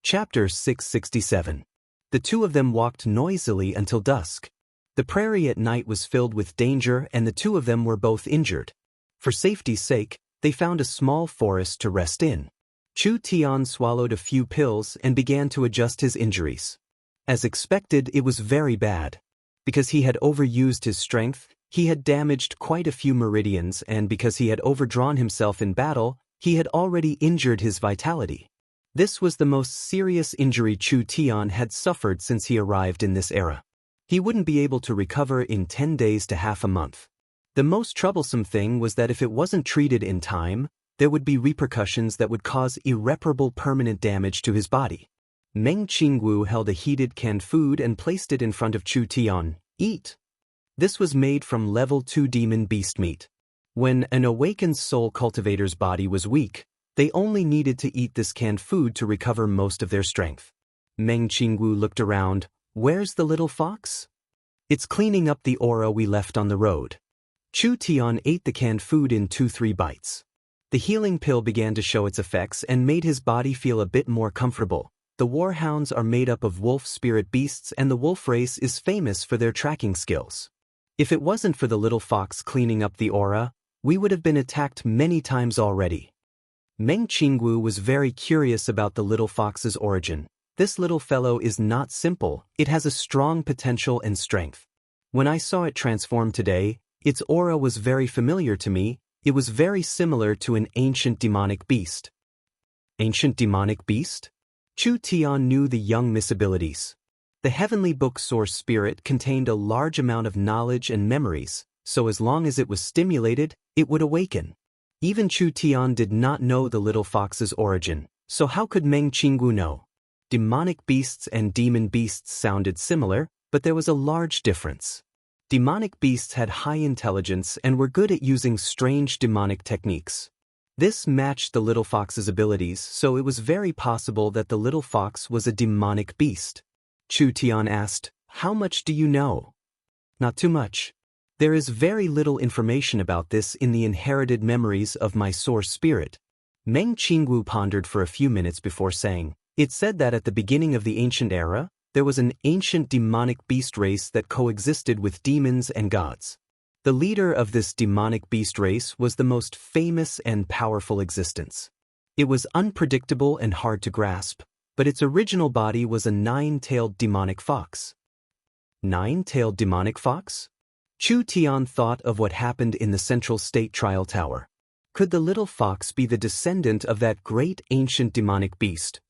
Chapter 667. The two of them walked noisily until dusk. The prairie at night was filled with danger and the two of them were both injured. For safety's sake, they found a small forest to rest in. Chu Tian swallowed a few pills and began to adjust his injuries. As expected, it was very bad. Because he had overused his strength, he had damaged quite a few meridians, and because he had overdrawn himself in battle, he had already injured his vitality. This was the most serious injury Chu Tian had suffered since he arrived in this era. He wouldn't be able to recover in 10 days to half a month. The most troublesome thing was that if it wasn't treated in time, there would be repercussions that would cause irreparable permanent damage to his body. Meng Qingwu held a heated canned food and placed it in front of Chu Tian. Eat. This was made from level 2 demon beast meat. When an awakened soul cultivator's body was weak, they only needed to eat this canned food to recover most of their strength. Meng Qingwu looked around. Where's the little fox? It's cleaning up the aura we left on the road. Chu Tian ate the canned food in 2-3 bites. The healing pill began to show its effects and made his body feel a bit more comfortable. The warhounds are made up of wolf spirit beasts and the wolf race is famous for their tracking skills. If it wasn't for the little fox cleaning up the aura, we would have been attacked many times already. Meng Qingwu was very curious about the little fox's origin. This little fellow is not simple, it has a strong potential and strength. When I saw it transform today, its aura was very familiar to me. It was very similar to an ancient demonic beast. Ancient demonic beast? Chu Tian knew the young miss abilities. The heavenly book source spirit contained a large amount of knowledge and memories, so as long as it was stimulated, it would awaken. Even Chu Tian did not know the little fox's origin, so how could Meng Qingwu know? Demonic beasts and demon beasts sounded similar, but there was a large difference. Demonic beasts had high intelligence and were good at using strange demonic techniques. This matched the little fox's abilities, so it was very possible that the little fox was a demonic beast. Chu Tian asked, "How much do you know?" "Not too much. There is very little information about this in the inherited memories of my source spirit." Meng Qingwu pondered for a few minutes before saying, "It said that at the beginning of the ancient era, there was an ancient demonic beast race that coexisted with demons and gods. The leader of this demonic beast race was the most famous and powerful existence. It was unpredictable and hard to grasp, but its original body was a 9-tailed demonic fox." 9-tailed demonic fox? Chu Tian thought of what happened in the Central State Trial Tower. Could the little fox be the descendant of that great ancient demonic beast?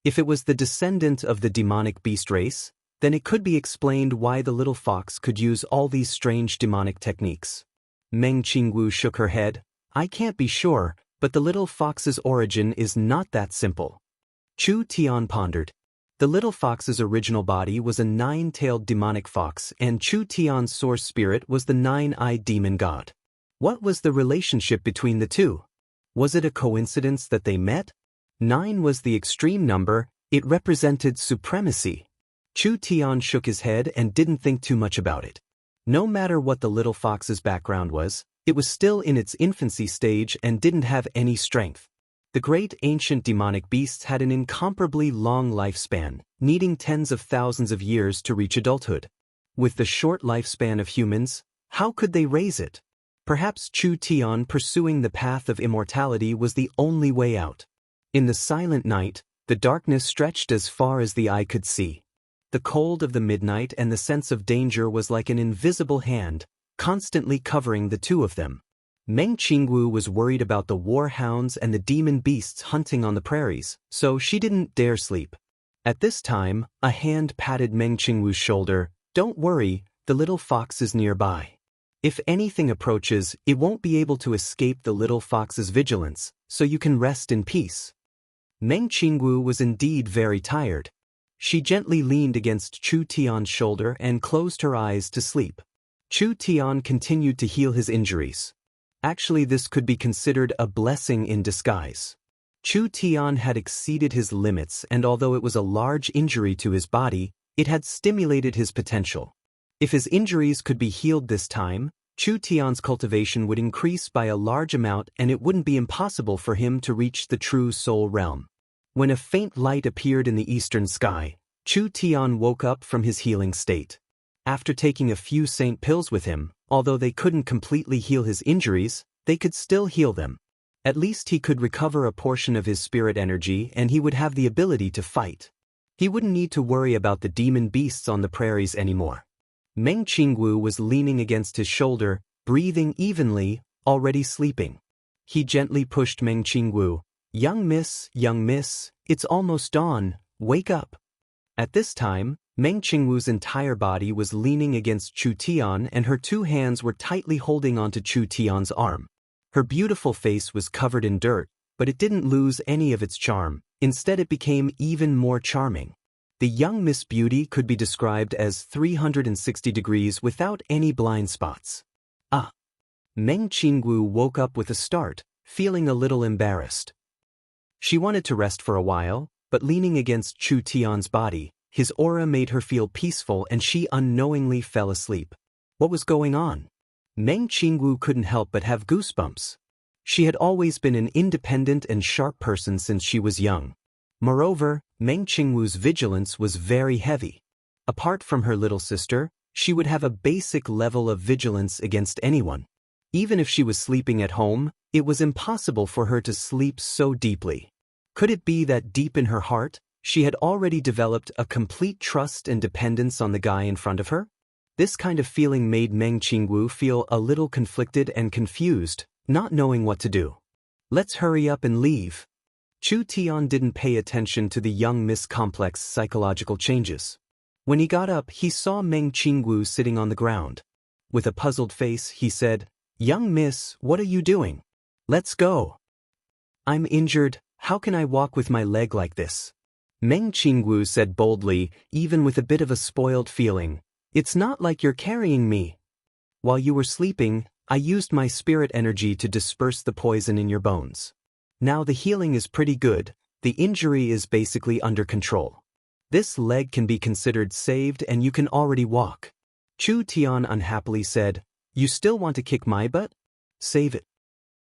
If it was the descendant of the demonic beast race, then it could be explained why the little fox could use all these strange demonic techniques. Meng Qingwu shook her head. "I can't be sure, but the little fox's origin is not that simple." Chu Tian pondered. The little fox's original body was a 9-tailed demonic fox and Chu Tian's source spirit was the 9-eyed demon god. What was the relationship between the two? Was it a coincidence that they met? 9 was the extreme number, it represented supremacy. Chu Tian shook his head and didn't think too much about it. No matter what the little fox's background was, it was still in its infancy stage and didn't have any strength. The great ancient demonic beasts had an incomparably long lifespan, needing tens of thousands of years to reach adulthood. With the short lifespan of humans, how could they raise it? Perhaps Chu Tian pursuing the path of immortality was the only way out. In the silent night, the darkness stretched as far as the eye could see. The cold of the midnight and the sense of danger was like an invisible hand, constantly covering the two of them. Meng Qingwu was worried about the warhounds and the demon beasts hunting on the prairies, so she didn't dare sleep. At this time, a hand patted Meng Qingwu's shoulder. "Don't worry, the little fox is nearby. If anything approaches, it won't be able to escape the little fox's vigilance, so you can rest in peace." Meng Qingwu was indeed very tired. She gently leaned against Chu Tian's shoulder and closed her eyes to sleep. Chu Tian continued to heal his injuries. Actually, this could be considered a blessing in disguise. Chu Tian had exceeded his limits and although it was a large injury to his body, it had stimulated his potential. If his injuries could be healed this time, Chu Tian's cultivation would increase by a large amount and it wouldn't be impossible for him to reach the true soul realm. When a faint light appeared in the eastern sky, Chu Tian woke up from his healing state. After taking a few saint pills with him, although they couldn't completely heal his injuries, they could still heal them. At least he could recover a portion of his spirit energy and he would have the ability to fight. He wouldn't need to worry about the demon beasts on the prairies anymore. Meng Qingwu was leaning against his shoulder, breathing evenly, already sleeping. He gently pushed Meng Qingwu. Young miss, it's almost dawn, wake up." At this time, Meng Qingwu's entire body was leaning against Chu Tian and her two hands were tightly holding onto Chu Tian's arm. Her beautiful face was covered in dirt, but it didn't lose any of its charm. Instead, it became even more charming. The young Miss Beauty could be described as 360 degrees without any blind spots. Ah! Meng Qingwu woke up with a start, feeling a little embarrassed. She wanted to rest for a while, but leaning against Chu Tian's body, his aura made her feel peaceful and she unknowingly fell asleep. What was going on? Meng Qingwu couldn't help but have goosebumps. She had always been an independent and sharp person since she was young. Moreover, Meng Qingwu's vigilance was very heavy. Apart from her little sister, she would have a basic level of vigilance against anyone. Even if she was sleeping at home, it was impossible for her to sleep so deeply. Could it be that deep in her heart, she had already developed a complete trust and dependence on the guy in front of her? This kind of feeling made Meng Qingwu feel a little conflicted and confused, not knowing what to do. "Let's hurry up and leave." Chu Tian didn't pay attention to the young Miss' complex psychological changes. When he got up, he saw Meng Qingwu sitting on the ground. With a puzzled face, he said, "Young miss, what are you doing? Let's go." "I'm injured, how can I walk with my leg like this?" Meng Qingwu said boldly, even with a bit of a spoiled feeling. "It's not like you're carrying me. While you were sleeping, I used my spirit energy to disperse the poison in your bones. Now the healing is pretty good, the injury is basically under control. This leg can be considered saved and you can already walk." Chu Tian unhappily said, "You still want to kick my butt? Save it."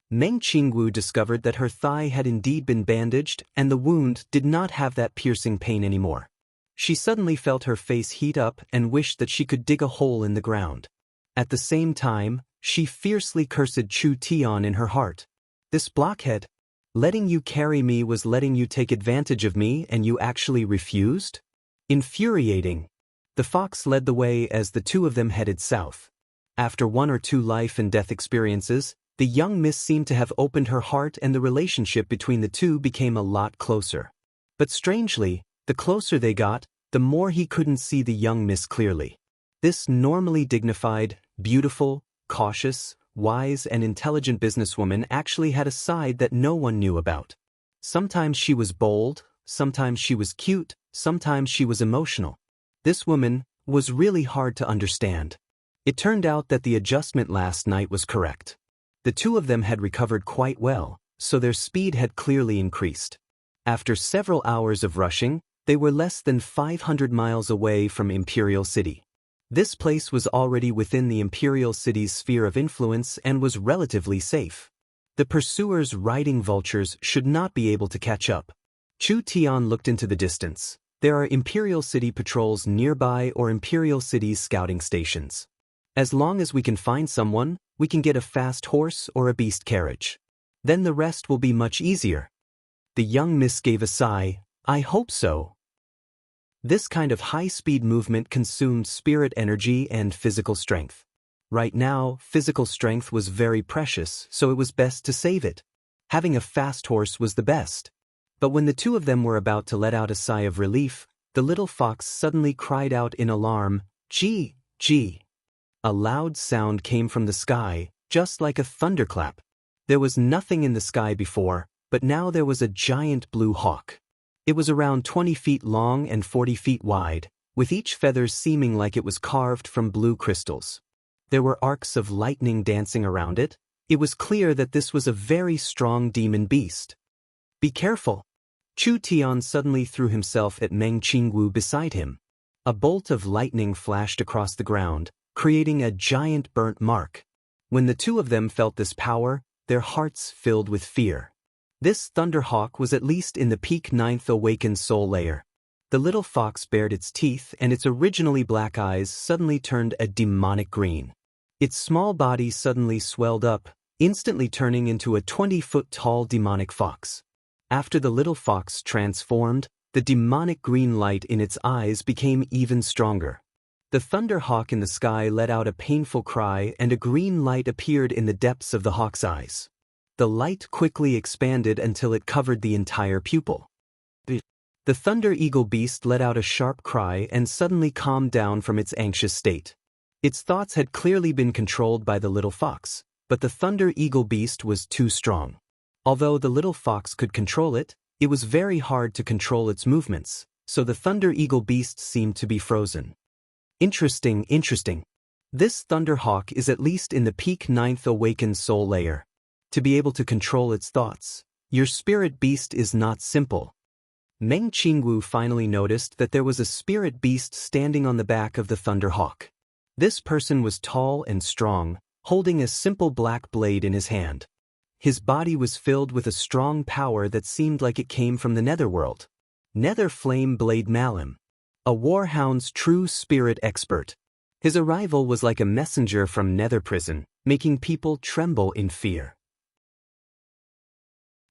Meng Qingwu discovered that her thigh had indeed been bandaged and the wound did not have that piercing pain anymore. She suddenly felt her face heat up and wished that she could dig a hole in the ground. At the same time, she fiercely cursed Chu Tian in her heart. "This blockhead! Letting you carry me was letting you take advantage of me and you actually refused?" Infuriating. The fox led the way as the two of them headed south. After one or two life and death experiences, the young miss seemed to have opened her heart and the relationship between the two became a lot closer. But strangely, the closer they got, the more he couldn't see the young miss clearly. This normally dignified, beautiful, cautious, wise and intelligent businesswoman actually had a side that no one knew about. Sometimes she was bold, sometimes she was cute, sometimes she was emotional. This woman was really hard to understand. It turned out that the adjustment last night was correct. The two of them had recovered quite well, so their speed had clearly increased. After several hours of rushing, they were less than 500 miles away from Imperial City. This place was already within the Imperial City's sphere of influence and was relatively safe. The pursuers riding vultures should not be able to catch up. Chu Tian looked into the distance. There are Imperial City patrols nearby or Imperial City's scouting stations. As long as we can find someone, we can get a fast horse or a beast carriage. Then the rest will be much easier. The young miss gave a sigh. "I hope so." This kind of high-speed movement consumed spirit energy and physical strength. Right now, physical strength was very precious, so it was best to save it. Having a fast horse was the best. But when the two of them were about to let out a sigh of relief, the little fox suddenly cried out in alarm, "Gee, gee." A loud sound came from the sky, just like a thunderclap. There was nothing in the sky before, but now there was a giant blue hawk. It was around 20 feet long and 40 feet wide, with each feather seeming like it was carved from blue crystals. There were arcs of lightning dancing around it. It was clear that this was a very strong demon beast. "Be careful!" Chu Tian suddenly threw himself at Meng Qingwu beside him. A bolt of lightning flashed across the ground, creating a giant burnt mark. When the two of them felt this power, their hearts filled with fear. This Thunderhawk was at least in the peak ninth awakened soul layer. The little fox bared its teeth and its originally black eyes suddenly turned a demonic green. Its small body suddenly swelled up, instantly turning into a 20-foot-tall demonic fox. After the little fox transformed, the demonic green light in its eyes became even stronger. The Thunderhawk in the sky let out a painful cry and a green light appeared in the depths of the hawk's eyes. The light quickly expanded until it covered the entire pupil. The Thunder Eagle beast let out a sharp cry and suddenly calmed down from its anxious state. Its thoughts had clearly been controlled by the little fox, but the Thunder Eagle beast was too strong. Although the little fox could control it, it was very hard to control its movements, so the Thunder Eagle beast seemed to be frozen. Interesting. This Thunderhawk is at least in the peak ninth awakened soul layer. To be able to control its thoughts, your spirit beast is not simple. Meng Qingwu finally noticed that there was a spirit beast standing on the back of the Thunderhawk. This person was tall and strong, holding a simple black blade in his hand. His body was filled with a strong power that seemed like it came from the netherworld. Nether Flame Blade Malim, a warhound's true spirit expert. His arrival was like a messenger from Nether Prison, making people tremble in fear.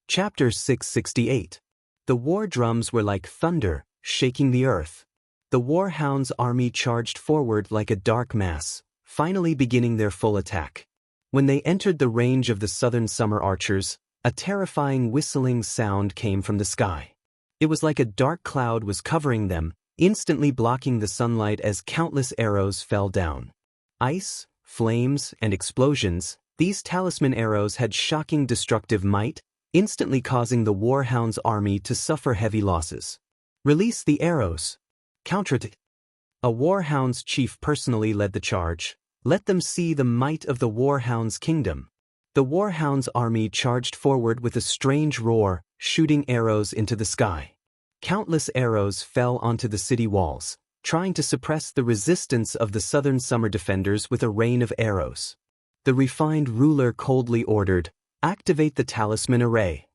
Chapter 668. The war drums were like thunder, shaking the earth. The warhound's army charged forward like a dark mass, finally beginning their full attack. When they entered the range of the southern summer archers, a terrifying whistling sound came from the sky. It was like a dark cloud was covering them, instantly blocking the sunlight as countless arrows fell down. Ice, flames, and explosions, these talisman arrows had shocking destructive might, instantly causing the warhound's army to suffer heavy losses. Release the arrows. Counter it. A warhound's chief personally led the charge. Let them see the might of the warhound's kingdom. The warhound's army charged forward with a strange roar, shooting arrows into the sky. Countless arrows fell onto the city walls, trying to suppress the resistance of the southern summer defenders with a rain of arrows. The refined ruler coldly ordered, "Activate the talisman array."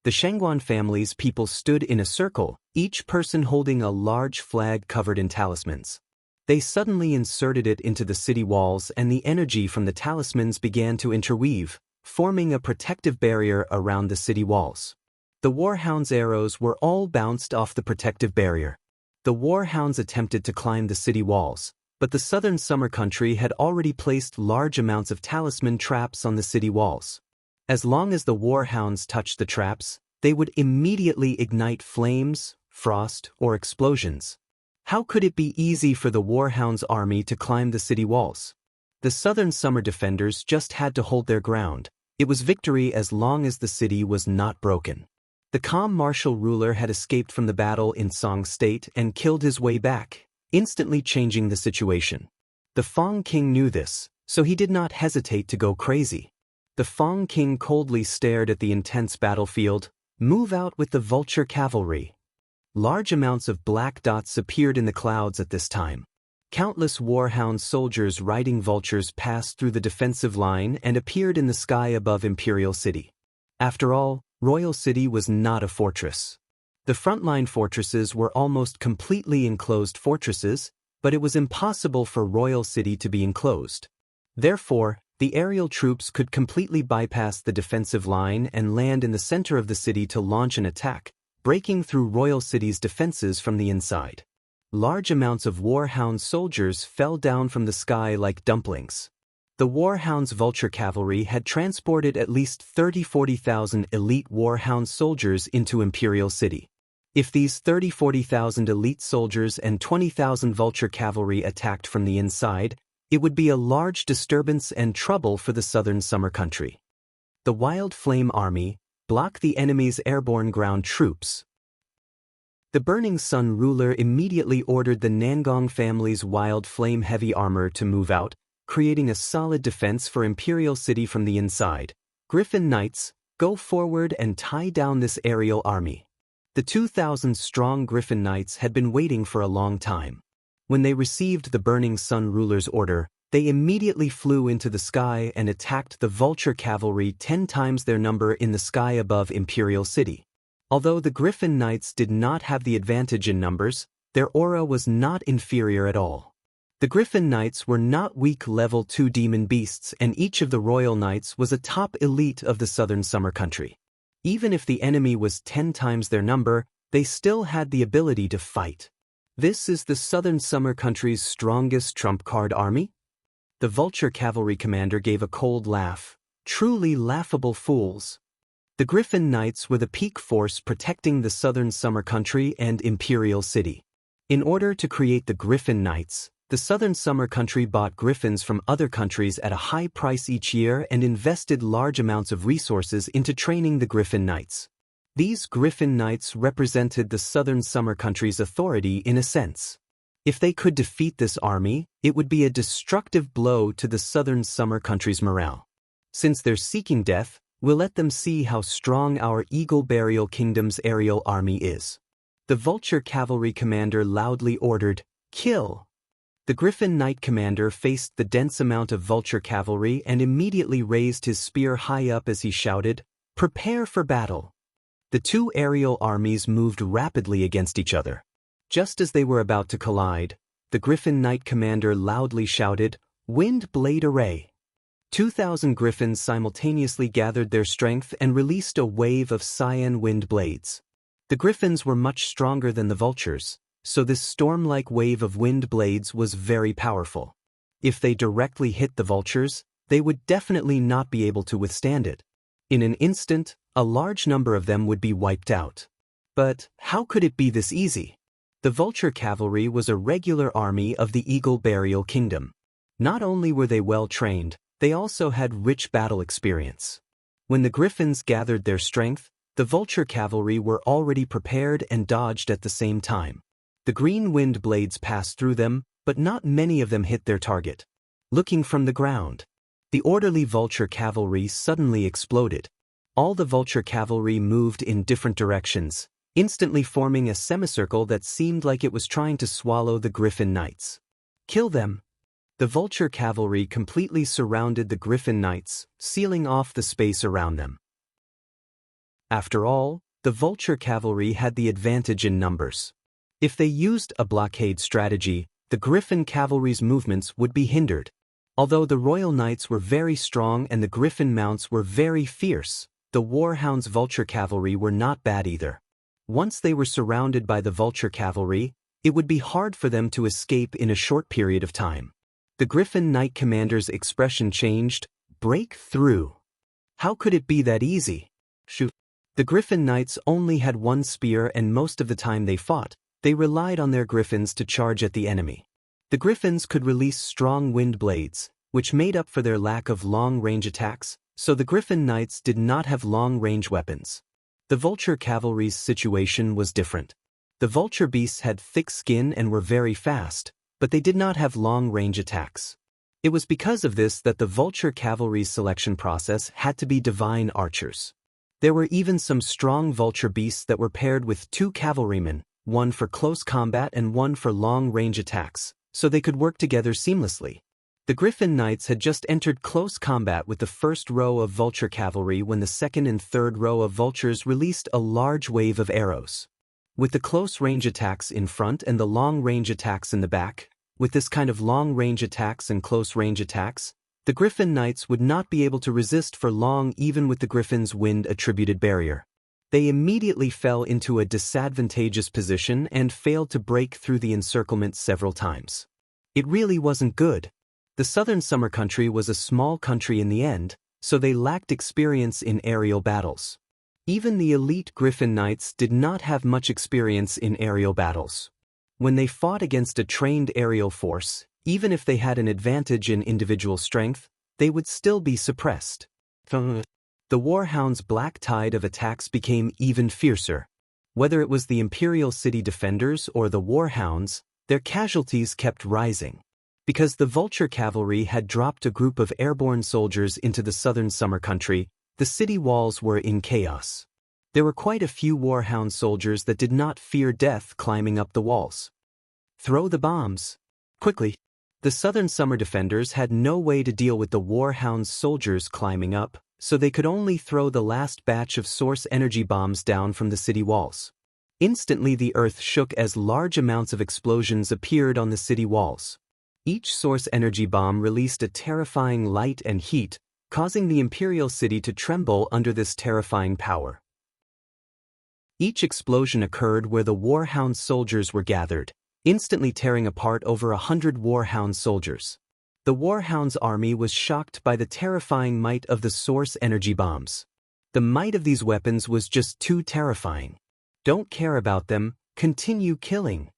The Shangguan family's people stood in a circle, each person holding a large flag covered in talismans. They suddenly inserted it into the city walls and the energy from the talismans began to interweave, forming a protective barrier around the city walls. The warhound's arrows were all bounced off the protective barrier. The warhounds attempted to climb the city walls, but the southern summer country had already placed large amounts of talisman traps on the city walls. As long as the warhounds touched the traps, they would immediately ignite flames, frost, or explosions. How could it be easy for the warhound's army to climb the city walls? The southern summer defenders just had to hold their ground. It was victory as long as the city was not broken. The calm martial ruler had escaped from the battle in Song State and killed his way back, instantly changing the situation. The Fong King knew this, so he did not hesitate to go crazy. The Fong King coldly stared at the intense battlefield. "Move out with the vulture cavalry." Large amounts of black dots appeared in the clouds at this time. Countless warhound soldiers riding vultures passed through the defensive line and appeared in the sky above Imperial City. After all, Royal City was not a fortress. The frontline fortresses were almost completely enclosed fortresses, but it was impossible for Royal City to be enclosed. Therefore, the aerial troops could completely bypass the defensive line and land in the center of the city to launch an attack, breaking through Royal City's defenses from the inside. Large amounts of warhound soldiers fell down from the sky like dumplings. The warhound's vulture cavalry had transported at least 30,000–40,000 elite warhound soldiers into Imperial City. If these 30,000–40,000 elite soldiers and 20,000 vulture cavalry attacked from the inside, it would be a large disturbance and trouble for the southern summer country. The Wild Flame Army blocked the enemy's airborne ground troops. The Burning Sun ruler immediately ordered the Nangong family's Wild Flame heavy armor to move out, creating a solid defense for Imperial City from the inside. Griffin Knights, go forward and tie down this aerial army. The 2,000-strong Griffin Knights had been waiting for a long time. When they received the Burning Sun ruler's order, They immediately flew into the sky and attacked the vulture cavalry 10 times their number in the sky above Imperial City. Although the Griffin Knights did not have the advantage in numbers, their aura was not inferior at all. The Griffin Knights were not weak level 2 demon beasts, and each of the Royal Knights was a top elite of the Southern Summer Country. Even if the enemy was 10 times their number, they still had the ability to fight. This is the Southern Summer Country's strongest trump card army? The Vulture Cavalry commander gave a cold laugh. Truly laughable fools. The Griffin Knights were the peak force protecting the Southern Summer Country and Imperial City. In order to create the Griffin Knights, the Southern Summer Country bought griffins from other countries at a high price each year and invested large amounts of resources into training the Griffin Knights. These Griffin Knights represented the Southern Summer Country's authority in a sense. If they could defeat this army, it would be a destructive blow to the Southern Summer Country's morale. Since they're seeking death, we'll let them see how strong our Eagle Burial Kingdom's aerial army is. The Vulture Cavalry commander loudly ordered, "Kill!" The Griffin Knight commander faced the dense amount of Vulture Cavalry and immediately raised his spear high up as he shouted, "Prepare for battle!" The two aerial armies moved rapidly against each other. Just as they were about to collide, the Griffin Knight commander loudly shouted, "Wind Blade Array!" 2,000 griffins simultaneously gathered their strength and released a wave of cyan wind blades. The griffins were much stronger than the vultures, so this storm-like wave of wind blades was very powerful. If they directly hit the vultures, they would definitely not be able to withstand it. In an instant, a large number of them would be wiped out. But how could it be this easy? The Vulture Cavalry was a regular army of the Eagle Burial Kingdom. Not only were they well trained, they also had rich battle experience. When the griffins gathered their strength, the Vulture Cavalry were already prepared and dodged at the same time. The green wind blades passed through them, but not many of them hit their target. Looking from the ground, the orderly Vulture Cavalry suddenly exploded. All the Vulture Cavalry moved in different directions, instantly forming a semicircle that seemed like it was trying to swallow the Griffin Knights. "Kill them!" The Vulture Cavalry completely surrounded the Griffin Knights, sealing off the space around them. After all, the Vulture Cavalry had the advantage in numbers. If they used a blockade strategy, the Griffin Cavalry's movements would be hindered. Although the Royal Knights were very strong and the Griffin mounts were very fierce, the Warhound's Vulture Cavalry were not bad either. Once they were surrounded by the Vulture Cavalry, it would be hard for them to escape in a short period of time. The Griffin Knight commander's expression changed. "Break through." How could it be that easy? Shoot. The Griffin Knights only had one spear, and most of the time they fought, they relied on their griffins to charge at the enemy. The griffins could release strong wind blades, which made up for their lack of long-range attacks, so the Griffin Knights did not have long-range weapons. The Vulture Cavalry's situation was different. The vulture beasts had thick skin and were very fast, but they did not have long-range attacks. It was because of this that the Vulture Cavalry's selection process had to be divine archers. There were even some strong vulture beasts that were paired with 2 cavalrymen, one for close combat and one for long-range attacks, so they could work together seamlessly. The Griffin Knights had just entered close combat with the first row of Vulture Cavalry when the second and third row of vultures released a large wave of arrows. With the close-range attacks in front and the long-range attacks in the back, with this kind of long-range attacks and close-range attacks, the Griffin Knights would not be able to resist for long even with the Griffin's wind-attributed barrier. They immediately fell into a disadvantageous position and failed to break through the encirclement several times. It really wasn't good. The Southern Summer Country was a small country in the end, so they lacked experience in aerial battles. Even the elite Griffin Knights did not have much experience in aerial battles. When they fought against a trained aerial force, even if they had an advantage in individual strength, they would still be suppressed. The Warhound's black tide of attacks became even fiercer. Whether it was the Imperial City defenders or the Warhounds, their casualties kept rising. Because the Vulture Cavalry had dropped a group of airborne soldiers into the Southern Summer Country, the city walls were in chaos. There were quite a few Warhound soldiers that did not fear death climbing up the walls. "Throw the bombs. Quickly." The Southern Summer Defenders had no way to deal with the Warhound's soldiers climbing up, so they could only throw the last batch of source energy bombs down from the city walls. Instantly the earth shook as large amounts of explosions appeared on the city walls. Each source energy bomb released a terrifying light and heat, causing the Imperial City to tremble under this terrifying power. Each explosion occurred where the Warhound soldiers were gathered, instantly tearing apart over 100 Warhound soldiers. The Warhound's army was shocked by the terrifying might of the source energy bombs. The might of these weapons was just too terrifying. Don't care about them, continue killing.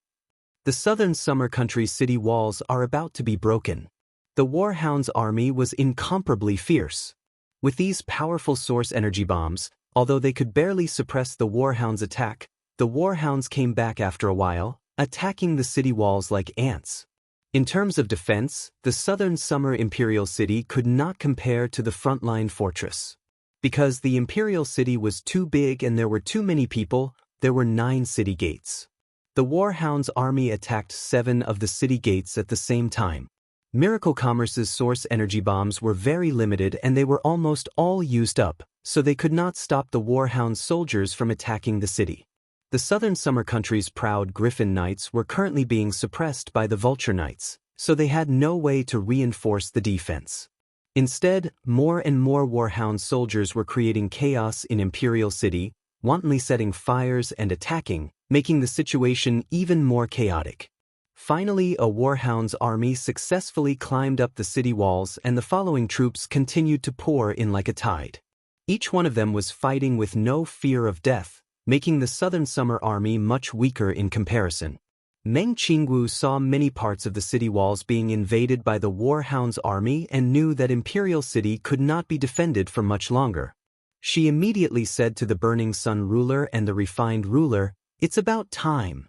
The Southern Summer Country's city walls are about to be broken. The Warhound's army was incomparably fierce. With these powerful source energy bombs, although they could barely suppress the Warhound's attack, the Warhounds came back after a while, attacking the city walls like ants. In terms of defense, the Southern Summer Imperial City could not compare to the frontline fortress. Because the Imperial City was too big and there were too many people, there were 9 city gates. The Warhound's army attacked 7 of the city gates at the same time. Miracle Commerce's source energy bombs were very limited and they were almost all used up, so they could not stop the Warhound soldiers from attacking the city. The Southern Summer Country's proud Griffin Knights were currently being suppressed by the Vulture Knights, so they had no way to reinforce the defense. Instead, more and more Warhound soldiers were creating chaos in Imperial City, wantonly setting fires and attacking, making the situation even more chaotic. Finally, a Warhound's army successfully climbed up the city walls and the following troops continued to pour in like a tide. Each one of them was fighting with no fear of death, making the Southern Summer Army much weaker in comparison. Meng Qingwu saw many parts of the city walls being invaded by the Warhound's army and knew that Imperial City could not be defended for much longer. She immediately said to the Burning Sun ruler and the Refined ruler, "It's about time."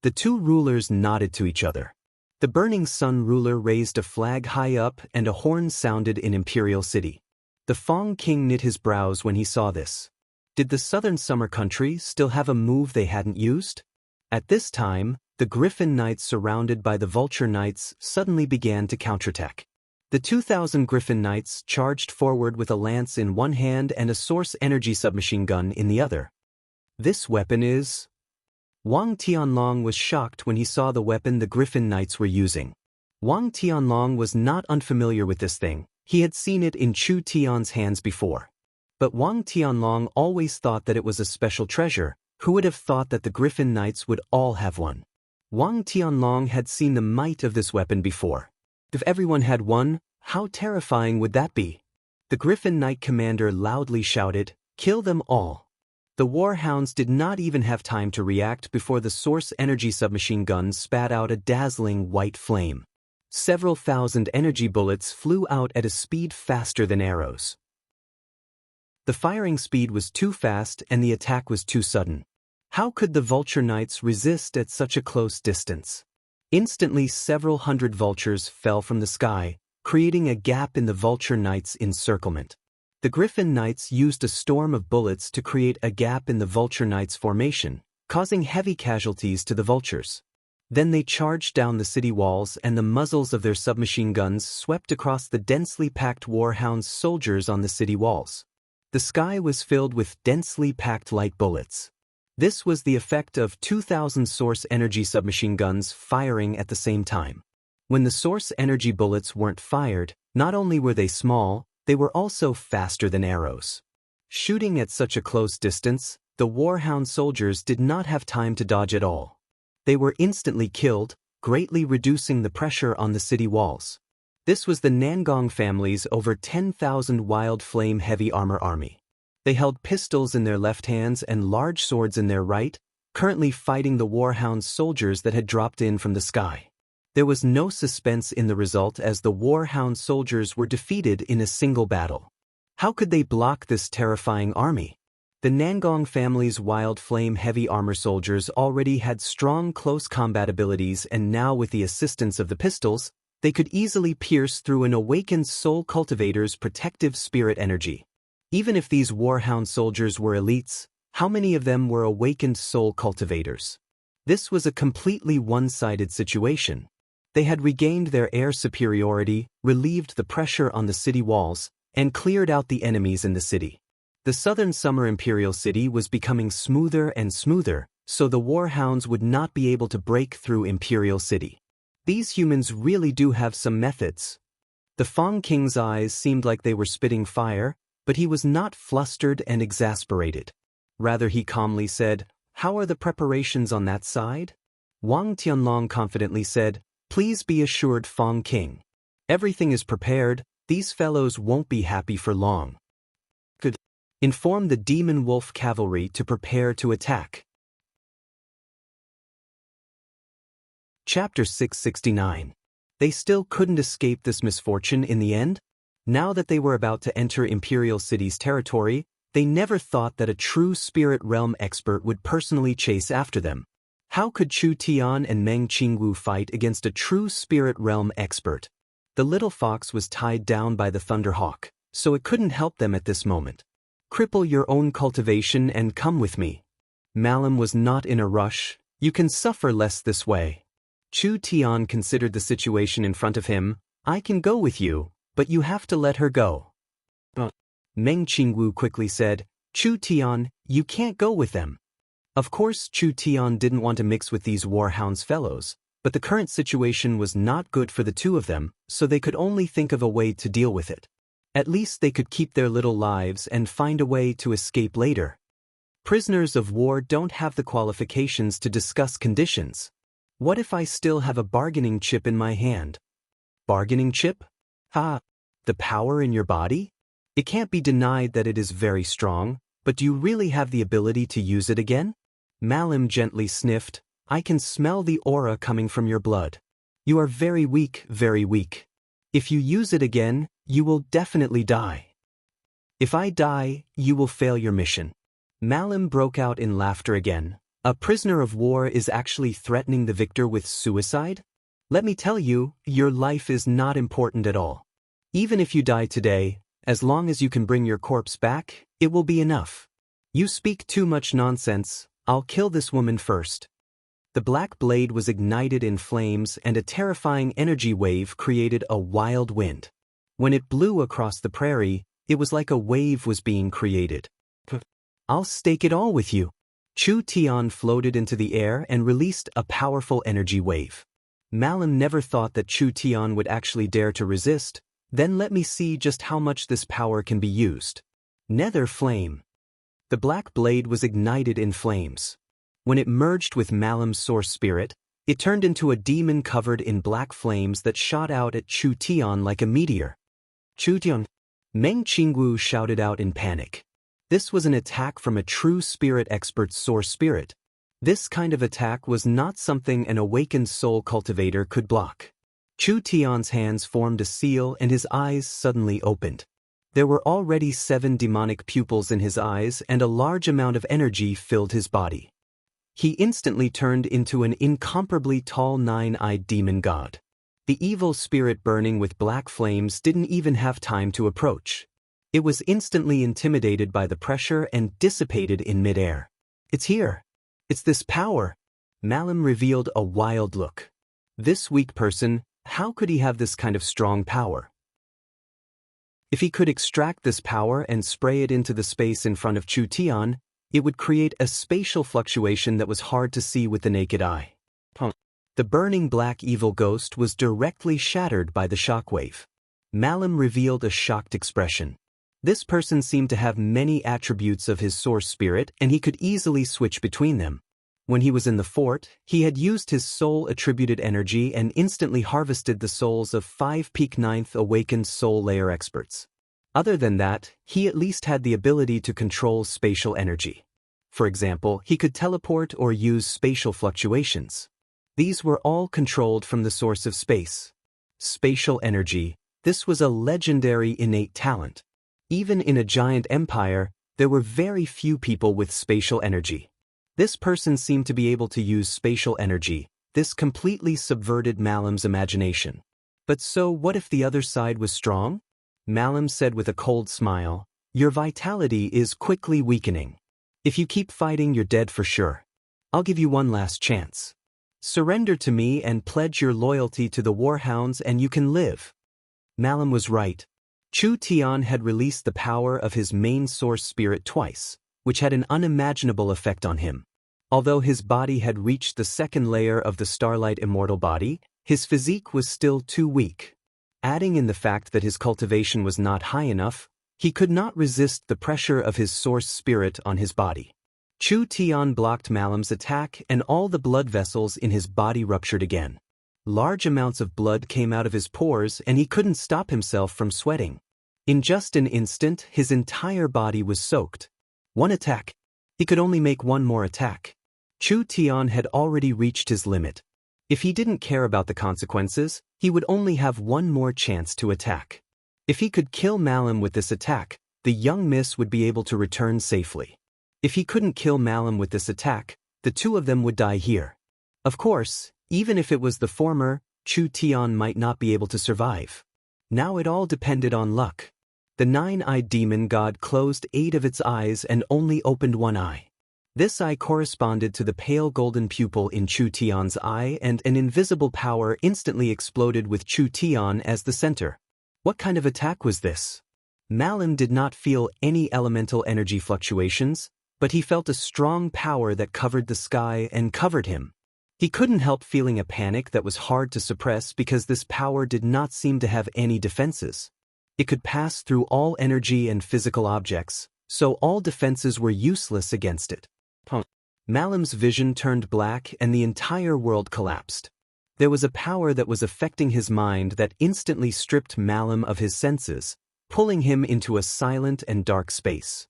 The two rulers nodded to each other. The Burning Sun ruler raised a flag high up and a horn sounded in Imperial City. The Fong King knit his brows when he saw this. Did the Southern Summer Country still have a move they hadn't used? At this time, the Griffin Knights surrounded by the Vulture Knights suddenly began to counterattack. The 2,000 Griffin Knights charged forward with a lance in one hand and a source energy submachine gun in the other. This weapon is... Wang Tianlong was shocked when he saw the weapon the Griffin Knights were using. Wang Tianlong was not unfamiliar with this thing, he had seen it in Chu Tian's hands before. But Wang Tianlong always thought that it was a special treasure. Who would have thought that the Griffin Knights would all have one? Wang Tianlong had seen the might of this weapon before. If everyone had one, how terrifying would that be? The Griffin Knight commander loudly shouted, "Kill them all!" The Warhounds did not even have time to react before the source energy submachine gun spat out a dazzling white flame. Several thousand energy bullets flew out at a speed faster than arrows. The firing speed was too fast and the attack was too sudden. How could the Vulture Knights resist at such a close distance? Instantly several hundred vultures fell from the sky, creating a gap in the Vulture Knights' encirclement. The Griffin Knights used a storm of bullets to create a gap in the Vulture Knights' formation, causing heavy casualties to the vultures. Then they charged down the city walls and the muzzles of their submachine guns swept across the densely packed Warhounds soldiers on the city walls. The sky was filled with densely packed light bullets. This was the effect of 2,000 source energy submachine guns firing at the same time. When the source energy bullets weren't fired, not only were they small, they were also faster than arrows. Shooting at such a close distance, the Warhound soldiers did not have time to dodge at all. They were instantly killed, greatly reducing the pressure on the city walls. This was the Nangong family's over 10,000 Wild Flame heavy armor army. They held pistols in their left hands and large swords in their right, currently fighting the Warhound soldiers that had dropped in from the sky. There was no suspense in the result as the Warhound soldiers were defeated in a single battle. How could they block this terrifying army? The Nangong family's Wild Flame heavy armor soldiers already had strong close combat abilities, and now with the assistance of the pistols, they could easily pierce through an awakened soul cultivator's protective spirit energy. Even if these Warhound soldiers were elites, how many of them were awakened soul cultivators? This was a completely one-sided situation. They had regained their air superiority, relieved the pressure on the city walls, and cleared out the enemies in the city. The southern summer imperial city was becoming smoother and smoother, so the warhounds would not be able to break through imperial city. These humans really do have some methods. The Fong King's eyes seemed like they were spitting fire, but he was not flustered and exasperated. Rather, he calmly said, "How are the preparations on that side?" Wang Tianlong confidently said, "Please be assured, Fong King. Everything is prepared, these fellows won't be happy for long. Good. Inform the Demon Wolf Cavalry to prepare to attack." Chapter 669. They still couldn't escape this misfortune in the end? Now that they were about to enter Imperial City's territory, they never thought that a true spirit realm expert would personally chase after them. How could Chu Tian and Meng Qingwu fight against a true spirit realm expert? The little fox was tied down by the Thunderhawk, so it couldn't help them at this moment. "Cripple your own cultivation and come with me." Malum was not in a rush. "You can suffer less this way." Chu Tian considered the situation in front of him. "I can go with you, but you have to let her go." Meng Qingwu quickly said, "Chu Tian, you can't go with them." Of course, Chu Tian didn't want to mix with these warhounds fellows, but the current situation was not good for the two of them, so they could only think of a way to deal with it. At least they could keep their little lives and find a way to escape later. Prisoners of war don't have the qualifications to discuss conditions. What if I still have a bargaining chip in my hand? Bargaining chip? The power in your body? It can't be denied that it is very strong, but do you really have the ability to use it again? Malum gently sniffed. "I can smell the aura coming from your blood. You are very weak, very weak. If you use it again, you will definitely die. If I die, you will fail your mission." Malum broke out in laughter again. "A prisoner of war is actually threatening the victor with suicide? Let me tell you, your life is not important at all. Even if you die today, as long as you can bring your corpse back, it will be enough. You speak too much nonsense. I'll kill this woman first." The black blade was ignited in flames and a terrifying energy wave created a wild wind. When it blew across the prairie, it was like a wave was being created. "I'll stake it all with you." Chu Tian floated into the air and released a powerful energy wave. Malum never thought that Chu Tian would actually dare to resist. "Then let me see just how much this power can be used." Nether flame. The black blade was ignited in flames. When it merged with Malum's source spirit, it turned into a demon covered in black flames that shot out at Chu Tian like a meteor. "Chu Tian!" Meng Qingwu shouted out in panic. This was an attack from a true spirit expert's source spirit. This kind of attack was not something an awakened soul cultivator could block. Chu Tian's hands formed a seal and his eyes suddenly opened. There were already 7 demonic pupils in his eyes and a large amount of energy filled his body. He instantly turned into an incomparably tall 9-eyed demon god. The evil spirit burning with black flames didn't even have time to approach. It was instantly intimidated by the pressure and dissipated in midair. "It's here. It's this power." Malum revealed a wild look. This weak person, how could he have this kind of strong power? If he could extract this power and spray it into the space in front of Chu Tian, it would create a spatial fluctuation that was hard to see with the naked eye. The burning black evil ghost was directly shattered by the shockwave. Malum revealed a shocked expression. This person seemed to have many attributes of his source spirit and he could easily switch between them. When he was in the fort, he had used his soul-attributed energy and instantly harvested the souls of 5 peak 9th awakened soul layer experts. Other than that, he at least had the ability to control spatial energy. For example, he could teleport or use spatial fluctuations. These were all controlled from the source of space. Spatial energy, this was a legendary innate talent. Even in a giant empire, there were very few people with spatial energy. This person seemed to be able to use spatial energy. This completely subverted Malum's imagination. But so what if the other side was strong? Malum said with a cold smile, "Your vitality is quickly weakening. If you keep fighting, you're dead for sure. I'll give you one last chance." Surrender to me and pledge your loyalty to the warhounds and you can live. Malum was right. Chu Tian had released the power of his main source spirit twice, which had an unimaginable effect on him. Although his body had reached the second layer of the Starlight Immortal body, his physique was still too weak. Adding in the fact that his cultivation was not high enough, he could not resist the pressure of his source spirit on his body. Chu Tian blocked Malum's attack and all the blood vessels in his body ruptured again. Large amounts of blood came out of his pores and he couldn't stop himself from sweating. In just an instant, his entire body was soaked. One attack. He could only make one more attack. Chu Tian had already reached his limit. If he didn't care about the consequences, he would only have one more chance to attack. If he could kill Malum with this attack, the young miss would be able to return safely. If he couldn't kill Malum with this attack, the two of them would die here. Of course, even if it was the former, Chu Tian might not be able to survive. Now it all depended on luck. The nine-eyed demon god closed 8 of its eyes and only opened one eye. This eye corresponded to the pale golden pupil in Chu Tian's eye, and an invisible power instantly exploded with Chu Tian as the center. What kind of attack was this? Malum did not feel any elemental energy fluctuations, but he felt a strong power that covered the sky and covered him. He couldn't help feeling a panic that was hard to suppress because this power did not seem to have any defenses. It could pass through all energy and physical objects, so all defenses were useless against it. Malum's vision turned black and the entire world collapsed. There was a power that was affecting his mind that instantly stripped Malum of his senses, pulling him into a silent and dark space.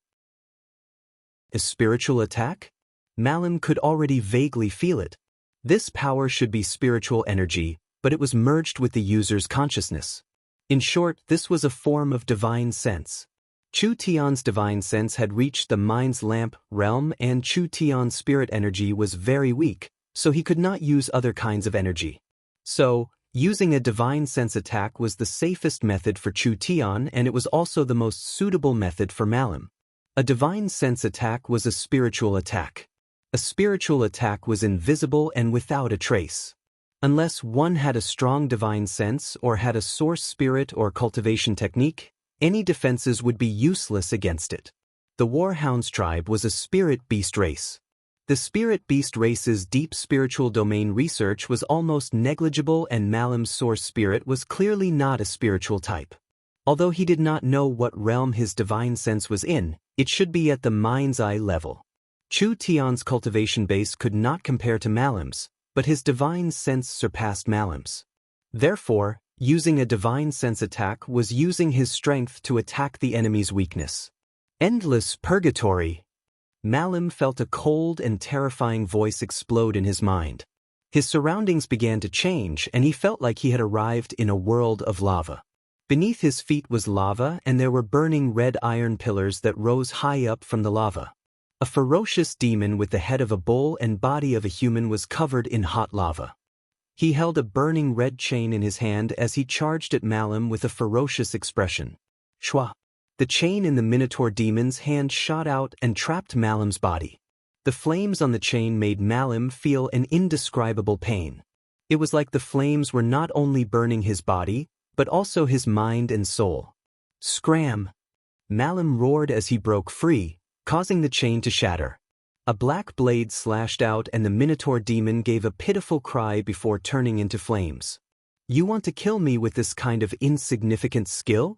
A spiritual attack? Malum could already vaguely feel it. This power should be spiritual energy, but it was merged with the user's consciousness. In short, this was a form of divine sense. Chu Tian's divine sense had reached the mind's lamp realm and Chu Tian's spirit energy was very weak, so he could not use other kinds of energy. So, using a divine sense attack was the safest method for Chu Tian and it was also the most suitable method for Malum. A divine sense attack was a spiritual attack. A spiritual attack was invisible and without a trace. Unless one had a strong divine sense or had a source spirit or cultivation technique, any defenses would be useless against it. The Warhounds tribe was a spirit beast race. The spirit beast race's deep spiritual domain research was almost negligible and Malum's source spirit was clearly not a spiritual type. Although he did not know what realm his divine sense was in, it should be at the mind's eye level. Chu Tian's cultivation base could not compare to Malum's, but his divine sense surpassed Malum's. Therefore, using a divine sense attack was using his strength to attack the enemy's weakness. Endless purgatory. Malum felt a cold and terrifying voice explode in his mind. His surroundings began to change and he felt like he had arrived in a world of lava. Beneath his feet was lava and there were burning red iron pillars that rose high up from the lava. A ferocious demon with the head of a bull and body of a human was covered in hot lava. He held a burning red chain in his hand as he charged at Malum with a ferocious expression. Shwa! The chain in the Minotaur demon's hand shot out and trapped Malum's body. The flames on the chain made Malum feel an indescribable pain. It was like the flames were not only burning his body, but also his mind and soul. Scram! Malum roared as he broke free, causing the chain to shatter. A black blade slashed out and the Minotaur demon gave a pitiful cry before turning into flames. You want to kill me with this kind of insignificant skill?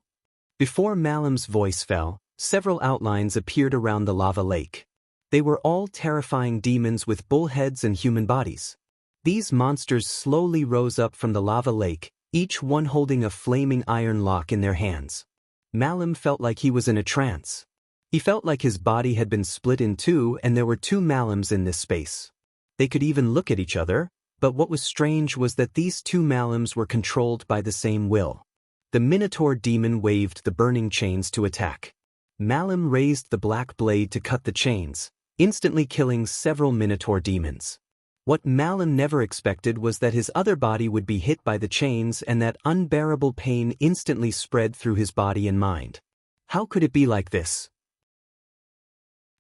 Before Malum's voice fell, several outlines appeared around the lava lake. They were all terrifying demons with bull heads and human bodies. These monsters slowly rose up from the lava lake, each one holding a flaming iron lock in their hands. Malum felt like he was in a trance. He felt like his body had been split in two and there were two Malums in this space. They could even look at each other, but what was strange was that these two Malums were controlled by the same will. The Minotaur demon waved the burning chains to attack. Malum raised the black blade to cut the chains, instantly killing several Minotaur demons. What Malum never expected was that his other body would be hit by the chains and that unbearable pain instantly spread through his body and mind. How could it be like this?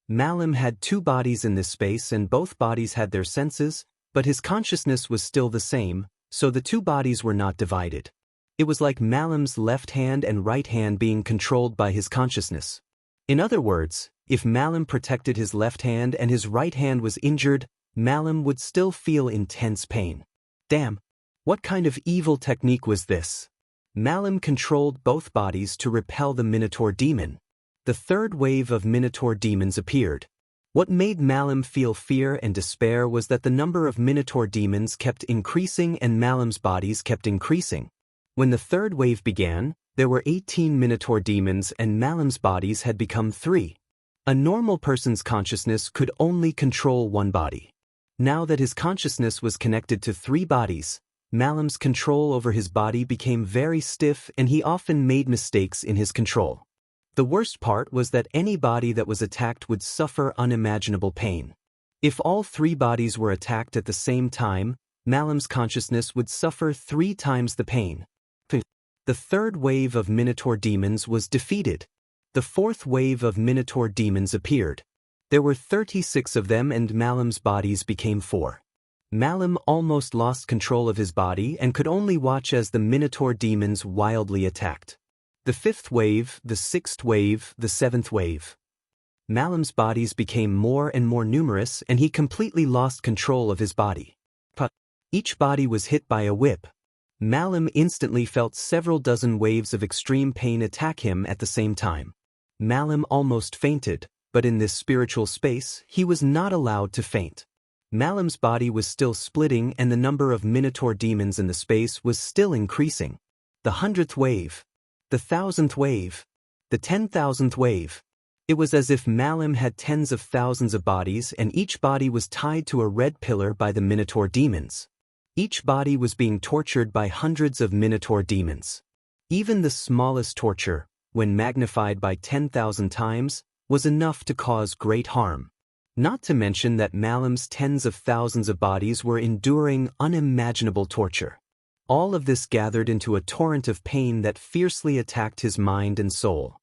Malum had two bodies in this space and both bodies had their senses, But his consciousness was still the same, so the two bodies were not divided. It was like Malam's left hand and right hand being controlled by his consciousness. In other words, if Malam protected his left hand and his right hand was injured, Malam would still feel intense pain. Damn! What kind of evil technique was this? Malam controlled both bodies to repel the Minotaur demon. The third wave of Minotaur demons appeared. What made Malam feel fear and despair was that the number of Minotaur demons kept increasing and Malam's bodies kept increasing. When the third wave began, there were 18 Minotaur demons and Malam's bodies had become 3. A normal person's consciousness could only control one body. Now that his consciousness was connected to 3 bodies, Malam's control over his body became very stiff and he often made mistakes in his control. The worst part was that any body that was attacked would suffer unimaginable pain. If all 3 bodies were attacked at the same time, Malam's consciousness would suffer 3 times the pain. The third wave of Minotaur demons was defeated. The fourth wave of Minotaur demons appeared. There were 36 of them and Malam's bodies became 4. Malam almost lost control of his body and could only watch as the Minotaur demons wildly attacked. The 5th wave, the 6th wave, the 7th wave. Malam's bodies became more and more numerous and he completely lost control of his body. Each body was hit by a whip. Malam instantly felt several dozen waves of extreme pain attack him at the same time. Malam almost fainted, but in this spiritual space, he was not allowed to faint. Malam's body was still splitting and the number of Minotaur demons in the space was still increasing. The 100th wave. The 1000th wave. The 10,000th wave. It was as if Malam had tens of thousands of bodies and each body was tied to a red pillar by the Minotaur demons. Each body was being tortured by hundreds of Minotaur demons. Even the smallest torture, when magnified by 10,000 times, was enough to cause great harm. Not to mention that Malam's tens of thousands of bodies were enduring unimaginable torture. All of this gathered into a torrent of pain that fiercely attacked his mind and soul.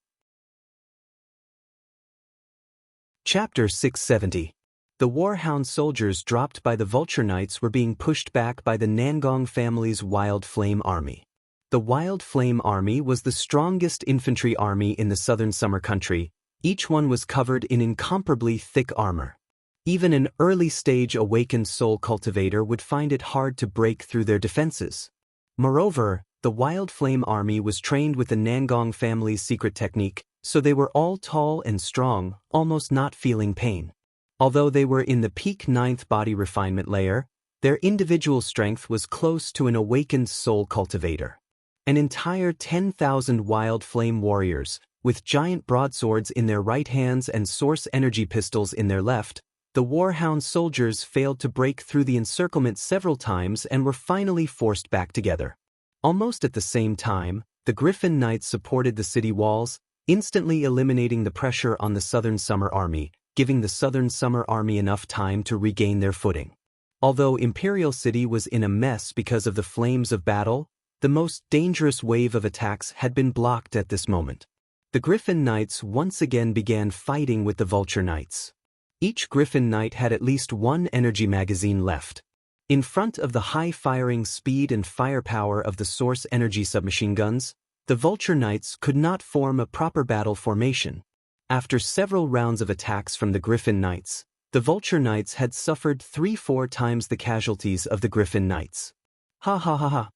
Chapter 670. The Warhound soldiers dropped by the Vulture Knights were being pushed back by the Nangong family's Wild Flame Army. The Wild Flame Army was the strongest infantry army in the southern Summer Country. Each one was covered in incomparably thick armor. Even an early-stage awakened soul cultivator would find it hard to break through their defenses. Moreover, the Wild Flame Army was trained with the Nangong family's secret technique, so they were all tall and strong, almost not feeling pain. Although they were in the peak 9th body refinement layer, their individual strength was close to an awakened soul cultivator. An entire 10,000 wild flame warriors, with giant broadswords in their right hands and source energy pistols in their left, the Warhound soldiers failed to break through the encirclement several times and were finally forced back together. Almost at the same time, the Griffin Knights supported the city walls, instantly eliminating the pressure on the Southern Summer Army, giving the Southern Summer Army enough time to regain their footing. Although Imperial City was in a mess because of the flames of battle, the most dangerous wave of attacks had been blocked at this moment. The Griffin Knights once again began fighting with the Vulture Knights. Each Griffin Knight had at least one energy magazine left. In front of the high firing speed and firepower of the source energy submachine guns, the Vulture Knights could not form a proper battle formation. After several rounds of attacks from the Griffin Knights, the Vulture Knights had suffered 3-4 times the casualties of the Griffin Knights. Ha ha ha ha.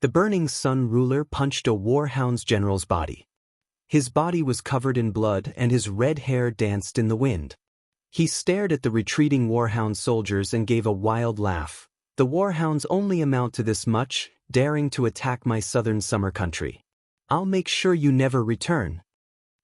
The Burning Sun ruler punched a Warhound's general's body. His body was covered in blood and his red hair danced in the wind. He stared at the retreating Warhound soldiers and gave a wild laugh. The Warhounds only amount to this much, daring to attack my southern summer country. I'll make sure you never return.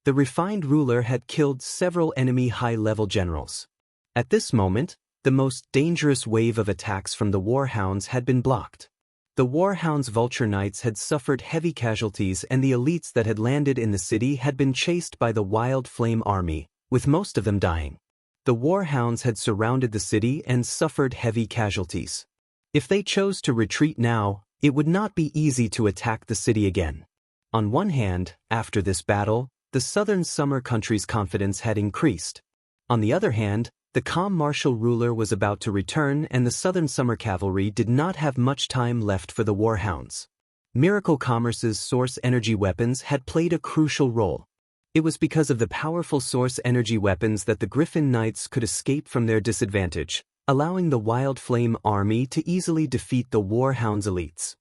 The refined ruler had killed several enemy high-level generals. At this moment, the most dangerous wave of attacks from the Warhounds had been blocked. The Warhounds' Vulture Knights had suffered heavy casualties and the elites that had landed in the city had been chased by the Wild Flame Army, with most of them dying. The Warhounds had surrounded the city and suffered heavy casualties. If they chose to retreat now, it would not be easy to attack the city again. On one hand, after this battle, the southern summer country's confidence had increased. On the other hand, The calm martial ruler was about to return, and the Southern Summer Cavalry did not have much time left for the warhounds. Miracle Commerce's source energy weapons had played a crucial role. It was because of the powerful source energy weapons that the Griffin Knights could escape from their disadvantage, allowing the Wild Flame Army to easily defeat the warhounds' elites.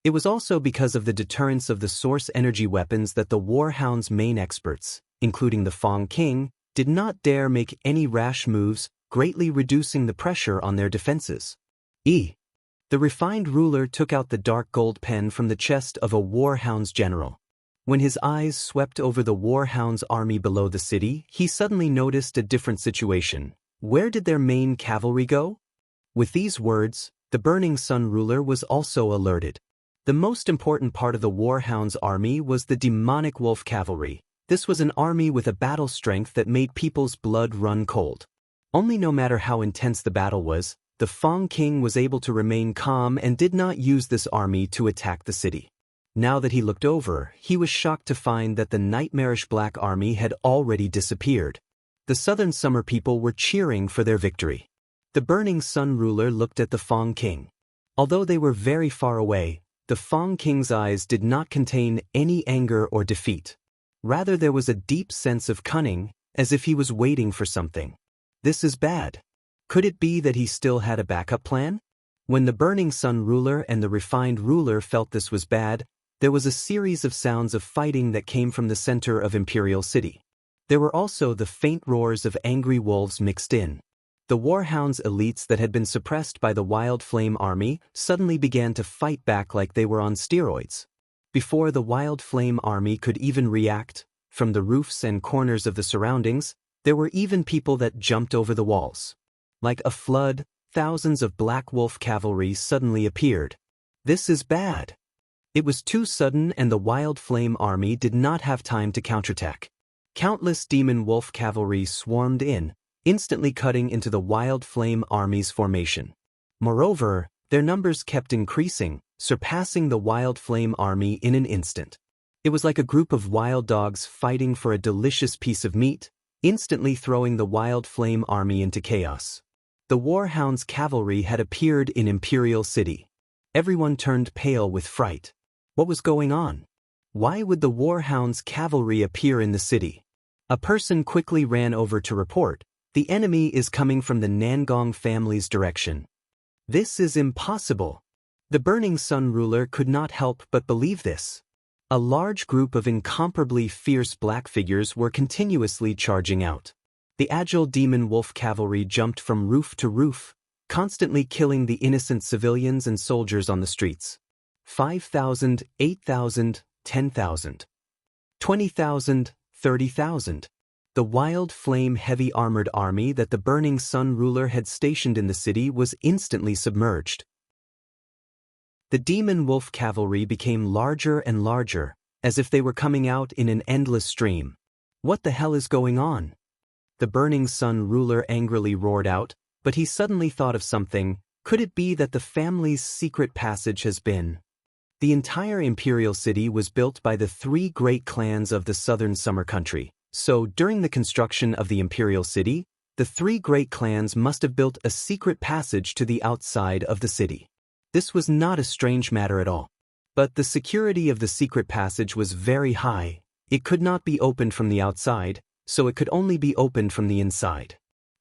It was also because of the deterrence of the source energy weapons that the warhounds' main experts, including the Fong King, did not dare make any rash moves, greatly reducing the pressure on their defenses. The refined ruler took out the dark gold pen from the chest of a warhounds general. When his eyes swept over the warhounds' army below the city, he suddenly noticed a different situation. Where did their main cavalry go? With these words, the Burning Sun ruler was also alerted. The most important part of the warhounds' army was the demonic wolf cavalry. This was an army with a battle strength that made people's blood run cold. Only no matter how intense the battle was, the Fong King was able to remain calm and did not use this army to attack the city. Now that he looked over, he was shocked to find that the nightmarish Black Army had already disappeared. The Southern Summer people were cheering for their victory. The Burning Sun ruler looked at the Fong King. Although they were very far away, the Fong King's eyes did not contain any anger or defeat. Rather, there was a deep sense of cunning, as if he was waiting for something. This is bad. Could it be that he still had a backup plan? When the Burning Sun ruler and the refined ruler felt this was bad, there was a series of sounds of fighting that came from the center of Imperial City. There were also the faint roars of angry wolves mixed in. The warhounds' elites that had been suppressed by the Wild Flame Army suddenly began to fight back like they were on steroids. Before the Wild Flame Army could even react, from the roofs and corners of the surroundings, there were even people that jumped over the walls. Like a flood, thousands of Black Wolf cavalry suddenly appeared. This is bad. It was too sudden, and the Wild Flame Army did not have time to counterattack. Countless Demon Wolf cavalry swarmed in, instantly cutting into the Wild Flame Army's formation. Moreover, their numbers kept increasing, surpassing the Wild Flame Army in an instant. It was like a group of wild dogs fighting for a delicious piece of meat, instantly throwing the Wild Flame Army into chaos. The Warhounds' cavalry had appeared in Imperial City. Everyone turned pale with fright. What was going on? Why would the Warhounds' cavalry appear in the city? A person quickly ran over to report, "The enemy is coming from the Nangong family's direction." This is impossible. The Burning Sun ruler could not help but believe this. A large group of incomparably fierce black figures were continuously charging out. The agile Demon Wolf cavalry jumped from roof to roof, constantly killing the innocent civilians and soldiers on the streets. 5,000, 8,000, 10,000. 20,000, 30,000. The Wild Flame heavy armored army that the Burning Sun ruler had stationed in the city was instantly submerged. The Demon Wolf cavalry became larger and larger, as if they were coming out in an endless stream. What the hell is going on? The Burning Sun ruler angrily roared out, but he suddenly thought of something. Could it be that the family's secret passage has been? The entire Imperial City was built by the three great clans of the Southern Summer Country. So, during the construction of the Imperial City, the three great clans must have built a secret passage to the outside of the city. This was not a strange matter at all. But the security of the secret passage was very high. It could not be opened from the outside, so it could only be opened from the inside.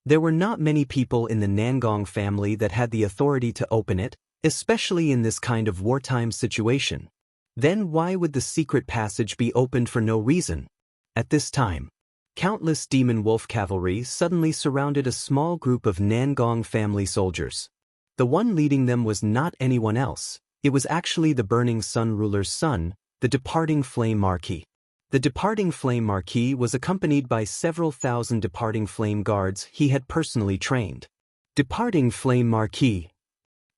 There were not many people in the Nangong family that had the authority to open it, especially in this kind of wartime situation. Then why would the secret passage be opened for no reason? At this time, countless Demon Wolf cavalry suddenly surrounded a small group of Nangong family soldiers. The one leading them was not anyone else. It was actually the Burning Sun ruler's son, the departing Flame Marquis. The departing Flame Marquis was accompanied by several thousand departing Flame guards he had personally trained. Departing Flame Marquis.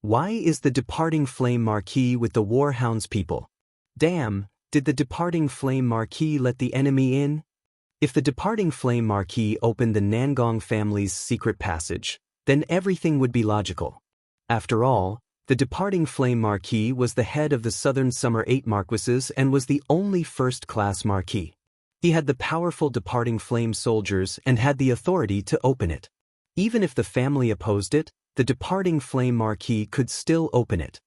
Why is the departing Flame Marquis with the Warhounds people? Damn, did the departing Flame Marquis let the enemy in? If the departing Flame Marquis opened the Nangong family's secret passage, then everything would be logical. After all, the departing Flame Marquis was the head of the Southern Summer 8 Marquises and was the only first-class Marquis. He had the powerful departing flame soldiers and had the authority to open it. Even if the family opposed it, the departing flame marquis could still open it.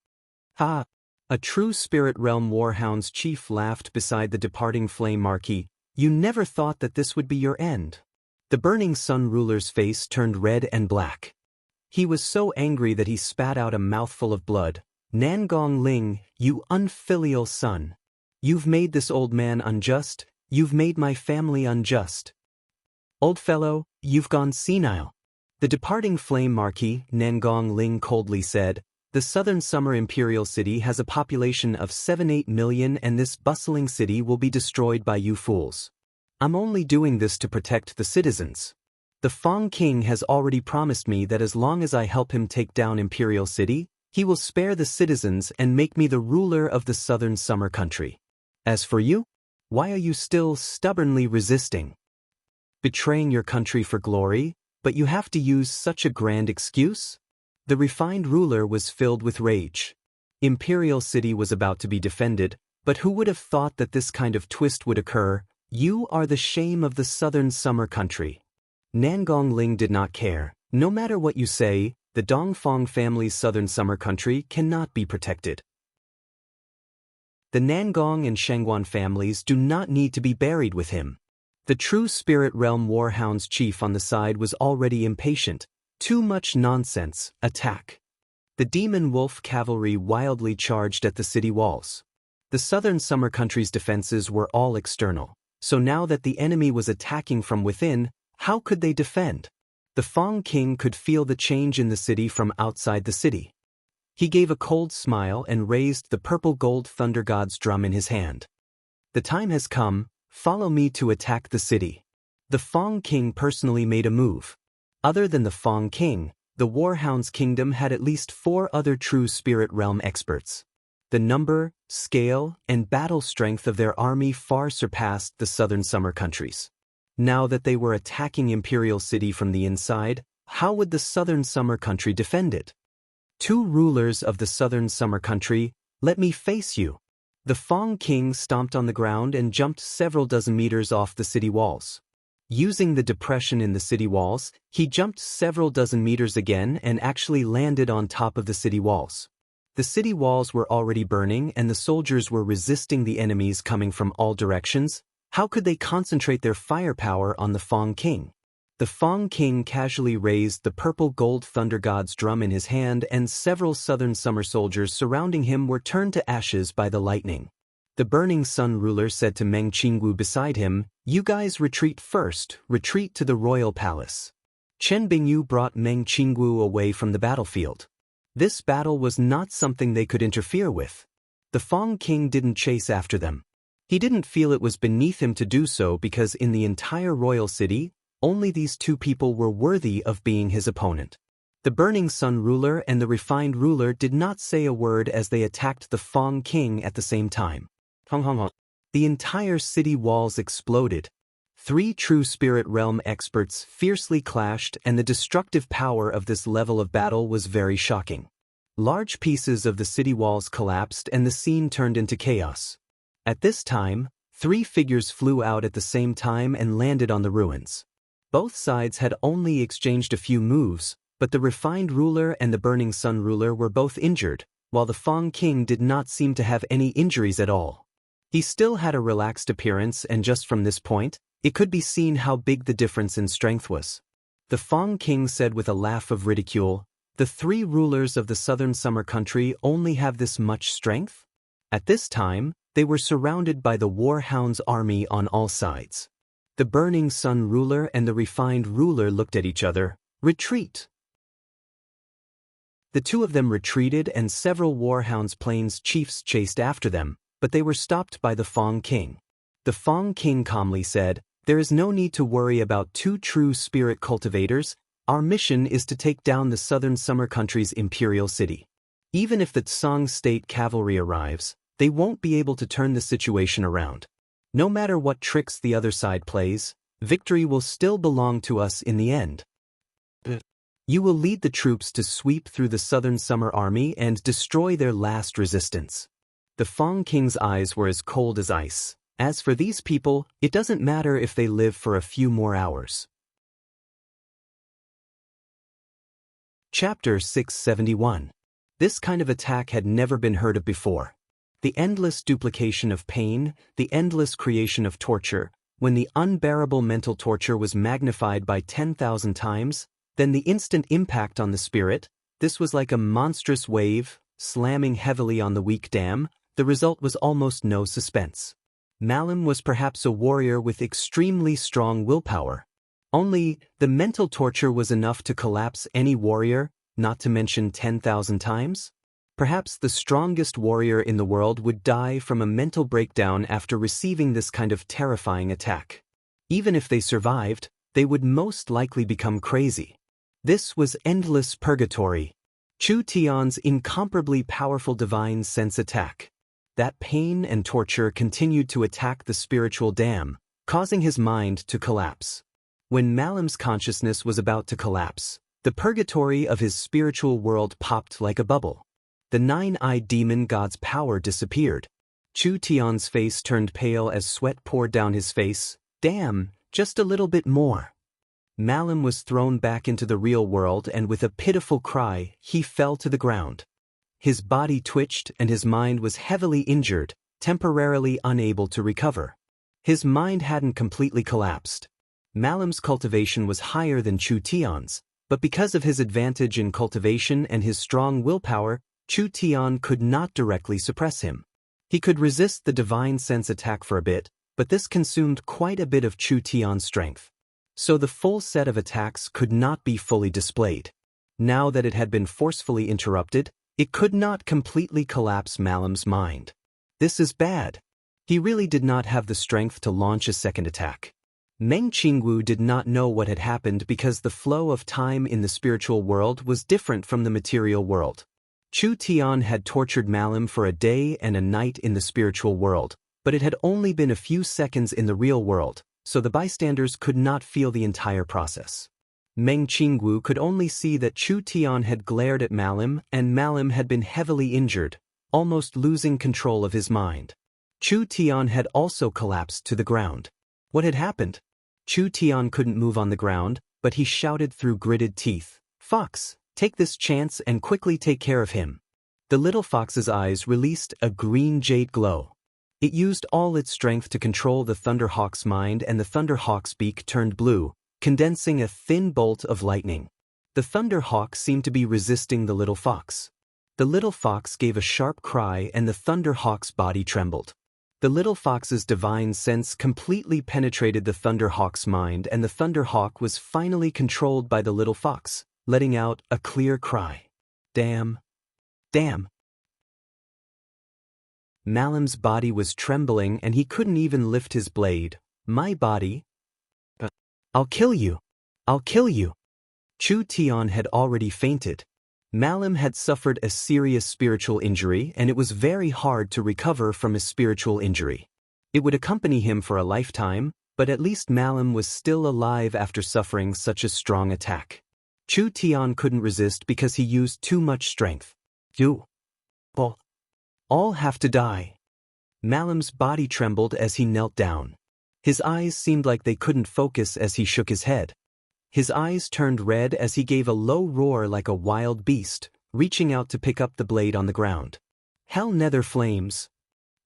Ha! A true spirit realm warhound's chief laughed beside the departing flame marquis. You never thought that this would be your end. The burning sun ruler's face turned red and black. He was so angry that he spat out a mouthful of blood. Nangong Ling, you unfilial son. You've made this old man unjust, you've made my family unjust. Old fellow, you've gone senile. The departing flame marquis, Nangong Ling coldly said, the southern summer imperial city has a population of 7-8 million and this bustling city will be destroyed by you fools. I'm only doing this to protect the citizens. The Fong King has already promised me that as long as I help him take down Imperial City, he will spare the citizens and make me the ruler of the southern summer country. As for you, why are you still stubbornly resisting? Betraying your country for glory, but you have to use such a grand excuse? The refined ruler was filled with rage. Imperial City was about to be defended, but who would have thought that this kind of twist would occur? You are the shame of the southern summer country. Nangong Ling did not care. No matter what you say, the Dongfang family's southern summer country cannot be protected. The Nangong and Shangguan families do not need to be buried with him. The true spirit realm warhound's chief on the side was already impatient. Too much nonsense, attack. The demon wolf cavalry wildly charged at the city walls. The southern summer country's defenses were all external, so now that the enemy was attacking from within, how could they defend? The Fong King could feel the change in the city from outside the city. He gave a cold smile and raised the purple gold thunder god's drum in his hand. The time has come, follow me to attack the city. The Fong King personally made a move. Other than the Fong King, the Warhound's kingdom had at least 4 other true spirit realm experts. The number, scale, and battle strength of their army far surpassed the southern summer countries. Now that they were attacking Imperial City from the inside, how would the southern summer country defend it? 2 rulers of the southern summer country, let me face you. The Fong King stomped on the ground and jumped several dozen meters off the city walls. Using the depression in the city walls, he jumped several dozen meters again and actually landed on top of the city walls. The city walls were already burning and the soldiers were resisting the enemies coming from all directions. How could they concentrate their firepower on the Fong King? The Fong King casually raised the purple gold thunder god's drum in his hand and several southern summer soldiers surrounding him were turned to ashes by the lightning. The burning sun ruler said to Meng Qingwu beside him, you guys retreat first, retreat to the royal palace. Chen Bingyu brought Meng Qingwu away from the battlefield. This battle was not something they could interfere with. The Fong King didn't chase after them. He didn't feel it was beneath him to do so because in the entire royal city, only these 2 people were worthy of being his opponent. The burning sun ruler and the refined ruler did not say a word as they attacked the Fong King at the same time. The entire city walls exploded. 3 true spirit realm experts fiercely clashed and the destructive power of this level of battle was very shocking. Large pieces of the city walls collapsed and the scene turned into chaos. At this time, 3 figures flew out at the same time and landed on the ruins. Both sides had only exchanged a few moves, but the refined ruler and the burning sun ruler were both injured, while the Fong King did not seem to have any injuries at all. He still had a relaxed appearance and just from this point, it could be seen how big the difference in strength was. The Fong King said with a laugh of ridicule, the 3 rulers of the southern summer country only have this much strength? At this time, they were surrounded by the Warhound's army on all sides. The burning sun ruler and the refined ruler looked at each other. Retreat! The 2 of them retreated and several Warhound's plains chiefs chased after them, but they were stopped by the Fong King. The Fong King calmly said, there is no need to worry about 2 true spirit cultivators. Our mission is to take down the southern summer country's imperial city. Even if the Tsang state cavalry arrives, they won't be able to turn the situation around. No matter what tricks the other side plays, victory will still belong to us in the end. You will lead the troops to sweep through the southern summer army and destroy their last resistance. The Fong King's eyes were as cold as ice. As for these people, it doesn't matter if they live for a few more hours. Chapter 671. This kind of attack had never been heard of before. The endless duplication of pain, the endless creation of torture, when the unbearable mental torture was magnified by 10,000 times, then the instant impact on the spirit, this was like a monstrous wave, slamming heavily on the weak dam. The result was almost no suspense. Malum was perhaps a warrior with extremely strong willpower. Only, the mental torture was enough to collapse any warrior, not to mention 10,000 times? Perhaps the strongest warrior in the world would die from a mental breakdown after receiving this kind of terrifying attack. Even if they survived, they would most likely become crazy. This was endless purgatory. Chu Tian's incomparably powerful divine sense attack. That pain and torture continued to attack the spiritual dam, causing his mind to collapse. When Malum's consciousness was about to collapse, the purgatory of his spiritual world popped like a bubble. The nine-eyed demon god's power disappeared. Chu Tian's face turned pale as sweat poured down his face. Damn, just a little bit more. Malum was thrown back into the real world, and with a pitiful cry, he fell to the ground. His body twitched and his mind was heavily injured, temporarily unable to recover. His mind hadn't completely collapsed. Malum's cultivation was higher than Chu Tian's, but because of his advantage in cultivation and his strong willpower, Chu Tian could not directly suppress him. He could resist the divine sense attack for a bit, but this consumed quite a bit of Chu Tian's strength. So the full set of attacks could not be fully displayed. Now that it had been forcefully interrupted, it could not completely collapse Malum's mind. This is bad. He really did not have the strength to launch a second attack. Meng Qingwu did not know what had happened because the flow of time in the spiritual world was different from the material world. Chu Tian had tortured Malum for a day and a night in the spiritual world, but it had only been a few seconds in the real world, so the bystanders could not feel the entire process. Meng Qingwu could only see that Chu Tian had glared at Malum and Malum had been heavily injured, almost losing control of his mind. Chu Tian had also collapsed to the ground. What had happened? Chu Tian couldn't move on the ground, but he shouted through gritted teeth, "Fox, take this chance and quickly take care of him." The little fox's eyes released a green jade glow. It used all its strength to control the Thunderhawk's mind, and the Thunderhawk's beak turned blue, condensing a thin bolt of lightning. The Thunderhawk seemed to be resisting the little fox. The little fox gave a sharp cry and the Thunderhawk's body trembled. The little fox's divine sense completely penetrated the Thunderhawk's mind, and the Thunderhawk was finally controlled by the little fox, letting out a clear cry. Damn. Damn. Malum's body was trembling and he couldn't even lift his blade. My body? I'll kill you. I'll kill you. Chu Tian had already fainted. Malum had suffered a serious spiritual injury, and it was very hard to recover from his spiritual injury. It would accompany him for a lifetime, but at least Malum was still alive after suffering such a strong attack. Chu Tian couldn't resist because he used too much strength. You all have to die. Malum's body trembled as he knelt down. His eyes seemed like they couldn't focus as he shook his head. His eyes turned red as he gave a low roar like a wild beast, reaching out to pick up the blade on the ground. Hell nether flames.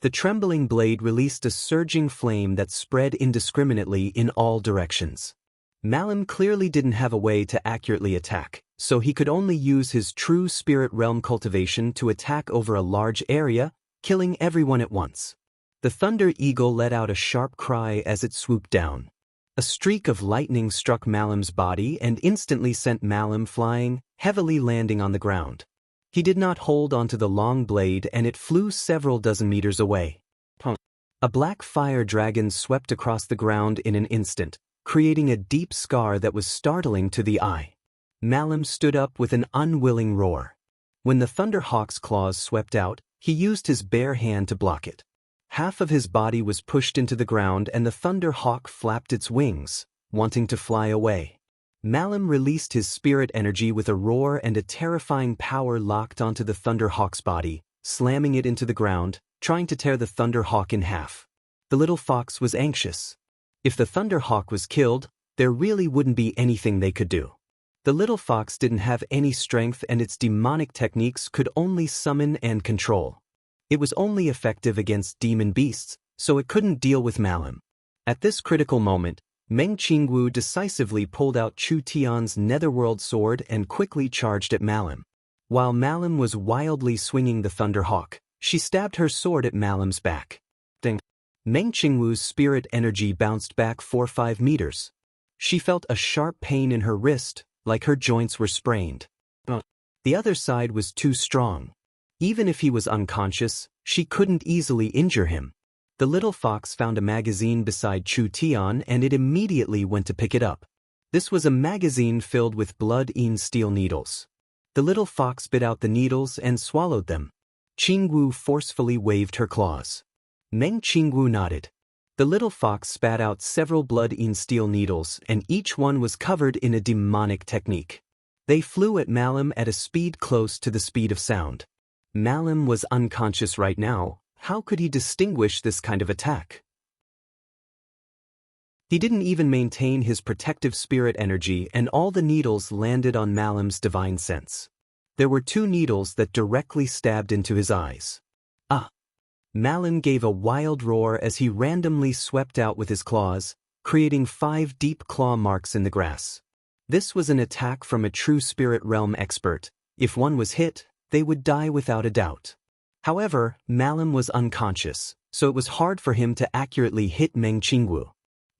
The trembling blade released a surging flame that spread indiscriminately in all directions. Malum clearly didn't have a way to accurately attack, so he could only use his true spirit realm cultivation to attack over a large area, killing everyone at once. The Thunder Eagle let out a sharp cry as it swooped down. A streak of lightning struck Malum's body and instantly sent Malum flying, heavily landing on the ground. He did not hold onto the long blade and it flew several dozen meters away. A black fire dragon swept across the ground in an instant, creating a deep scar that was startling to the eye. Malum stood up with an unwilling roar. When the Thunderhawk's claws swept out, he used his bare hand to block it. Half of his body was pushed into the ground and the Thunderhawk flapped its wings, wanting to fly away. Malum released his spirit energy with a roar and a terrifying power locked onto the Thunderhawk's body, slamming it into the ground, trying to tear the Thunderhawk in half. The little fox was anxious. If the Thunderhawk was killed, there really wouldn't be anything they could do. The little fox didn't have any strength and its demonic techniques could only summon and control. It was only effective against demon beasts, so it couldn't deal with Malam. At this critical moment, Meng Qingwu decisively pulled out Chu Tian's netherworld sword and quickly charged at Malam. While Malam was wildly swinging the Thunderhawk, she stabbed her sword at Malam's back. Ding! Meng Qingwu's spirit energy bounced back 4-5 meters. She felt a sharp pain in her wrist, like her joints were sprained. But the other side was too strong. Even if he was unconscious, she couldn't easily injure him. The little fox found a magazine beside Chu Tian and it immediately went to pick it up. This was a magazine filled with blood-in steel needles. The little fox bit out the needles and swallowed them. Qingwu forcefully waved her claws. Meng Qingwu nodded. The little fox spat out several blood-in steel needles and each one was covered in a demonic technique. They flew at Malam at a speed close to the speed of sound. Malam was unconscious right now. How could he distinguish this kind of attack? He didn't even maintain his protective spirit energy and all the needles landed on Malam's divine sense. There were 2 needles that directly stabbed into his eyes. Ah! Malam gave a wild roar as he randomly swept out with his claws, creating 5 deep claw marks in the grass. This was an attack from a true spirit realm expert. If one was hit, they would die without a doubt. However, Malam was unconscious, so it was hard for him to accurately hit Meng Qingwu.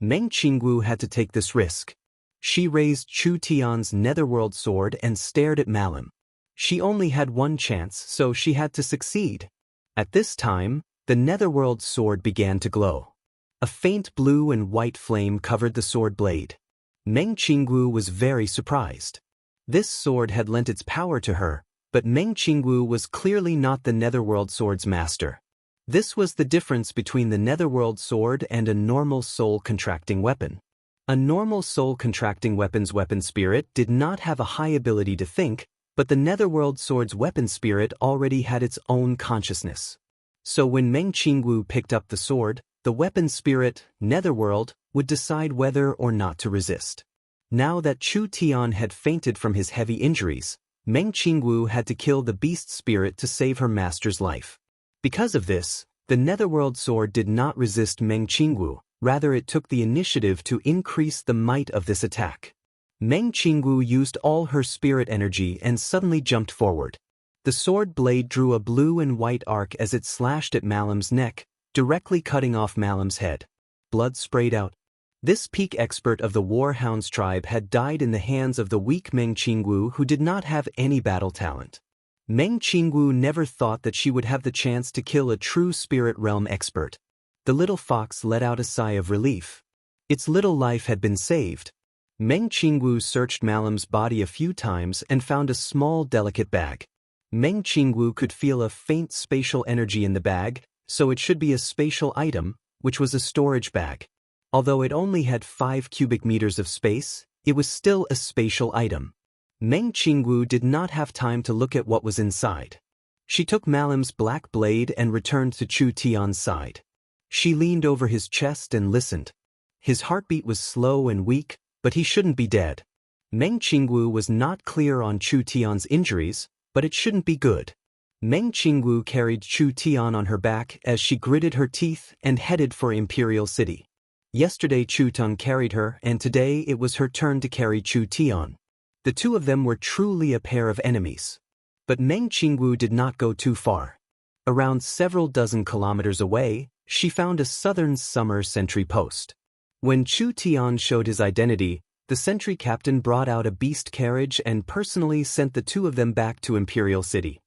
Meng Qingwu had to take this risk. She raised Chu Tian's netherworld sword and stared at Malam. She only had one chance, so she had to succeed. At this time, the netherworld sword began to glow. A faint blue and white flame covered the sword blade. Meng Qingwu was very surprised. This sword had lent its power to her, but Meng Qingwu was clearly not the netherworld sword's master. This was the difference between the netherworld sword and a normal soul-contracting weapon. A normal soul-contracting weapon's weapon spirit did not have a high ability to think, but the netherworld sword's weapon spirit already had its own consciousness. So when Meng Qingwu picked up the sword, the weapon spirit, netherworld, would decide whether or not to resist. Now that Chu Tian had fainted from his heavy injuries, Meng Qingwu had to kill the beast spirit to save her master's life. Because of this, the netherworld sword did not resist Meng Qingwu, rather it took the initiative to increase the might of this attack. Meng Qingwu used all her spirit energy and suddenly jumped forward. The sword blade drew a blue and white arc as it slashed at Malam's neck, directly cutting off Malam's head. Blood sprayed out. This peak expert of the Warhounds tribe had died in the hands of the weak Meng Qingwu who did not have any battle talent. Meng Qingwu never thought that she would have the chance to kill a true spirit realm expert. The little fox let out a sigh of relief. Its little life had been saved. Meng Qingwu searched Malam's body a few times and found a small delicate bag. Meng Qingwu could feel a faint spatial energy in the bag, so it should be a spatial item, which was a storage bag. Although it only had 5 cubic meters of space, it was still a spatial item. Meng Qingwu did not have time to look at what was inside. She took Malam's black blade and returned to Chu Tian's side. She leaned over his chest and listened. His heartbeat was slow and weak, but he shouldn't be dead. Meng Qingwu was not clear on Chu Tian's injuries, but it shouldn't be good. Meng Qingwu carried Chu Tian on her back as she gritted her teeth and headed for Imperial City. Yesterday Chu Tung carried her and today it was her turn to carry Chu Tian. The 2 of them were truly a pair of enemies. But Meng Qingwu did not go too far. Around several dozen kilometers away, she found a southern summer sentry post. When Chu Tian showed his identity, the sentry captain brought out a beast carriage and personally sent the 2 of them back to Imperial City.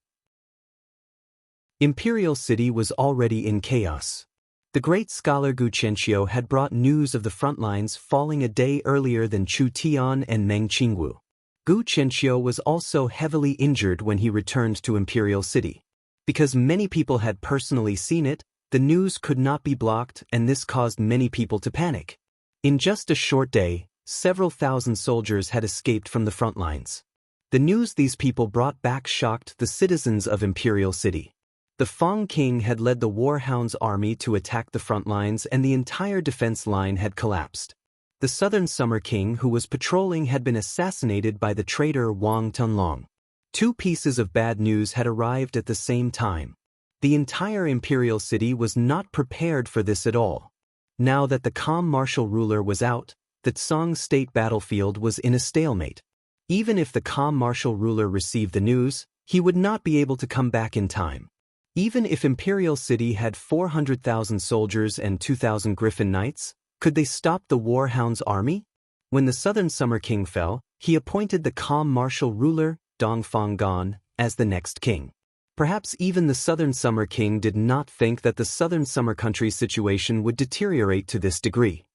Imperial City was already in chaos. The great scholar Gu Qianqiu had brought news of the front lines falling a day earlier than Chu Tian and Meng Qingwu. Gu Qianqiu was also heavily injured when he returned to Imperial City. Because many people had personally seen it, the news could not be blocked and this caused many people to panic. In just a short day, several thousand soldiers had escaped from the front lines. The news these people brought back shocked the citizens of Imperial City. The Fang king had led the Warhound's army to attack the front lines, and the entire defense line had collapsed. The Southern Summer King, who was patrolling, had been assassinated by the traitor Wang Tunlong. Two pieces of bad news had arrived at the same time. The entire imperial city was not prepared for this at all. Now that the calm martial ruler was out, the Tsang state battlefield was in a stalemate. Even if the calm martial ruler received the news, he would not be able to come back in time. Even if Imperial City had 400,000 soldiers and 2,000 Griffin Knights, could they stop the Warhound's army? When the Southern Summer King fell, he appointed the calm martial ruler, Dongfang Gan, as the next king. Perhaps even the Southern Summer King did not think that the Southern Summer country's situation would deteriorate to this degree.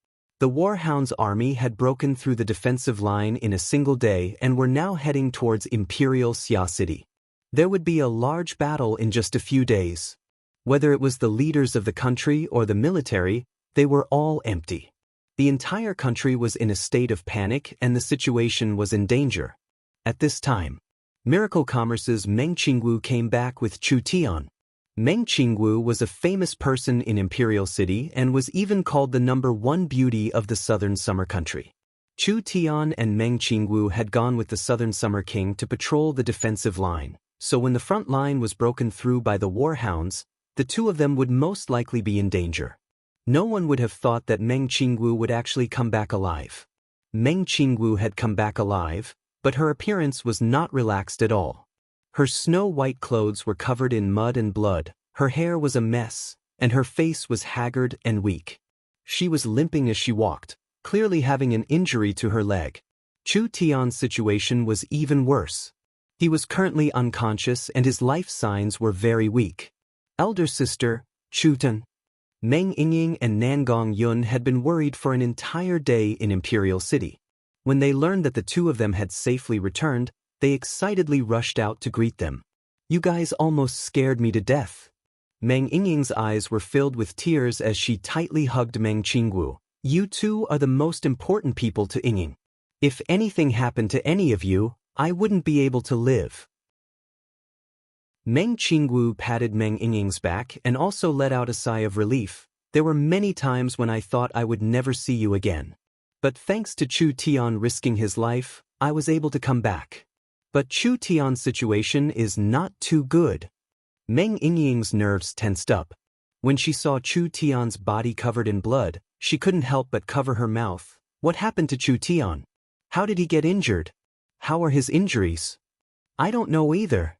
The Warhound's army had broken through the defensive line in a single day and were now heading towards Imperial Xia City. There would be a large battle in just a few days. Whether it was the leaders of the country or the military, they were all empty. The entire country was in a state of panic and the situation was in danger. At this time, Miracle Commerce's Meng Qingwu came back with Chu Tian. Meng Qingwu was a famous person in Imperial City and was even called the #1 beauty of the Southern Summer country. Chu Tian and Meng Qingwu had gone with the Southern Summer King to patrol the defensive line, so when the front line was broken through by the Warhounds, the two of them would most likely be in danger. No one would have thought that Meng Qingwu would actually come back alive. Meng Qingwu had come back alive, but her appearance was not relaxed at all. Her snow-white clothes were covered in mud and blood, her hair was a mess, and her face was haggard and weak. She was limping as she walked, clearly having an injury to her leg. Chu Tian's situation was even worse. He was currently unconscious and his life signs were very weak. Elder sister, Chu Tun, Meng Yingying and Nangong Yun had been worried for an entire day in Imperial City. When they learned that the two of them had safely returned, they excitedly rushed out to greet them. "You guys almost scared me to death." Meng Yingying's eyes were filled with tears as she tightly hugged Meng Qingwu. "You two are the most important people to Yingying. If anything happened to any of you, I wouldn't be able to live." Meng Qingwu patted Meng Yingying's back and also let out a sigh of relief. "There were many times when I thought I would never see you again. But thanks to Chu Tian risking his life, I was able to come back. But Chu Tian's situation is not too good." Meng Yingying's nerves tensed up. When she saw Chu Tian's body covered in blood, she couldn't help but cover her mouth. What happened to Chu Tian? How did he get injured? How are his injuries? I don't know either.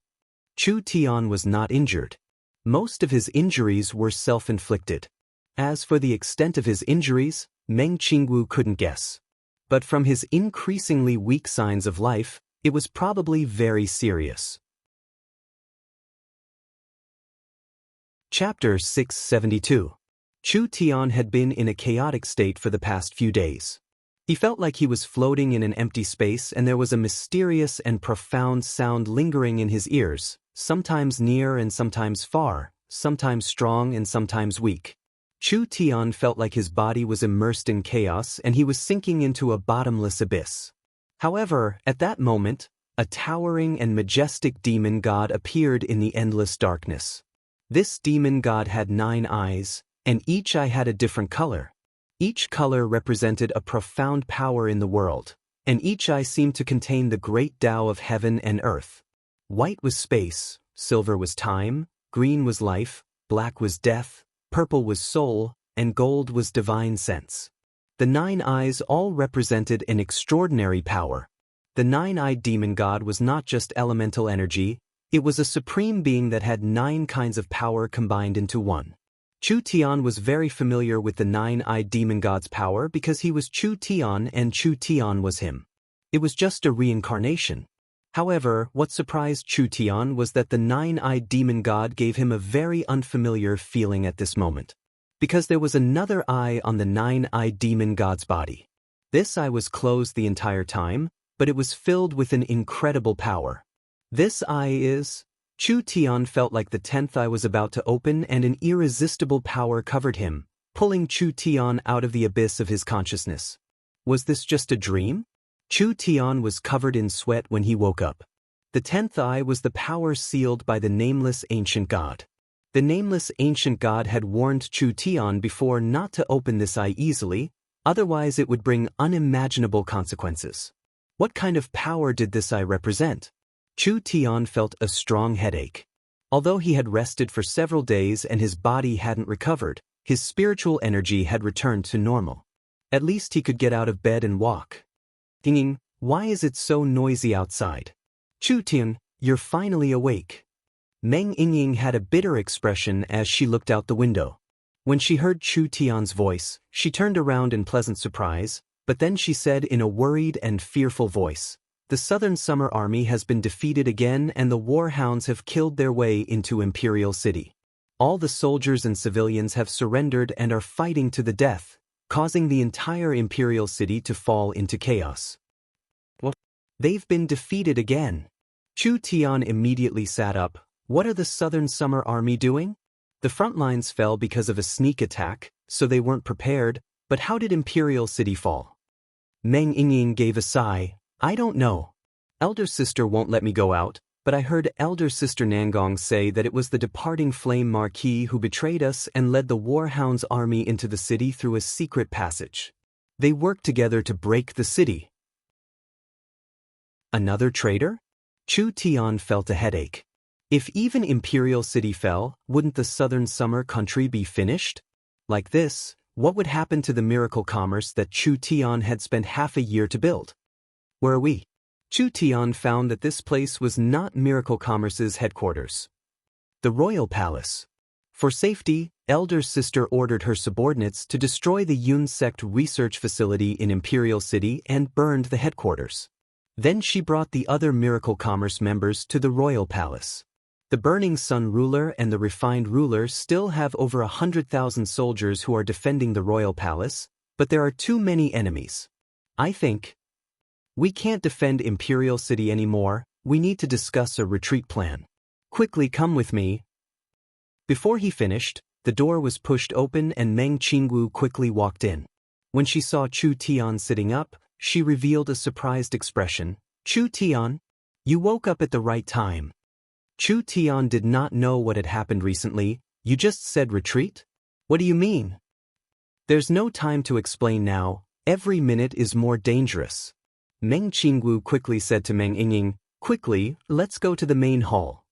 Chu Tian was not injured. Most of his injuries were self-inflicted. As for the extent of his injuries, Meng Qingwu couldn't guess. But from his increasingly weak signs of life, it was probably very serious. Chapter 672. Chu Tian had been in a chaotic state for the past few days. He felt like he was floating in an empty space and there was a mysterious and profound sound lingering in his ears, sometimes near and sometimes far, sometimes strong and sometimes weak. Chu Tian felt like his body was immersed in chaos and he was sinking into a bottomless abyss. However, at that moment, a towering and majestic demon god appeared in the endless darkness. This demon god had 9 eyes, and each eye had a different color. Each color represented a profound power in the world, and each eye seemed to contain the great Tao of heaven and earth. White was space, silver was time, green was life, black was death, purple was soul, and gold was divine sense. The 9 eyes all represented an extraordinary power. The 9-eyed demon god was not just elemental energy, it was a supreme being that had 9 kinds of power combined into one. Chu Tian was very familiar with the 9-eyed demon god's power because he was Chu Tian and Chu Tian was him. It was just a reincarnation. However, what surprised Chu Tian was that the 9-eyed demon god gave him a very unfamiliar feeling at this moment. Because there was another eye on the 9-eyed demon god's body. This eye was closed the entire time, but it was filled with an incredible power. This eye is... Chu Tian felt like the 10th eye was about to open and an irresistible power covered him, pulling Chu Tian out of the abyss of his consciousness. Was this just a dream? Chu Tian was covered in sweat when he woke up. The 10th eye was the power sealed by the nameless ancient god. The nameless ancient god had warned Chu Tian before not to open this eye easily, otherwise it would bring unimaginable consequences. What kind of power did this eye represent? Chu Tian felt a strong headache. Although he had rested for several days and his body hadn't recovered, his spiritual energy had returned to normal. At least he could get out of bed and walk. Dinging, why is it so noisy outside? Chu Tian, you're finally awake. Meng Yingying had a bitter expression as she looked out the window. When she heard Chu Tian's voice, she turned around in pleasant surprise, but then she said in a worried and fearful voice, "The Southern Summer Army has been defeated again and the war hounds have killed their way into Imperial City. All the soldiers and civilians have surrendered and are fighting to the death, causing the entire Imperial City to fall into chaos." What? They've been defeated again. Chu Tian immediately sat up. What are the Southern Summer Army doing? The front lines fell because of a sneak attack, so they weren't prepared, but how did Imperial City fall? Meng Yingying gave a sigh. I don't know. Elder sister won't let me go out, but I heard Elder sister Nangong say that it was the departing Flame Marquis who betrayed us and led the Warhound's army into the city through a secret passage. They worked together to break the city. Another traitor? Chu Tian felt a headache. If even Imperial City fell, wouldn't the Southern Summer Country be finished? Like this, what would happen to the miracle commerce that Chu Tian had spent half a year to build? Where are we? Chu Tian found that this place was not Miracle Commerce's headquarters. The Royal Palace. For safety, Elder Sister ordered her subordinates to destroy the Yun Sect research facility in Imperial City and burned the headquarters. Then she brought the other Miracle Commerce members to the Royal Palace. The Burning Sun Ruler and the Refined Ruler still have over 100,000 soldiers who are defending the Royal Palace, but there are too many enemies. I think we can't defend Imperial City anymore. We need to discuss a retreat plan. Quickly come with me. Before he finished, the door was pushed open and Meng Qingwu quickly walked in. When she saw Chu Tian sitting up, she revealed a surprised expression. Chu Tian, you woke up at the right time. Chu Tian did not know what had happened recently. You just said retreat? What do you mean? There's no time to explain now. Every minute is more dangerous. Meng Qingwu quickly said to Meng Yingying, quickly, let's go to the main hall.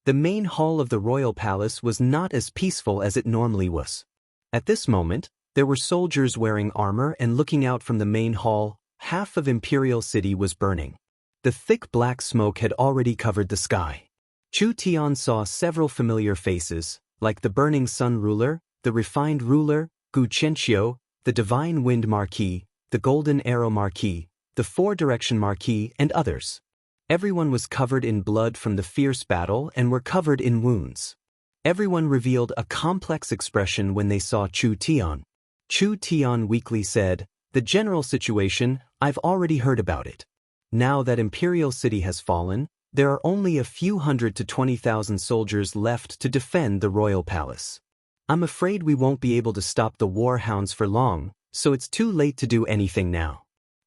The main hall of the Royal Palace was not as peaceful as it normally was. At this moment, there were soldiers wearing armor and looking out from the main hall. Half of Imperial City was burning. The thick black smoke had already covered the sky. Chu Tian saw several familiar faces, like the Burning Sun Ruler, the Refined Ruler, Gu Qianqiu, the Divine Wind Marquis, the Golden Arrow Marquis, the Four Direction Marquis, and others. Everyone was covered in blood from the fierce battle and were covered in wounds. Everyone revealed a complex expression when they saw Chu Tian. Chu Tian weakly said, "The general situation, I've already heard about it. Now that Imperial City has fallen, there are only a few hundred to 20,000 soldiers left to defend the Royal Palace. I'm afraid we won't be able to stop the war hounds for long, so it's too late to do anything now.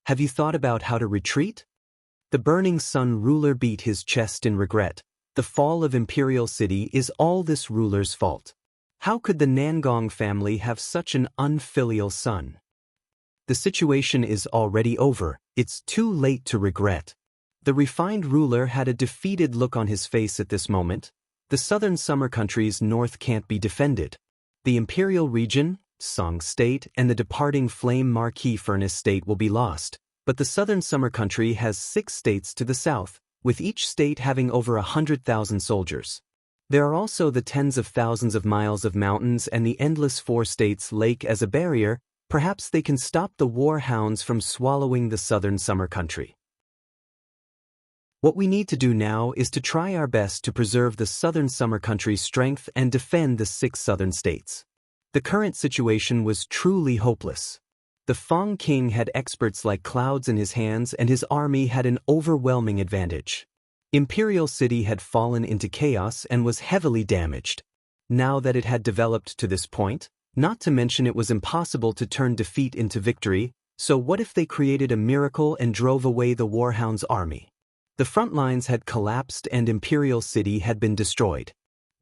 Have you thought about how to retreat?" The Burning Sun Ruler beat his chest in regret. The fall of Imperial City is all this ruler's fault. How could the Nangong family have such an unfilial son? The situation is already over. It's too late to regret. The Refined Ruler had a defeated look on his face at this moment. The Southern Summer Country's north can't be defended. The Imperial Region, Song State, and the departing Flame Marquis Furnace State will be lost, but the Southern Summer Country has 6 states to the south, with each state having over 100,000 soldiers. There are also the tens of thousands of miles of mountains and the endless 4 states lake as a barrier. Perhaps they can stop the war hounds from swallowing the Southern Summer Country. What we need to do now is to try our best to preserve the Southern Summer Country's strength and defend the 6 southern states. The current situation was truly hopeless. The Fang King had experts like clouds in his hands and his army had an overwhelming advantage. Imperial City had fallen into chaos and was heavily damaged. Now that it had developed to this point, not to mention it was impossible to turn defeat into victory, so what if they created a miracle and drove away the Warhound's army? The front lines had collapsed and Imperial City had been destroyed.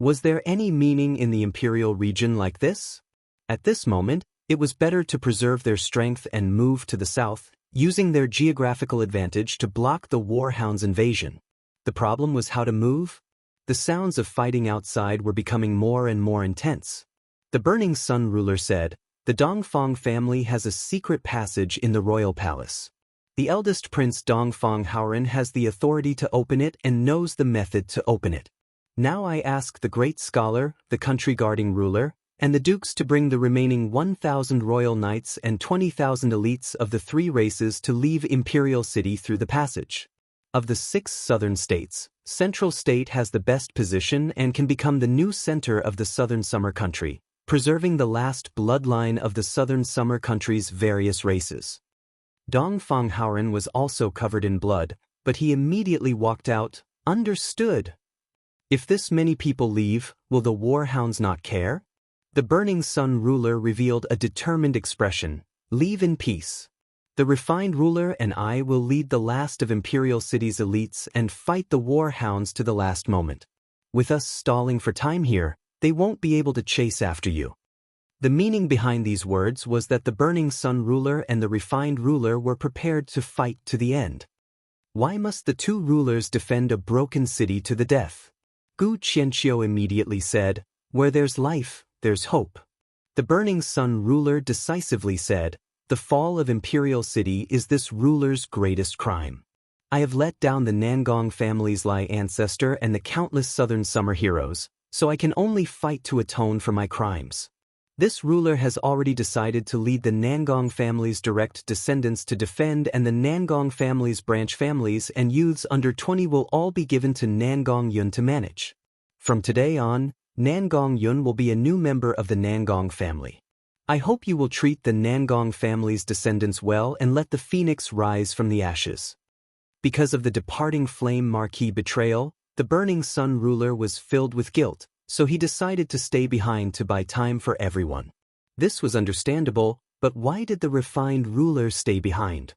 Was there any meaning in the imperial region like this? At this moment, it was better to preserve their strength and move to the south, using their geographical advantage to block the warhounds' invasion. The problem was how to move. The sounds of fighting outside were becoming more and more intense. The Burning Sun ruler said, "The Dongfang family has a secret passage in the royal palace. The eldest prince Dongfang Haoren has the authority to open it and knows the method to open it. Now I ask the great scholar, the country-guarding ruler, and the dukes to bring the remaining 1,000 royal knights and 20,000 elites of the 3 races to leave Imperial City through the passage. Of the 6 southern states, Central State has the best position and can become the new center of the Southern Summer Country, preserving the last bloodline of the Southern Summer Country's various races." Dongfang Haoren was also covered in blood, but he immediately walked out. "Understood. If this many people leave, will the warhounds not care?" The Burning Sun ruler revealed a determined expression, "Leave in peace. The refined ruler and I will lead the last of Imperial City's elites and fight the warhounds to the last moment. With us stalling for time here, they won't be able to chase after you." The meaning behind these words was that the Burning Sun ruler and the refined ruler were prepared to fight to the end. Why must the 2 rulers defend a broken city to the death? Gu Qianqiu immediately said, "Where there's life, there's hope." The Burning Sun ruler decisively said, "The fall of Imperial City is this ruler's greatest crime. I have let down the Nangong family's Lai ancestor and the countless Southern Summer heroes, so I can only fight to atone for my crimes. This ruler has already decided to lead the Nangong family's direct descendants to defend, and the Nangong family's branch families and youths under 20 will all be given to Nangong Yun to manage. From today on, Nangong Yun will be a new member of the Nangong family. I hope you will treat the Nangong family's descendants well and let the phoenix rise from the ashes." Because of the departing Flame Marquis betrayal, the Burning Sun ruler was filled with guilt, so he decided to stay behind to buy time for everyone. This was understandable, but why did the refined ruler stay behind?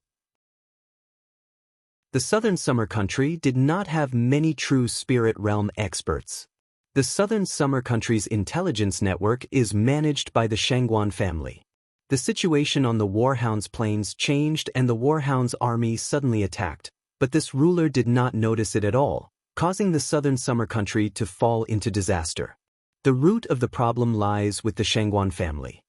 The Southern Summer Country did not have many true spirit realm experts. The Southern Summer Country's intelligence network is managed by the Shangguan family. The situation on the Warhounds Plains changed and the Warhounds' army suddenly attacked, but this ruler did not notice it at all, causing the Southern Summer Country to fall into disaster. The root of the problem lies with the Shangguan family.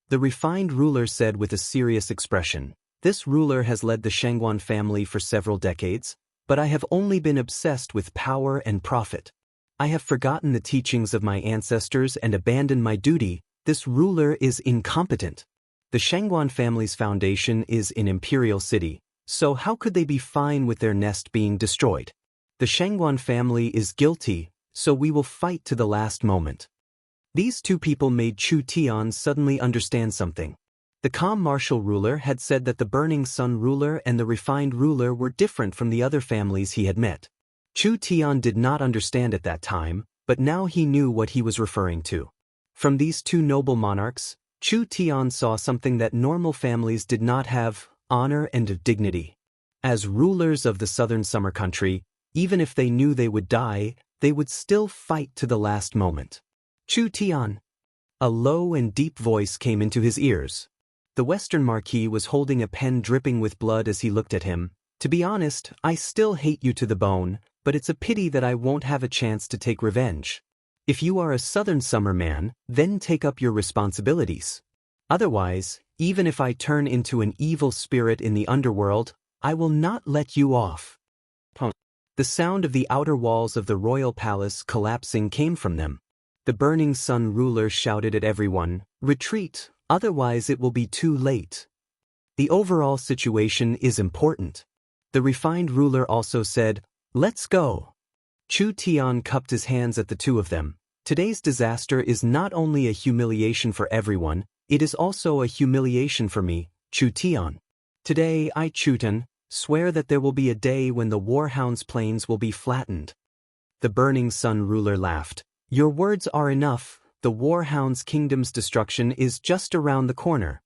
The refined ruler said with a serious expression, "This ruler has led the Shangguan family for several decades, but I have only been obsessed with power and profit. I have forgotten the teachings of my ancestors and abandoned my duty. This ruler is incompetent. The Shangguan family's foundation is in Imperial City, so how could they be fine with their nest being destroyed? The Shangguan family is guilty, so we will fight to the last moment." These 2 people made Chu Tian suddenly understand something. The calm martial ruler had said that the Burning Sun ruler and the refined ruler were different from the other families he had met. Chu Tian did not understand at that time, but now he knew what he was referring to. From these 2 noble monarchs, Chu Tian saw something that normal families did not have: honor and dignity. As rulers of the Southern Summer Country, even if they knew they would die, they would still fight to the last moment. "Chu Tian." A low and deep voice came into his ears. The Western Marquis was holding a pen dripping with blood as he looked at him. "To be honest, I still hate you to the bone, but it's a pity that I won't have a chance to take revenge. If you are a Southern Summer man, then take up your responsibilities. Otherwise, even if I turn into an evil spirit in the underworld, I will not let you off." The sound of the outer walls of the royal palace collapsing came from them. The Burning Sun ruler shouted at everyone, "Retreat, otherwise it will be too late." The overall situation is important. The refined ruler also said, "Let's go." Chu Tian cupped his hands at the 2 of them. "Today's disaster is not only a humiliation for everyone, it is also a humiliation for me, Chu Tian. Today I, Chutan, swear that there will be a day when the Warhounds Plains will be flattened." The Burning Sun ruler laughed. "Your words are enough. The Warhounds Kingdom's destruction is just around the corner.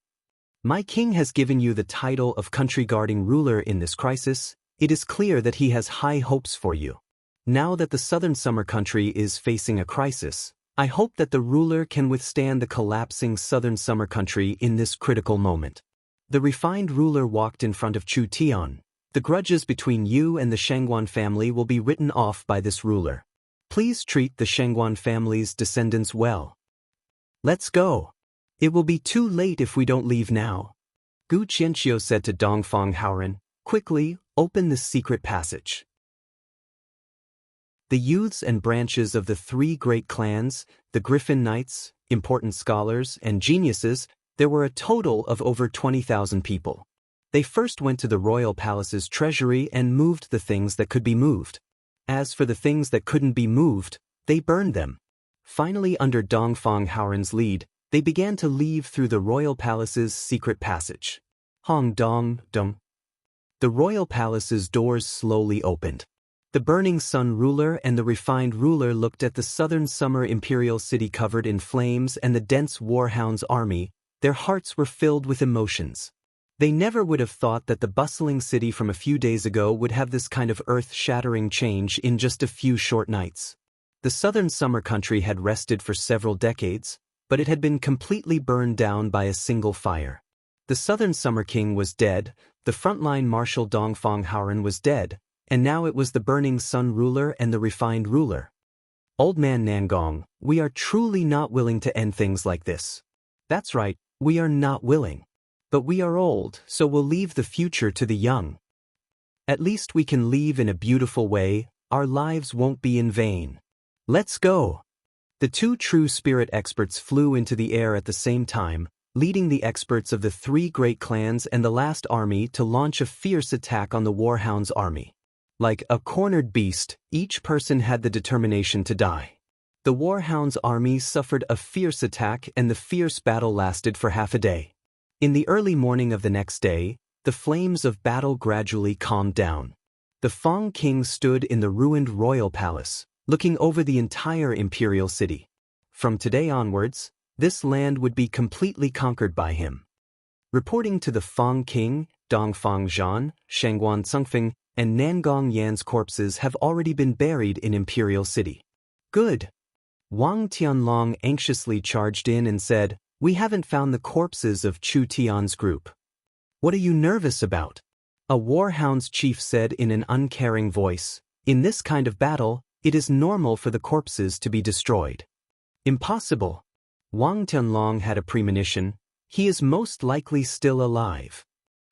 My king has given you the title of country guarding ruler in this crisis. It is clear that he has high hopes for you. Now that the southern summer country is facing a crisis, I hope that the ruler can withstand the collapsing southern summer country in this critical moment. The refined ruler walked in front of Chu Tian. The grudges between you and the Shangguan family will be written off by this ruler. Please treat the Shangguan family's descendants well. Let's go. It will be too late if we don't leave now. Gu Qianqiu said to Dongfang Haoren, quickly, open the secret passage. The youths and branches of the three great clans, the Griffin Knights, important scholars, and geniuses, there were a total of over 20,000 people. They first went to the royal palace's treasury and moved the things that could be moved. As for the things that couldn't be moved, they burned them. Finally, under Dongfang Haoren's lead, they began to leave through the royal palace's secret passage. Hong Dong Dong. The royal palace's doors slowly opened. The burning sun ruler and the refined ruler looked at the southern summer imperial city covered in flames and the dense warhound's army. Their hearts were filled with emotions. They never would have thought that the bustling city from a few days ago would have this kind of earth-shattering change in just a few short nights. The southern summer country had rested for several decades, but it had been completely burned down by a single fire. The southern summer king was dead, the frontline marshal Dongfang Haoren was dead, and now it was the burning sun ruler and the refined ruler. Old man Nangong, we are truly not willing to end things like this. That's right, we are not willing. But we are old, so we'll leave the future to the young. At least we can leave in a beautiful way, our lives won't be in vain. Let's go. The two true spirit experts flew into the air at the same time, leading the experts of the three great clans and the last army to launch a fierce attack on the warhound's army. Like a cornered beast, each person had the determination to die. The warhound's army suffered a fierce attack and the fierce battle lasted for half a day. In the early morning of the next day, the flames of battle gradually calmed down. The Fang king stood in the ruined royal palace, looking over the entire imperial city. From today onwards, this land would be completely conquered by him. Reporting to the Fang king, Dongfang Zhan, Shangguan Cengfeng, and Nangong Yan's corpses have already been buried in imperial city. Good. Wang Tianlong anxiously charged in and said, we haven't found the corpses of Chu Tian's group. What are you nervous about? A warhound's chief said in an uncaring voice, in this kind of battle, it is normal for the corpses to be destroyed. Impossible. Wang Tianlong had a premonition, he is most likely still alive.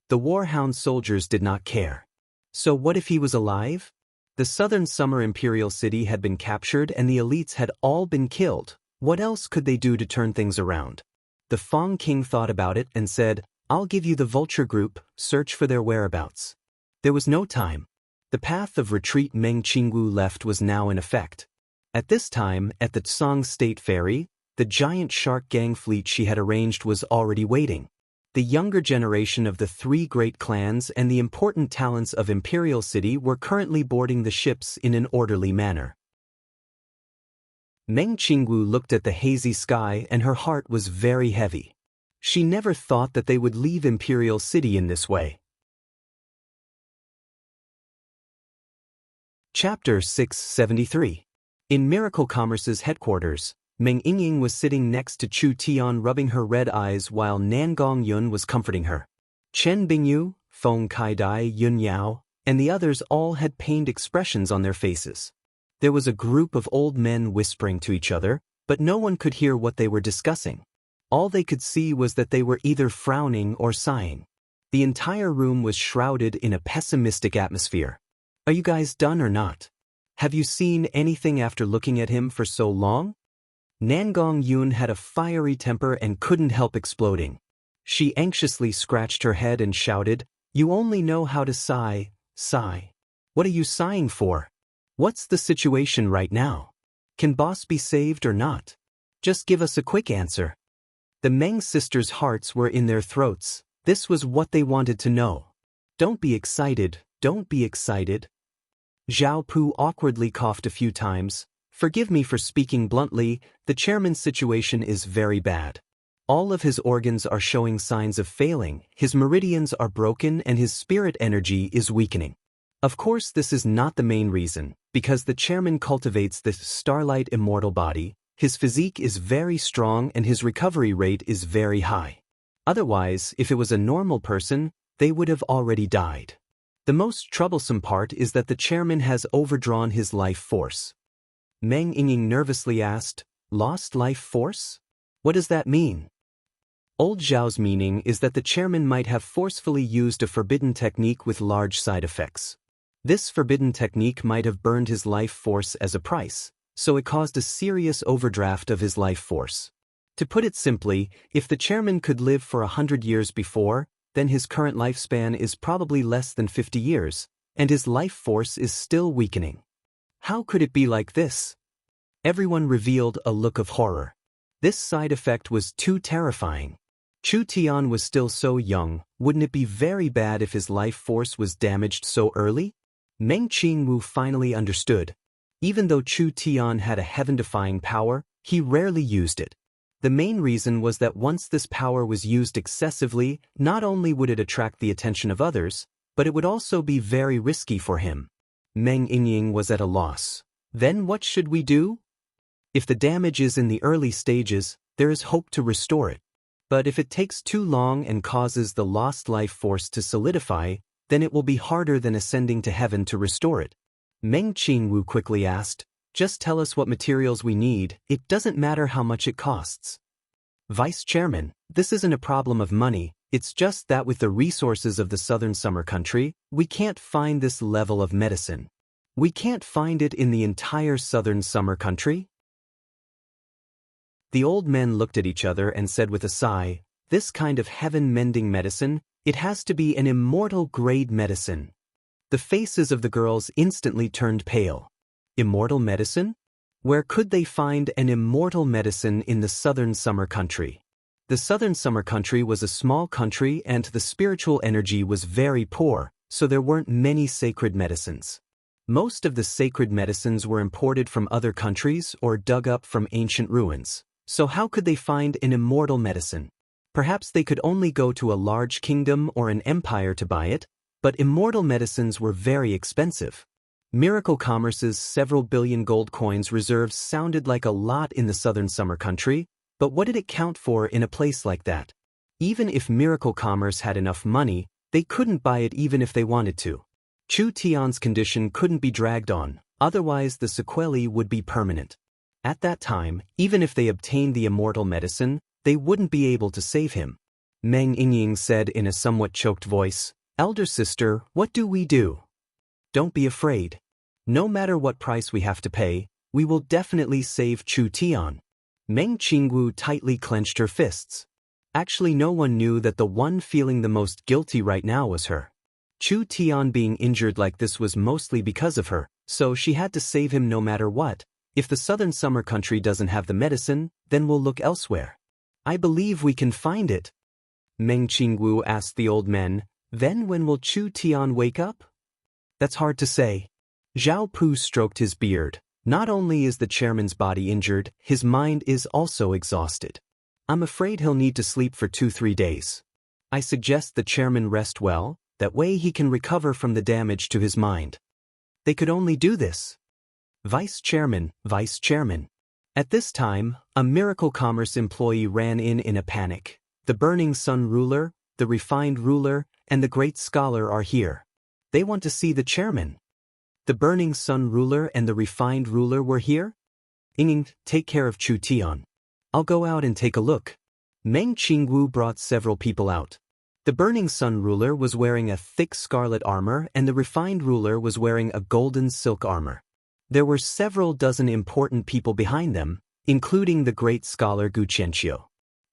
The warhound soldiers did not care. So what if he was alive? The southern summer imperial city had been captured and the elites had all been killed. What else could they do to turn things around? The Fang king thought about it and said, I'll give you the vulture group, search for their whereabouts. There was no time. The path of retreat Meng Qingwu left was now in effect. At this time, at the Tsang State Ferry, the giant shark gang fleet she had arranged was already waiting. The younger generation of the three great clans and the important talents of Imperial City were currently boarding the ships in an orderly manner. Meng Qingwu looked at the hazy sky and her heart was very heavy. She never thought that they would leave Imperial City in this way. Chapter 673. In Miracle Commerce's headquarters, Meng Yingying was sitting next to Chu Tian rubbing her red eyes while Nangong Yun was comforting her. Chen Bingyu, Feng Kaidai, Yun Yao, and the others all had pained expressions on their faces. There was a group of old men whispering to each other, but no one could hear what they were discussing. All they could see was that they were either frowning or sighing. The entire room was shrouded in a pessimistic atmosphere. Are you guys done or not? Have you seen anything after looking at him for so long? Nangong Yun had a fiery temper and couldn't help exploding. She anxiously scratched her head and shouted, you only know how to sigh, sigh. What are you sighing for? What's the situation right now? Can boss be saved or not? Just give us a quick answer. The Meng sisters' hearts were in their throats. This was what they wanted to know. Don't be excited, don't be excited. Zhao Pu awkwardly coughed a few times. Forgive me for speaking bluntly, the chairman's situation is very bad. All of his organs are showing signs of failing, his meridians are broken and his spirit energy is weakening. Of course this is not the main reason, Because the chairman cultivates this starlight immortal body, his physique is very strong and his recovery rate is very high. Otherwise, if it was a normal person, they would have already died. The most troublesome part is that the chairman has overdrawn his life force. Meng Yingying nervously asked, "Lost life force? What does that mean?" Old Zhao's meaning is that the chairman might have forcefully used a forbidden technique with large side effects. This forbidden technique might have burned his life force as a price, so it caused a serious overdraft of his life force. To put it simply, if the chairman could live for 100 years before, then his current lifespan is probably less than 50 years, and his life force is still weakening. How could it be like this? Everyone revealed a look of horror. This side effect was too terrifying. Chu Tian was still so young, wouldn't it be very bad if his life force was damaged so early? Meng Qingwu finally understood. Even though Chu Tian had a heaven-defying power, he rarely used it. The main reason was that once this power was used excessively, not only would it attract the attention of others, but it would also be very risky for him. Meng Yingying was at a loss. Then what should we do? If the damage is in the early stages, there is hope to restore it. But if it takes too long and causes the lost life force to solidify, then it will be harder than ascending to heaven to restore it. Meng Qingwu quickly asked, "Just tell us what materials we need, it doesn't matter how much it costs." "Vice Chairman, this isn't a problem of money, it's just that with the resources of the southern summer country, we can't find this level of medicine. We can't find it in the entire southern summer country?" The old men looked at each other and said with a sigh, "This kind of heaven-mending medicine, it has to be an immortal-grade medicine." The faces of the girls instantly turned pale. Immortal medicine? Where could they find an immortal medicine in the southern summer country? The southern summer country was a small country and the spiritual energy was very poor, so there weren't many sacred medicines. Most of the sacred medicines were imported from other countries or dug up from ancient ruins. So how could they find an immortal medicine? Perhaps they could only go to a large kingdom or an empire to buy it, but immortal medicines were very expensive. Miracle Commerce's several billion gold coins reserves sounded like a lot in the southern summer country, but what did it count for in a place like that? Even if Miracle Commerce had enough money, they couldn't buy it even if they wanted to. Chu Tian's condition couldn't be dragged on, otherwise the sequelae would be permanent. At that time, even if they obtained the immortal medicine, they wouldn't be able to save him. Meng Yingying said in a somewhat choked voice, "Elder sister, what do we do?" "Don't be afraid. No matter what price we have to pay, we will definitely save Chu Tian." Meng Qingwu tightly clenched her fists. Actually, no one knew that the one feeling the most guilty right now was her. Chu Tian being injured like this was mostly because of her, so she had to save him no matter what. If the southern summer country doesn't have the medicine, then we'll look elsewhere. "I believe we can find it." Meng Qingwu asked the old men, "Then when will Chu Tian wake up?" "That's hard to say." Zhao Pu stroked his beard. Not only is the chairman's body injured, his mind is also exhausted. "I'm afraid he'll need to sleep for 2-3 days. I suggest the chairman rest well, that way he can recover from the damage to his mind." They could only do this. "Vice Chairman, Vice Chairman." At this time, a Miracle Commerce employee ran in a panic. "The Burning Sun ruler, the Refined ruler, and the Great Scholar are here. They want to see the chairman." The Burning Sun ruler and the Refined ruler were here? "Yingying, take care of Chu Tian. I'll go out and take a look." Meng Qingwu brought several people out. The Burning Sun ruler was wearing a thick scarlet armor and the Refined ruler was wearing a golden silk armor. There were several dozen important people behind them, including the great scholar Gu Qianqiu.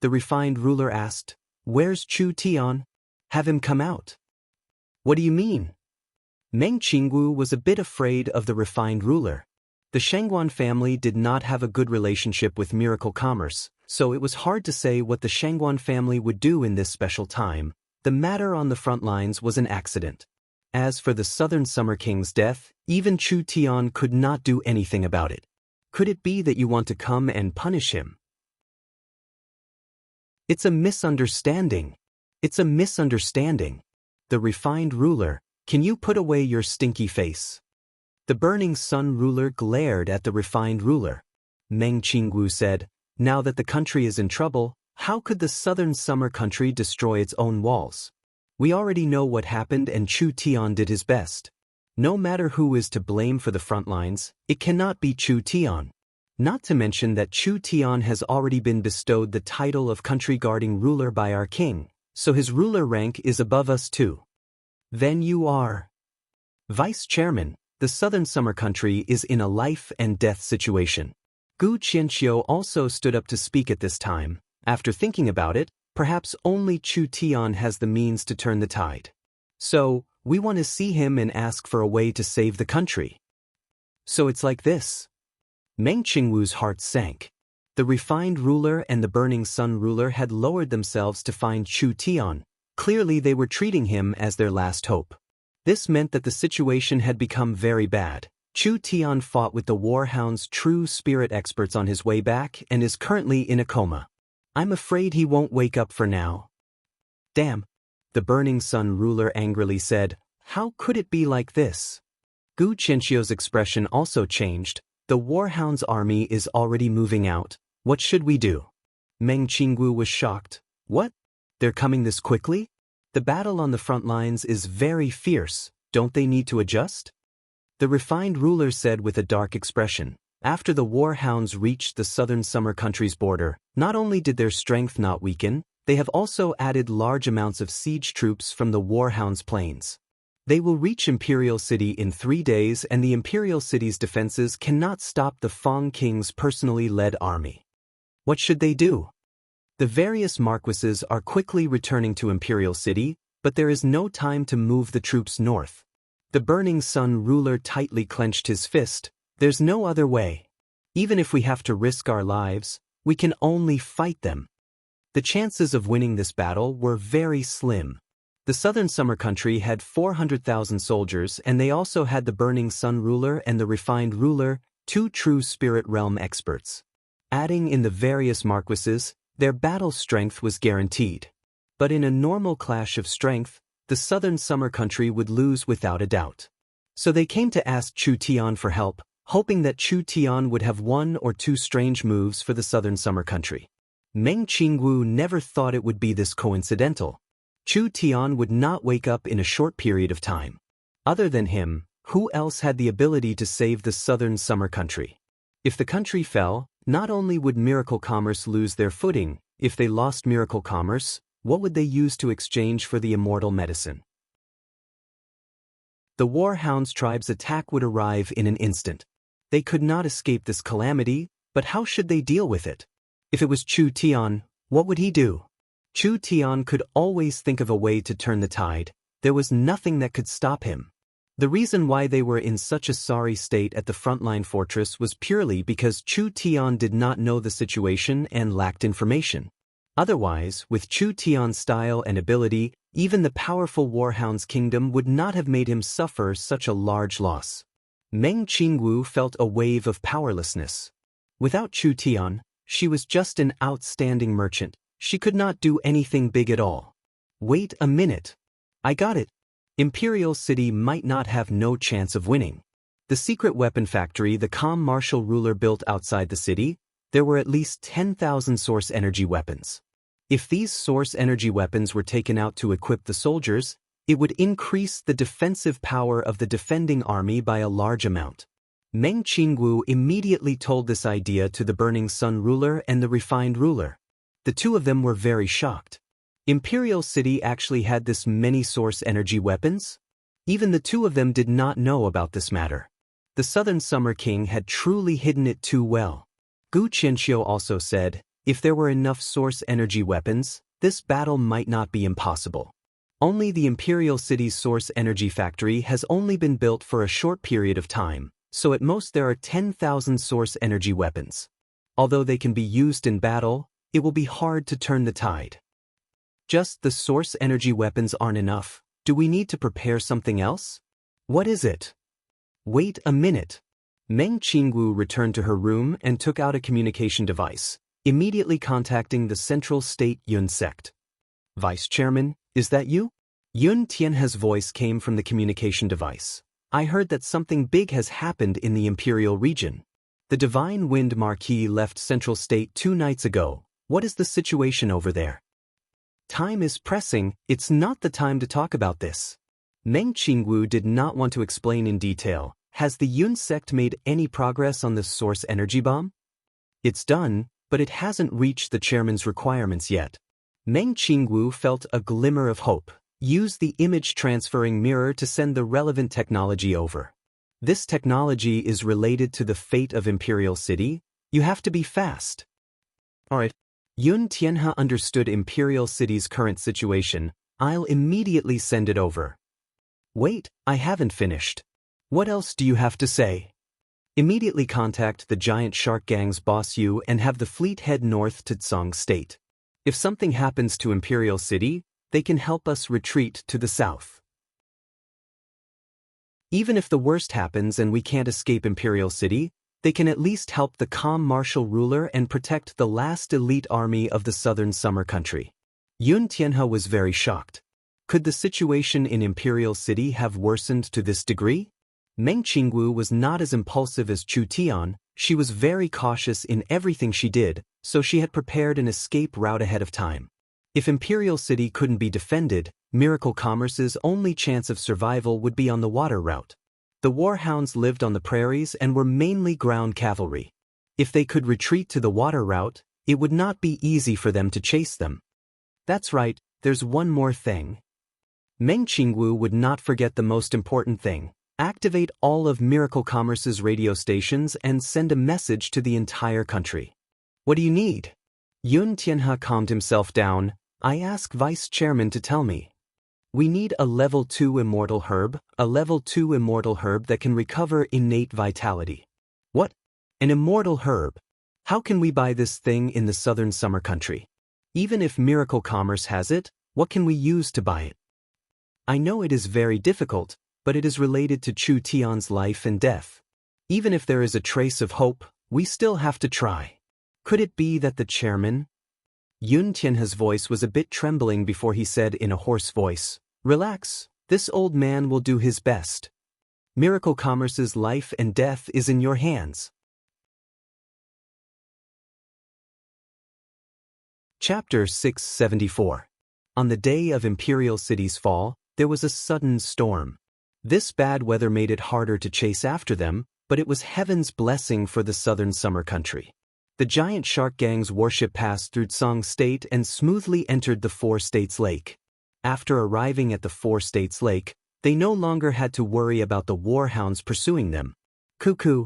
The Refined ruler asked, "Where's Chu Tian? Have him come out." "What do you mean?" Meng Qingwu was a bit afraid of the Refined ruler. The Shangguan family did not have a good relationship with Miracle Commerce, so it was hard to say what the Shangguan family would do in this special time. The matter on the front lines was an accident. As for the Southern Summer King's death, even Chu Tian could not do anything about it. Could it be that you want to come and punish him? "It's a misunderstanding. It's a misunderstanding. The Refined ruler, can you put away your stinky face?" The burning sun ruler glared at the refined ruler. Meng Qingwu said, "Now that the country is in trouble, how could the southern summer country destroy its own walls? We already know what happened and Chu Tian did his best. No matter who is to blame for the front lines, it cannot be Chu Tian. Not to mention that Chu Tian has already been bestowed the title of country-guarding ruler by our king, so his ruler rank is above us too." "Then you are vice chairman. The southern summer country is in a life and death situation." Gu Qianqiu also stood up to speak at this time. After thinking about it, perhaps only Chu Tian has the means to turn the tide. So, we want to see him and ask for a way to save the country. So it's like this. Meng Qingwu's heart sank. The refined ruler and the burning sun ruler had lowered themselves to find Chu Tian. Clearly they were treating him as their last hope. This meant that the situation had become very bad. Chu Tian fought with the Warhound's true spirit experts on his way back and is currently in a coma. I'm afraid he won't wake up for now. Damn, the burning sun ruler angrily said, how could it be like this? Gu Qianqiu's expression also changed. The Warhound's army is already moving out. What should we do? Meng Qingwu was shocked. What? They're coming this quickly? The battle on the front lines is very fierce. Don't they need to adjust? The refined ruler said with a dark expression. After the Warhounds reached the southern summer country's border, not only did their strength not weaken, they have also added large amounts of siege troops from the Warhounds' plains. They will reach Imperial City in 3 days and the Imperial City's defenses cannot stop the Fang King's personally led army. What should they do? The various marquises are quickly returning to Imperial City, but there is no time to move the troops north. The burning sun ruler tightly clenched his fist. There's no other way. Even if we have to risk our lives, we can only fight them. The chances of winning this battle were very slim. The southern summer country had 400,000 soldiers and they also had the burning sun ruler and the refined ruler, 2 true spirit realm experts. Adding in the various marquises, their battle strength was guaranteed. But in a normal clash of strength, the southern summer country would lose without a doubt. So they came to ask Chu Tian for help, hoping that Chu Tian would have 1 or 2 strange moves for the southern summer country. Meng Qingwu never thought it would be this coincidental. Chu Tian would not wake up in a short period of time. Other than him, who else had the ability to save the southern summer country? If the country fell, not only would miracle commerce lose their footing, if they lost miracle commerce, what would they use to exchange for the immortal medicine? The Warhounds' tribe's attack would arrive in an instant. They could not escape this calamity, but how should they deal with it? If it was Chu Tian, what would he do? Chu Tian could always think of a way to turn the tide. There was nothing that could stop him. The reason why they were in such a sorry state at the frontline fortress was purely because Chu Tian did not know the situation and lacked information. Otherwise, with Chu Tian's style and ability, even the powerful Warhound's kingdom would not have made him suffer such a large loss. Meng Qingwu felt a wave of powerlessness. Without Chu Tian, she was just an outstanding merchant. She could not do anything big at all. Wait a minute. I got it. Imperial City might not have no chance of winning. The secret weapon factory the calm martial ruler built outside the city, there were at least 10,000 source energy weapons. If these source energy weapons were taken out to equip the soldiers, it would increase the defensive power of the defending army by a large amount. Meng Qingwu immediately told this idea to the burning sun ruler and the refined ruler. The two of them were very shocked. Imperial City actually had this many source energy weapons? Even the two of them did not know about this matter. The Southern Summer King had truly hidden it too well. Gu Qianqiu also said, if there were enough source energy weapons, this battle might not be impossible. Only the Imperial City's source energy factory has only been built for a short period of time, so at most there are 10,000 source energy weapons. Although they can be used in battle, it will be hard to turn the tide. Just the source energy weapons aren't enough. Do we need to prepare something else? What is it? Wait a minute. Meng Qingwu returned to her room and took out a communication device, immediately contacting the Central State Yun sect. Vice Chairman, is that you? Yun Tianhe's voice came from the communication device. I heard that something big has happened in the Imperial region. The Divine Wind Marquis left Central State 2 nights ago. What is the situation over there? Time is pressing, it's not the time to talk about this. Meng Qingwu did not want to explain in detail. Has the Yun sect made any progress on this source energy bomb? It's done, but it hasn't reached the chairman's requirements yet. Meng Qingwu felt a glimmer of hope. Use the image transferring mirror to send the relevant technology over. This technology is related to the fate of Imperial City. You have to be fast. Alright. Yun Tianhe understood Imperial City's current situation. I'll immediately send it over. Wait, I haven't finished. What else do you have to say? Immediately contact the giant shark gang's boss Yu and have the fleet head north to Tsang State. If something happens to Imperial City, they can help us retreat to the south. Even if the worst happens and we can't escape Imperial City, they can at least help the calm martial ruler and protect the last elite army of the southern summer country. Yun Tianhe was very shocked. Could the situation in Imperial City have worsened to this degree? Meng Qingwu was not as impulsive as Chu Tian. She was very cautious in everything she did, so she had prepared an escape route ahead of time. If Imperial City couldn't be defended, Miracle Commerce's only chance of survival would be on the water route. The warhounds lived on the prairies and were mainly ground cavalry. If they could retreat to the water route, it would not be easy for them to chase them. That's right, there's one more thing. Meng Qingwu would not forget the most important thing. Activate all of Miracle Commerce's radio stations and send a message to the entire country. What do you need? Yun Tianhe calmed himself down. I ask Vice Chairman to tell me. We need a level 2 immortal herb, that can recover innate vitality. What? An immortal herb? How can we buy this thing in the southern summer country? Even if Miracle Commerce has it, what can we use to buy it? I know it is very difficult, but it is related to Chu Tian's life and death. Even if there is a trace of hope, we still have to try. Could it be that the chairman? Yun Tianhe's voice was a bit trembling before he said in a hoarse voice, Relax, this old man will do his best. Miracle Commerce's life and death is in your hands. Chapter 674. On the day of Imperial City's fall, there was a sudden storm. This bad weather made it harder to chase after them, but it was heaven's blessing for the southern summer country. The giant shark gang's warship passed through Tsang State and smoothly entered the Four States Lake. After arriving at the Four States Lake, they no longer had to worry about the warhounds pursuing them. Cuckoo.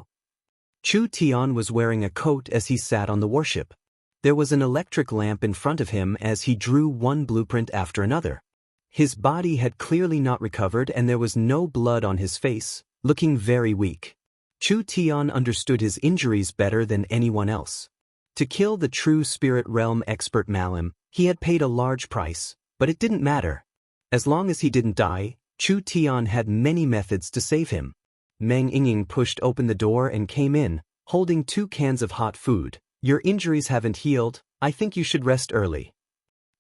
Chu Tian was wearing a coat as he sat on the warship. There was an electric lamp in front of him as he drew one blueprint after another. His body had clearly not recovered and there was no blood on his face, looking very weak. Chu Tian understood his injuries better than anyone else. To kill the true spirit realm expert Malim, he had paid a large price, but it didn't matter. As long as he didn't die, Chu Tian had many methods to save him. Meng Yingying pushed open the door and came in, holding 2 cans of hot food. Your injuries haven't healed, I think you should rest early.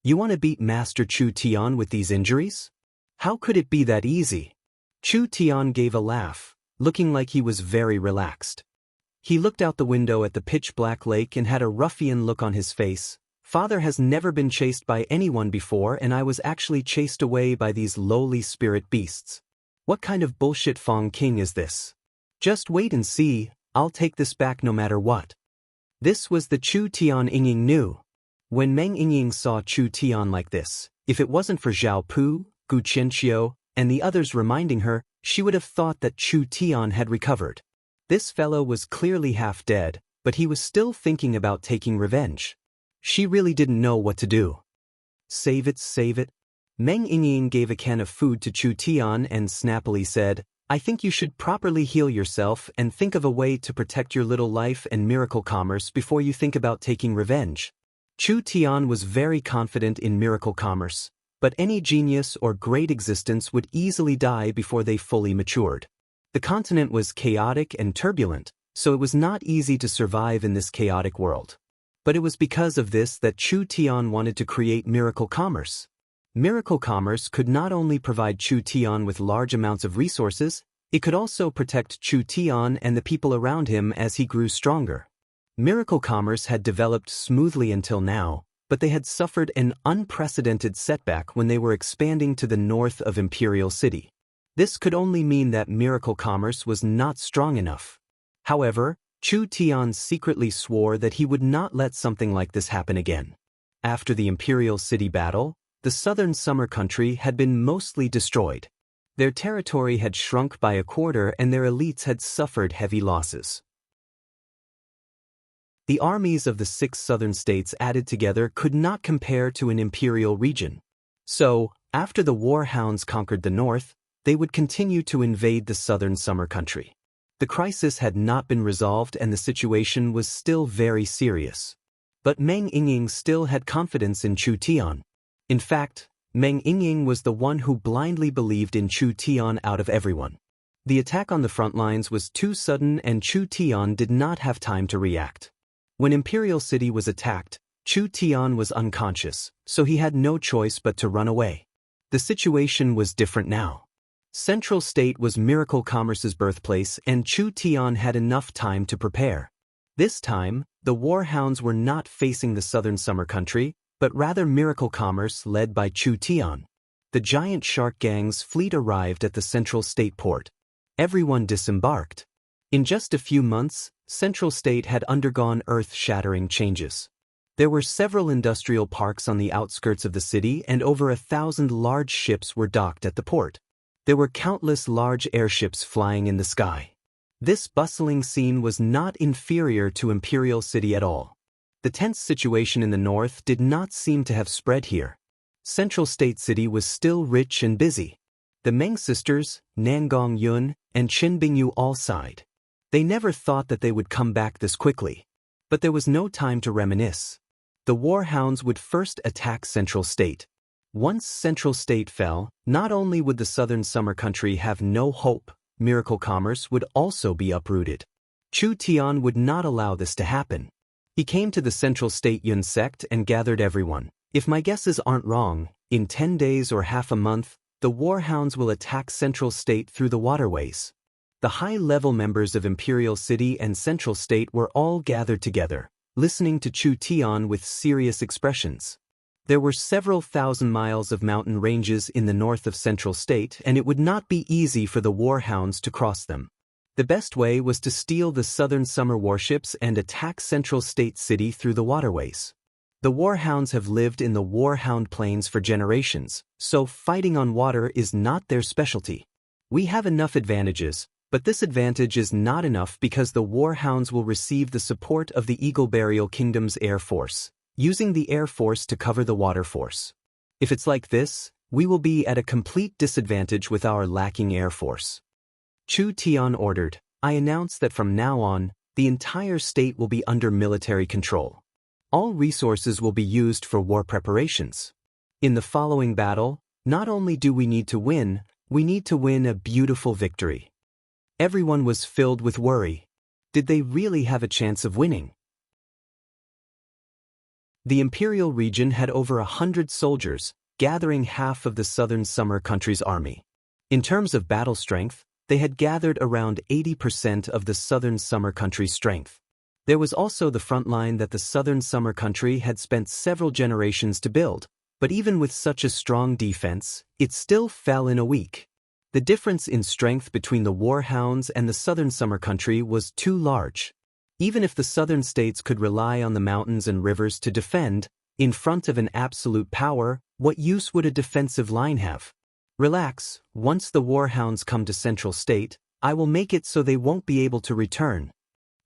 You want to beat Master Chu Tian with these injuries? How could it be that easy? Chu Tian gave a laugh, looking like he was very relaxed. He looked out the window at the pitch-black lake and had a ruffian look on his face. Father has never been chased by anyone before and I was actually chased away by these lowly spirit beasts. What kind of bullshit Fong King is this? Just wait and see, I'll take this back no matter what. This was the Chu Tian Yingying knew. When Meng Yingying saw Chu Tian like this, if it wasn't for Zhao Pu, Gu Qianqiu, and the others reminding her, she would have thought that Chu Tian had recovered. This fellow was clearly half dead, but he was still thinking about taking revenge. She really didn't know what to do. Save it, save it. Meng Yingying gave a can of food to Chu Tian and snappily said, I think you should properly heal yourself and think of a way to protect your little life and Miracle Commerce before you think about taking revenge. Chu Tian was very confident in Miracle Commerce, but any genius or great existence would easily die before they fully matured. The continent was chaotic and turbulent, so it was not easy to survive in this chaotic world. But it was because of this that Chu Tian wanted to create Miracle Commerce. Miracle Commerce could not only provide Chu Tian with large amounts of resources, It could also protect Chu Tian and the people around him as he grew stronger. Miracle commerce had developed smoothly until now, but they had suffered an unprecedented setback when they were expanding to the north of Imperial City. This could only mean that miracle commerce was not strong enough. However, Chu Tian secretly swore that he would not let something like this happen again. After the Imperial City battle, the southern summer country had been mostly destroyed. Their territory had shrunk by a quarter and their elites had suffered heavy losses. The armies of the 6 southern states added together could not compare to an imperial region. So, after the war hounds conquered the north, they would continue to invade the southern summer country. The crisis had not been resolved and the situation was still very serious. But Meng Yingying still had confidence in Chu Tian. In fact, Meng Yingying was the one who blindly believed in Chu Tian out of everyone. The attack on the front lines was too sudden and Chu Tian did not have time to react. When Imperial City was attacked, Chu Tian was unconscious, so he had no choice but to run away. The situation was different now. Central State was Miracle Commerce's birthplace and Chu Tian had enough time to prepare. This time, the war hounds were not facing the southern summer country, but rather Miracle Commerce led by Chu Tian. The giant shark gang's fleet arrived at the Central State port. Everyone disembarked. In just a few months, Central State had undergone earth-shattering changes. There were several industrial parks on the outskirts of the city and over 1,000 large ships were docked at the port. There were countless large airships flying in the sky. This bustling scene was not inferior to Imperial City at all. The tense situation in the north did not seem to have spread here. Central State City was still rich and busy. The Meng sisters, Nangong Yun, and Qin Bingyu all sighed. They never thought that they would come back this quickly. But there was no time to reminisce. The war hounds would first attack Central State. Once Central State fell, not only would the southern summer country have no hope, Miracle Commerce would also be uprooted. Chu Tian would not allow this to happen. He came to the Central State Yun sect and gathered everyone. If my guesses aren't wrong, in 10 days or half a month, the war hounds will attack Central State through the waterways. The high-level members of Imperial City and Central State were all gathered together, listening to Chu Tian with serious expressions. There were several thousand miles of mountain ranges in the north of Central State and it would not be easy for the war hounds to cross them. The best way was to steal the southern summer warships and attack Central State City through the waterways. The war hounds have lived in the war hound plains for generations, so fighting on water is not their specialty. We have enough advantages, but this advantage is not enough because the war hounds will receive the support of the Eagle Burial Kingdom's Air Force, using the Air Force to cover the water force. If it's like this, we will be at a complete disadvantage with our lacking Air Force. Chu Tian ordered, I announce that from now on, the entire state will be under military control. All resources will be used for war preparations. In the following battle, not only do we need to win, we need to win a beautiful victory. Everyone was filled with worry. Did they really have a chance of winning? The Imperial region had over 100 soldiers, gathering half of the southern summer country's army. In terms of battle strength, they had gathered around 80% of the southern summer country's strength. There was also the front line that the southern summer country had spent several generations to build, but even with such a strong defense, it still fell in a week. The difference in strength between the war hounds and the southern summer country was too large. Even if the southern states could rely on the mountains and rivers to defend, in front of an absolute power, what use would a defensive line have? Relax, once the war hounds come to Central State, I will make it so they won't be able to return.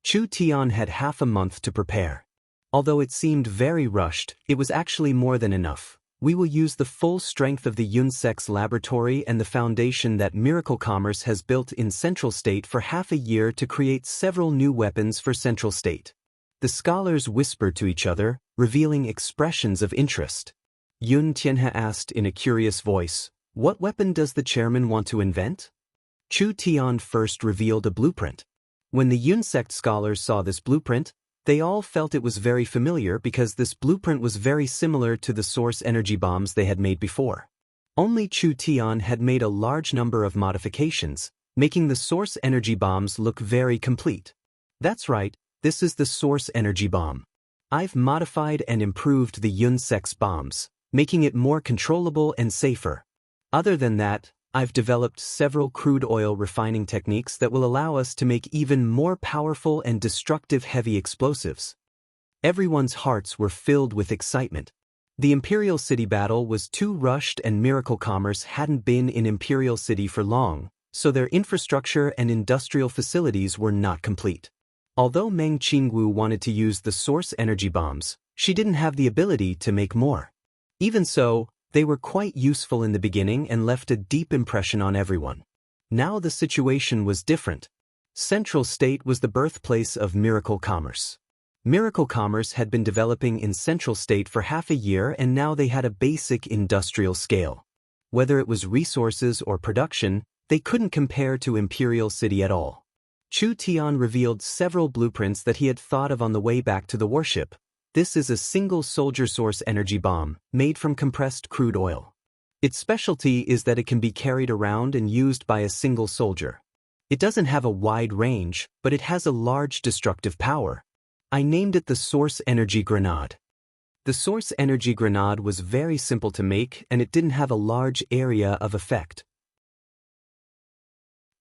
Chu Tian had half a month to prepare. Although it seemed very rushed, it was actually more than enough. We will use the full strength of the Yun sect's laboratory and the foundation that Miracle Commerce has built in Central State for half a year to create several new weapons for Central State. The scholars whispered to each other, revealing expressions of interest. Yun Tianhe asked in a curious voice, what weapon does the chairman want to invent? Chu Tian first revealed a blueprint. When the Yun sect scholars saw this blueprint, they all felt it was very familiar because this blueprint was very similar to the source energy bombs they had made before. Only Chu Tian had made a large number of modifications, making the source energy bombs look very complete. That's right, this is the source energy bomb. I've modified and improved the Yunsek's bombs, making it more controllable and safer. Other than that, I've developed several crude oil refining techniques that will allow us to make even more powerful and destructive heavy explosives. Everyone's hearts were filled with excitement. The Imperial City battle was too rushed and Miracle Commerce hadn't been in Imperial City for long, so their infrastructure and industrial facilities were not complete. Although Meng Qingwu wanted to use the source energy bombs, she didn't have the ability to make more. Even so, they were quite useful in the beginning and left a deep impression on everyone. Now the situation was different. Central State was the birthplace of Miracle Commerce. Miracle Commerce had been developing in Central State for half a year and now they had a basic industrial scale. Whether it was resources or production, they couldn't compare to Imperial City at all. Chu Tian revealed several blueprints that he had thought of on the way back to the warship. This is a single soldier source energy bomb, made from compressed crude oil. Its specialty is that it can be carried around and used by a single soldier. It doesn't have a wide range, but it has a large destructive power. I named it the Source Energy Grenade. The Source Energy Grenade was very simple to make and it didn't have a large area of effect.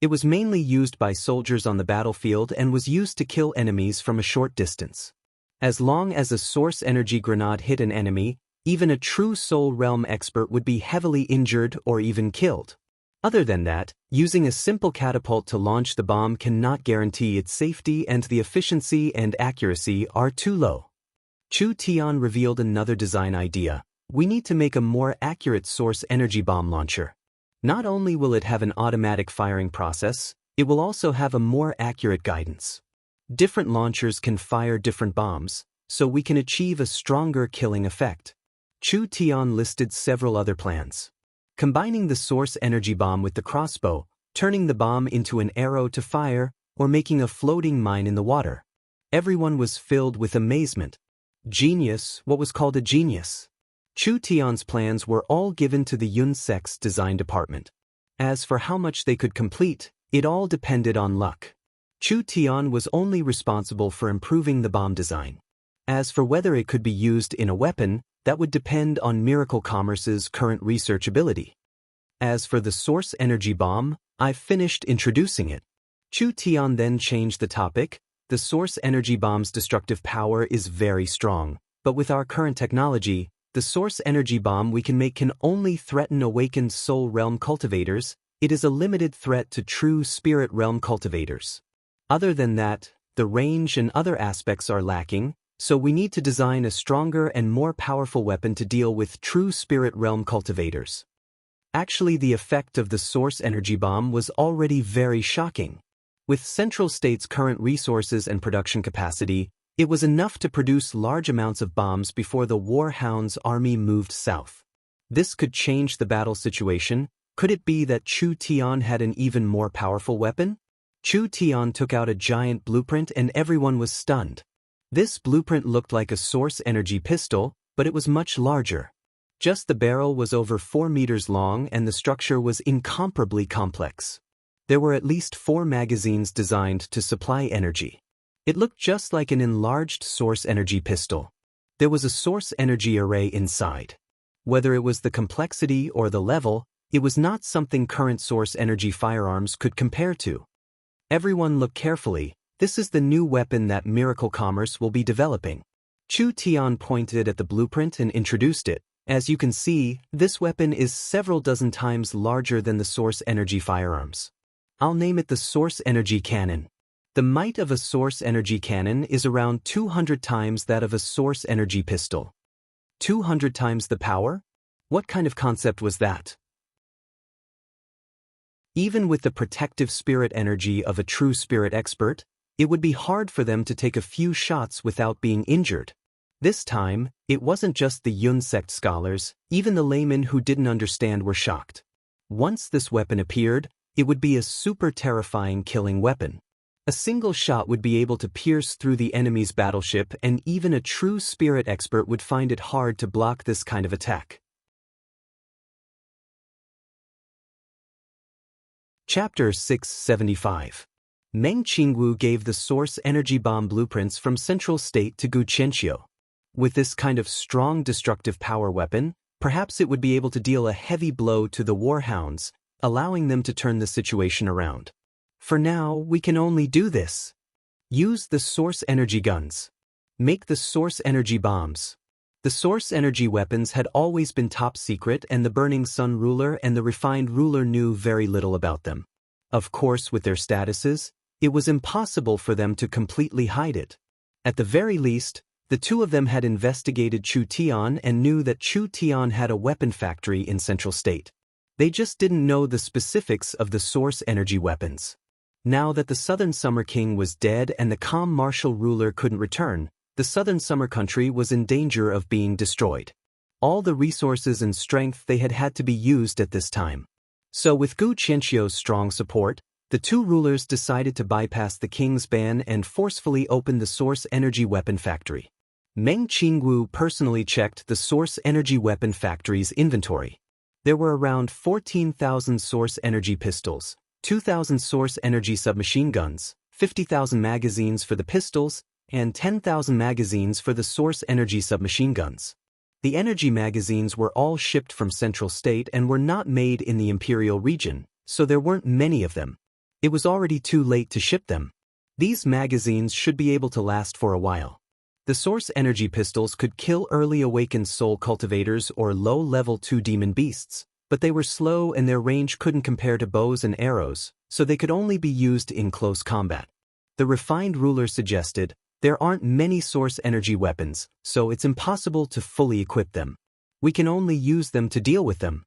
It was mainly used by soldiers on the battlefield and was used to kill enemies from a short distance. As long as a source energy grenade hit an enemy, even a true Soul Realm expert would be heavily injured or even killed. Other than that, using a simple catapult to launch the bomb cannot guarantee its safety and the efficiency and accuracy are too low. Chu Tian revealed another design idea. We need to make a more accurate source energy bomb launcher. Not only will it have an automatic firing process, it will also have a more accurate guidance. Different launchers can fire different bombs, so we can achieve a stronger killing effect. Chu Tian listed several other plans. Combining the source energy bomb with the crossbow, turning the bomb into an arrow to fire, or making a floating mine in the water. Everyone was filled with amazement. Genius, what was called a genius? Chu Tian's plans were all given to the Yunsek's design department. As for how much they could complete, it all depended on luck. Chu Tian was only responsible for improving the bomb design. As for whether it could be used in a weapon, that would depend on Miracle Commerce's current research ability. As for the source energy bomb, I've finished introducing it. Chu Tian then changed the topic. The source energy bomb's destructive power is very strong, but with our current technology, the source energy bomb we can make can only threaten awakened soul realm cultivators. It is a limited threat to true spirit realm cultivators. Other than that, the range and other aspects are lacking, so we need to design a stronger and more powerful weapon to deal with true spirit realm cultivators. Actually, the effect of the source energy bomb was already very shocking. With Central State's current resources and production capacity, it was enough to produce large amounts of bombs before the Warhound's army moved south. This could change the battle situation. Could it be that Chu Tian had an even more powerful weapon? Chu Tian took out a giant blueprint and everyone was stunned. This blueprint looked like a source energy pistol, but it was much larger. Just the barrel was over 4 meters long and the structure was incomparably complex. There were at least 4 magazines designed to supply energy. It looked just like an enlarged source energy pistol. There was a source energy array inside. Whether it was the complexity or the level, it was not something current source energy firearms could compare to. Everyone looked carefully. This is the new weapon that Miracle Commerce will be developing. Chu Tian pointed at the blueprint and introduced it. As you can see, this weapon is several dozen times larger than the source energy firearms. I'll name it the Source Energy Cannon. The might of a source energy cannon is around 200 times that of a source energy pistol. 200 times the power? What kind of concept was that? Even with the protective spirit energy of a true spirit expert, it would be hard for them to take a few shots without being injured. This time, it wasn't just the Yun sect scholars, even the laymen who didn't understand were shocked. Once this weapon appeared, it would be a super terrifying killing weapon. A single shot would be able to pierce through the enemy's battleship and even a true spirit expert would find it hard to block this kind of attack. Chapter 675. Meng Qingwu gave the source energy bomb blueprints from Central State to Gu Qianqiu. With this kind of strong destructive power weapon, perhaps it would be able to deal a heavy blow to the warhounds, allowing them to turn the situation around. For now, we can only do this. Use the source energy guns. Make the source energy bombs. The source energy weapons had always been top secret, and the Burning Sun ruler and the refined ruler knew very little about them. Of course, with their statuses, it was impossible for them to completely hide it. At the very least, the two of them had investigated Chu Tian and knew that Chu Tian had a weapon factory in Central State. They just didn't know the specifics of the source energy weapons. Now that the Southern Summer King was dead and the calm martial ruler couldn't return, the Southern Summer Country was in danger of being destroyed. All the resources and strength they had to be used at this time. So with Gu Qianqiu's strong support, the two rulers decided to bypass the king's ban and forcefully open the source energy weapon factory. Meng Qingwu personally checked the source energy weapon factory's inventory. There were around 14,000 source energy pistols, 2,000 source energy submachine guns, 50,000 magazines for the pistols, and 10,000 magazines for the source energy submachine guns. The energy magazines were all shipped from Central State and were not made in the Imperial region, so there weren't many of them. It was already too late to ship them. These magazines should be able to last for a while. The source energy pistols could kill early awakened soul cultivators or low-level 2 demon beasts, but they were slow and their range couldn't compare to bows and arrows, so they could only be used in close combat. The refined ruler suggested, there aren't many source energy weapons, so it's impossible to fully equip them. We can only use them to deal with them.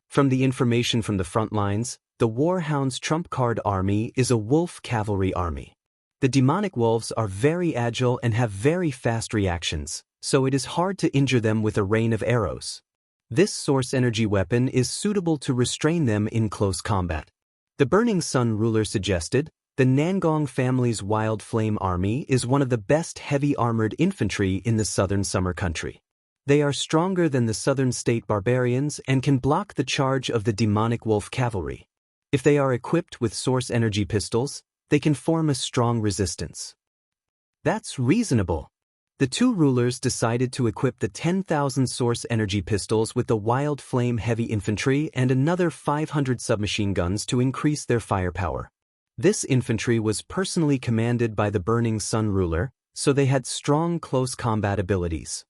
From the information from the front lines, the Warhound's trump card army is a wolf cavalry army. The demonic wolves are very agile and have very fast reactions, so it is hard to injure them with a rain of arrows. This source energy weapon is suitable to restrain them in close combat. The Burning Sun ruler suggested, the Nangong family's Wild Flame Army is one of the best heavy-armored infantry in the Southern Summer Country. They are stronger than the Southern State barbarians and can block the charge of the demonic wolf cavalry. If they are equipped with source energy pistols, they can form a strong resistance. That's reasonable. The two rulers decided to equip the 10,000 source energy pistols with the Wild Flame heavy infantry and another 500 submachine guns to increase their firepower. This infantry was personally commanded by the Burning Sun ruler, so they had strong close combat abilities.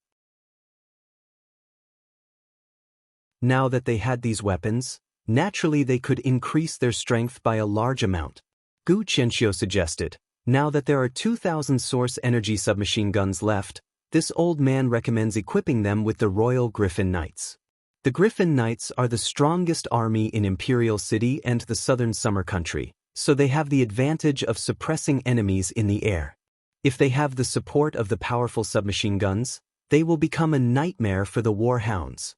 Now that they had these weapons, naturally they could increase their strength by a large amount. Gu Qianqiu suggested, now that there are 2,000 source energy submachine guns left, this old man recommends equipping them with the Royal Griffin Knights. The Griffin Knights are the strongest army in Imperial City and the Southern Summer Country, so they have the advantage of suppressing enemies in the air. If they have the support of the powerful submachine guns, they will become a nightmare for the warhounds.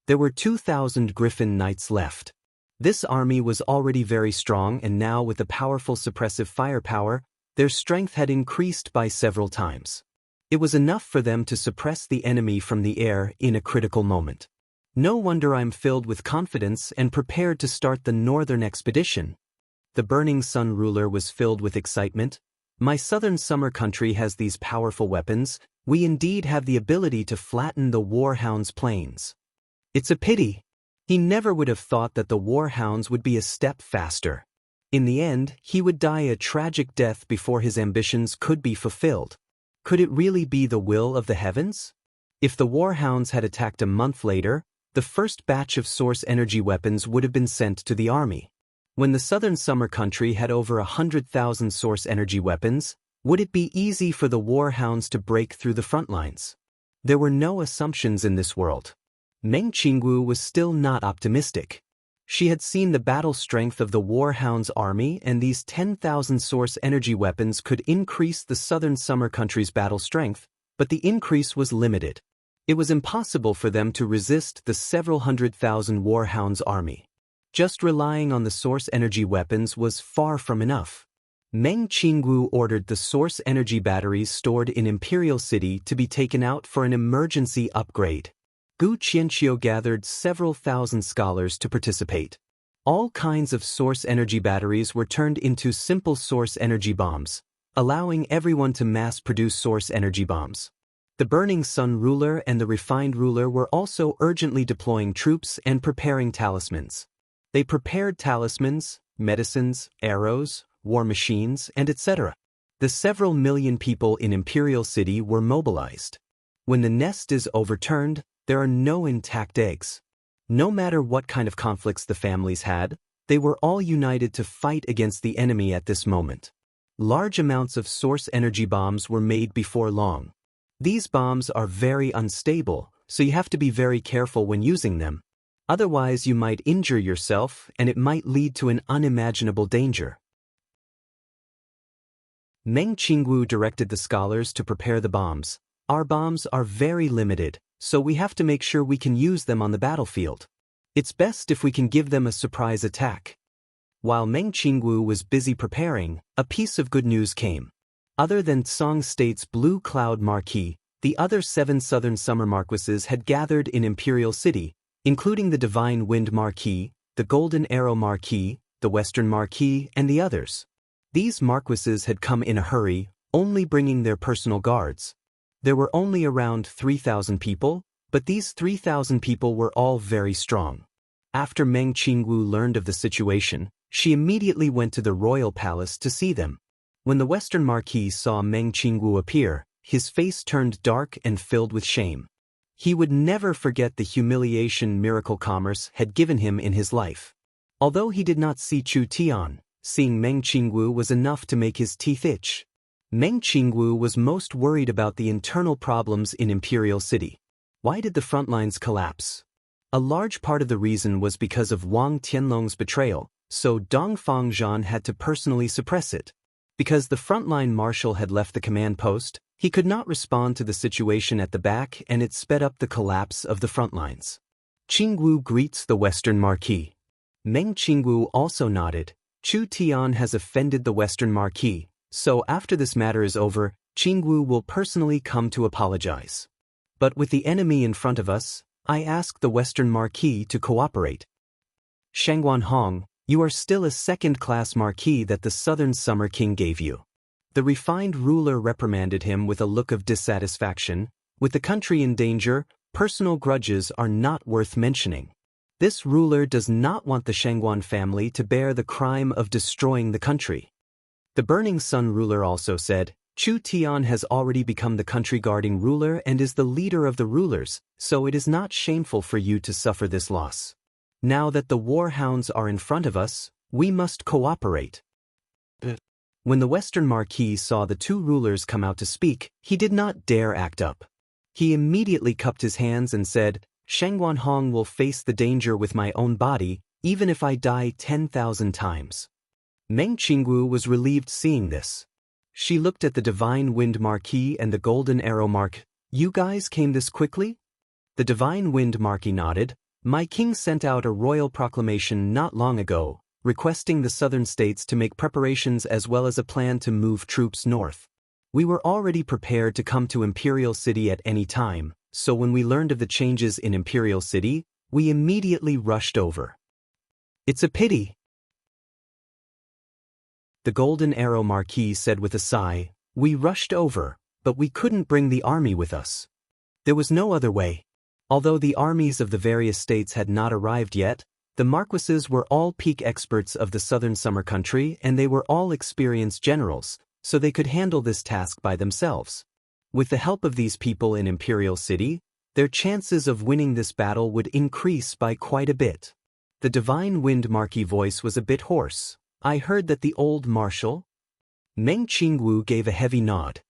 There were 2,000 Griffin Knights left. This army was already very strong, and now with the powerful suppressive firepower, their strength had increased by several times. It was enough for them to suppress the enemy from the air in a critical moment. No wonder I'm filled with confidence and prepared to start the northern expedition. The Burning Sun ruler was filled with excitement. My Southern Summer Country has these powerful weapons. We indeed have the ability to flatten the warhounds' plains. It's a pity. He never would have thought that the warhounds would be a step faster. In the end, he would die a tragic death before his ambitions could be fulfilled. Could it really be the will of the heavens? If the warhounds had attacked a month later, the first batch of source energy weapons would have been sent to the army. When the Southern Summer Country had over 100,000 source energy weapons, would it be easy for the warhounds to break through the front lines? There were no assumptions in this world. Meng Qingwu was still not optimistic. She had seen the battle strength of the warhounds' army, and these 10,000 source energy weapons could increase the Southern Summer Country's battle strength, but the increase was limited. It was impossible for them to resist the several 100,000 warhounds' army. Just relying on the source energy weapons was far from enough. Meng Qingwu ordered the source energy batteries stored in Imperial City to be taken out for an emergency upgrade. Gu Qianqiu gathered several thousand scholars to participate. All kinds of source energy batteries were turned into simple source energy bombs, allowing everyone to mass-produce source energy bombs. The Burning Sun ruler and the Refined ruler were also urgently deploying troops and preparing talismans. They prepared talismans, medicines, arrows, war machines, and etc. The several million people in Imperial City were mobilized. When the nest is overturned, there are no intact eggs. No matter what kind of conflicts the families had, they were all united to fight against the enemy at this moment. Large amounts of source energy bombs were made before long. These bombs are very unstable, so you have to be very careful when using them. Otherwise, you might injure yourself and it might lead to an unimaginable danger. Meng Qingwu directed the scholars to prepare the bombs. Our bombs are very limited, so we have to make sure we can use them on the battlefield. It's best if we can give them a surprise attack. While Meng Qingwu was busy preparing, a piece of good news came. Other than Song State's Blue Cloud Marquis, the other 7 Southern Summer Marquises had gathered in Imperial City, including the Divine Wind Marquis, the Golden Arrow Marquis, the Western Marquis, and the others. These Marquises had come in a hurry, only bringing their personal guards. There were only around 3,000 people, but these 3,000 people were all very strong. After Meng Qingwu learned of the situation, she immediately went to the royal palace to see them. When the Western Marquis saw Meng Qingwu appear, his face turned dark and filled with shame. He would never forget the humiliation Miracle Commerce had given him in his life. Although he did not see Chu Tian, seeing Meng Qingwu was enough to make his teeth itch. Meng Qingwu was most worried about the internal problems in Imperial City. Why did the front lines collapse? A large part of the reason was because of Wang Tianlong's betrayal, so Dongfang Zhan had to personally suppress it. Because the frontline marshal had left the command post, he could not respond to the situation at the back and it sped up the collapse of the front lines. Qingwu greets the Western Marquis. Meng Qingwu also nodded. Chu Tian has offended the Western Marquis, so after this matter is over, Qingwu will personally come to apologize. But with the enemy in front of us, I ask the Western Marquis to cooperate. Shangguan Hong, you are still a second-class marquis that the Southern Summer King gave you. The Refined ruler reprimanded him with a look of dissatisfaction. With the country in danger, personal grudges are not worth mentioning. This ruler does not want the Shangguan family to bear the crime of destroying the country. The Burning Sun ruler also said, Chu Tian has already become the country-guarding ruler and is the leader of the rulers, so it is not shameful for you to suffer this loss. Now that the war hounds are in front of us, we must cooperate. When the Western Marquis saw the 2 rulers come out to speak, he did not dare act up. He immediately cupped his hands and said, Shangguan Hong will face the danger with my own body, even if I die 10,000 times. Meng Qingwu was relieved seeing this. She looked at the Divine Wind Marquis and the Golden Arrow Marquis. You guys came this quickly? The Divine Wind Marquis nodded. My king sent out a royal proclamation not long ago, requesting the southern states to make preparations as well as a plan to move troops north. We were already prepared to come to Imperial City at any time, so when we learned of the changes in Imperial City, we immediately rushed over. It's a pity. The Golden Arrow Marquis said with a sigh, we rushed over, but we couldn't bring the army with us. There was no other way. Although the armies of the various states had not arrived yet, the Marquises were all peak experts of the Southern Summer Country and they were all experienced generals, so they could handle this task by themselves. With the help of these people in Imperial City, their chances of winning this battle would increase by quite a bit. The Divine Wind Marquis voice was a bit hoarse. I heard that the old marshal? Meng Qingwu gave a heavy nod.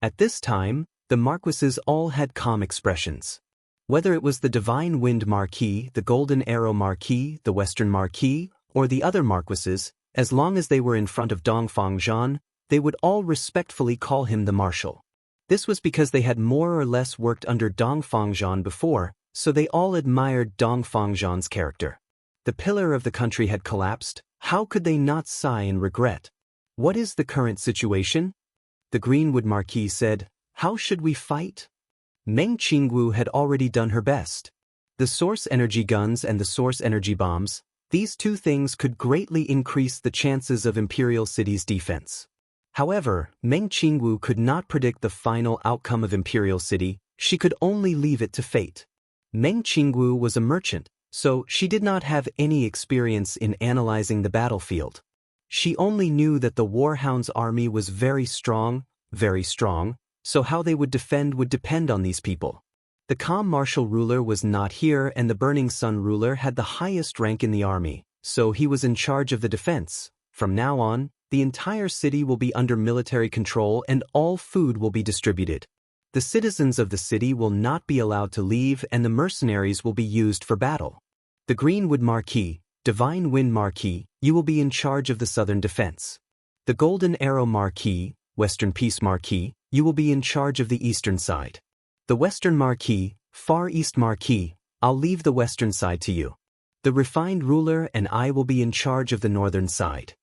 At this time, the Marquises all had calm expressions. Whether it was the Divine Wind Marquis, the Golden Arrow Marquis, the Western Marquis, or the other Marquises, as long as they were in front of Dongfang Zhan, they would all respectfully call him the Marshal. This was because they had more or less worked under Dongfang Zhan before, so they all admired Dongfang Zhan's character. The pillar of the country had collapsed. How could they not sigh in regret? What is the current situation? The Greenwood Marquis said, how should we fight? Meng Qingwu had already done her best. The source energy guns and the source energy bombs, These two things could greatly increase the chances of Imperial City's defense. However, Meng Qingwu could not predict the final outcome of Imperial City, she could only leave it to fate. Meng Qingwu was a merchant, so she did not have any experience in analyzing the battlefield. She only knew that the Warhound's army was very strong, so how they would defend would depend on these people. The calm martial ruler was not here and the burning sun ruler had the highest rank in the army, so he was in charge of the defense. From now on, the entire city will be under military control and all food will be distributed. The citizens of the city will not be allowed to leave and the mercenaries will be used for battle. The Greenwood Marquis, Divine Wind Marquis, you will be in charge of the southern defense. The Golden Arrow Marquis, Western Peace Marquis, you will be in charge of the eastern side. The Western Marquis, Far East Marquis, I'll leave the western side to you. The Refined Ruler and I will be in charge of the northern side.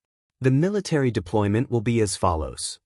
The military deployment will be as follows.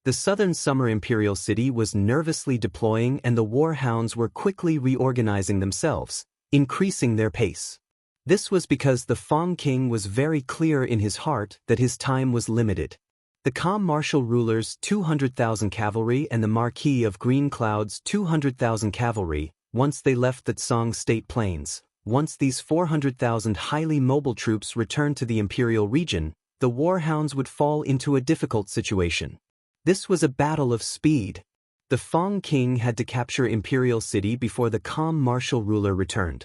The southern summer Imperial City was nervously deploying and the Warhounds were quickly reorganizing themselves, increasing their pace. This was because the Fong King was very clear in his heart that his time was limited. The calm martial ruler's 200,000 cavalry and the Marquis of Green Cloud's 200,000 cavalry, once they left the Tsang State Plains, once these 400,000 highly mobile troops returned to the Imperial region, the Warhounds would fall into a difficult situation. This was a battle of speed. The Fong King had to capture Imperial City before the calm martial ruler returned.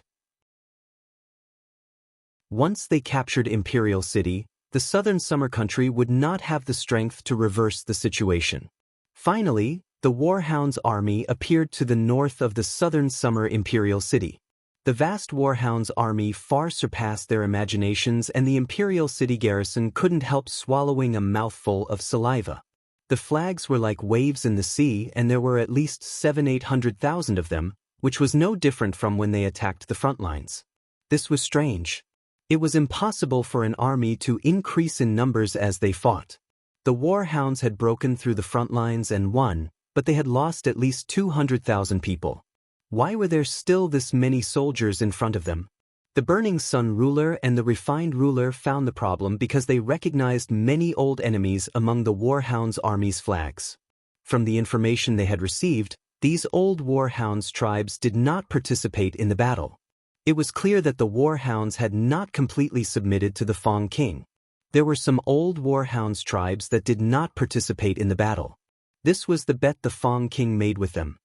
Once they captured Imperial City, the southern summer country would not have the strength to reverse the situation. Finally, the Warhounds' army appeared to the north of the southern summer Imperial City. The vast Warhounds' army far surpassed their imaginations and the Imperial City garrison couldn't help swallowing a mouthful of saliva. The flags were like waves in the sea and there were at least 700,000–800,000 of them, which was no different from when they attacked the front lines. This was strange. It was impossible for an army to increase in numbers as they fought. The Warhounds had broken through the front lines and won, but they had lost at least 200,000 people. Why were there still this many soldiers in front of them? The Burning Sun ruler and the Refined ruler found the problem because they recognized many old enemies among the Warhounds' army's flags. From the information they had received, these old Warhounds tribes did not participate in the battle. It was clear that the Warhounds had not completely submitted to the Fong King. There were some old Warhounds tribes that did not participate in the battle. This was the bet the Fong King made with them.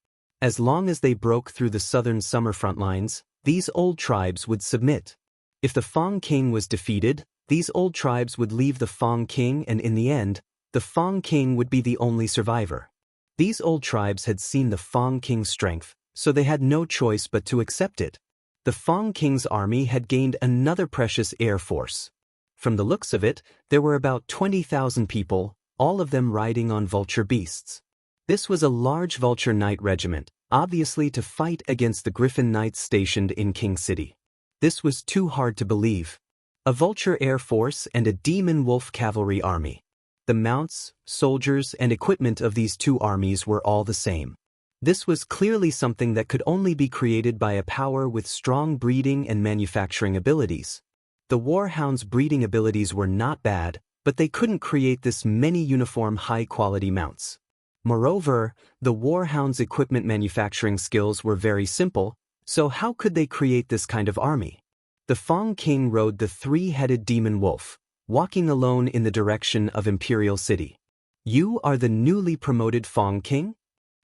As long as they broke through the southern summer front lines, these old tribes would submit. If the Fong King was defeated, these old tribes would leave the Fong King and in the end, the Fong King would be the only survivor. These old tribes had seen the Fong King's strength, so they had no choice but to accept it. The Fong King's army had gained another precious air force. From the looks of it, there were about 20,000 people, all of them riding on vulture beasts. This was a large vulture knight regiment, obviously to fight against the Griffin Knights stationed in King City. This was too hard to believe. A vulture air force and a demon wolf cavalry army. The mounts, soldiers, and equipment of these two armies were all the same. This was clearly something that could only be created by a power with strong breeding and manufacturing abilities. The Warhounds' breeding abilities were not bad, but they couldn't create this many uniform high-quality mounts. Moreover, the Warhounds' equipment manufacturing skills were very simple, so how could they create this kind of army? The Fong King rode the three-headed demon wolf, walking alone in the direction of Imperial City. You are the newly promoted Fong King?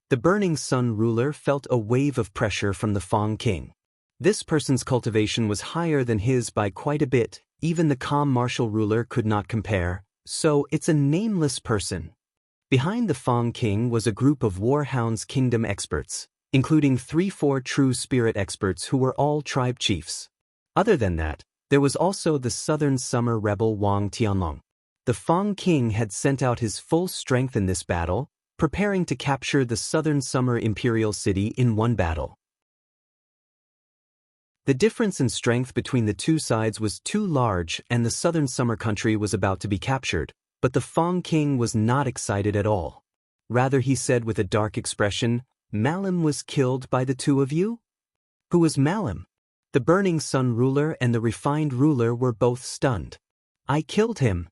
The Burning Sun ruler felt a wave of pressure from the Fong King. This person's cultivation was higher than his by quite a bit, even the calm martial ruler could not compare, so it's a nameless person. Behind the Fong King was a group of Warhounds Kingdom experts, including 3-4 true spirit experts who were all tribe chiefs. Other than that, there was also the Southern Summer rebel Wang Tianlong. The Fong King had sent out his full strength in this battle, preparing to capture the southern summer Imperial City in one battle. The difference in strength between the two sides was too large and the southern summer country was about to be captured, but the Fong King was not excited at all. Rather, he said with a dark expression, "Malim was killed by the two of you?" Who was Malim? The burning sun ruler and the refined ruler were both stunned. I killed him.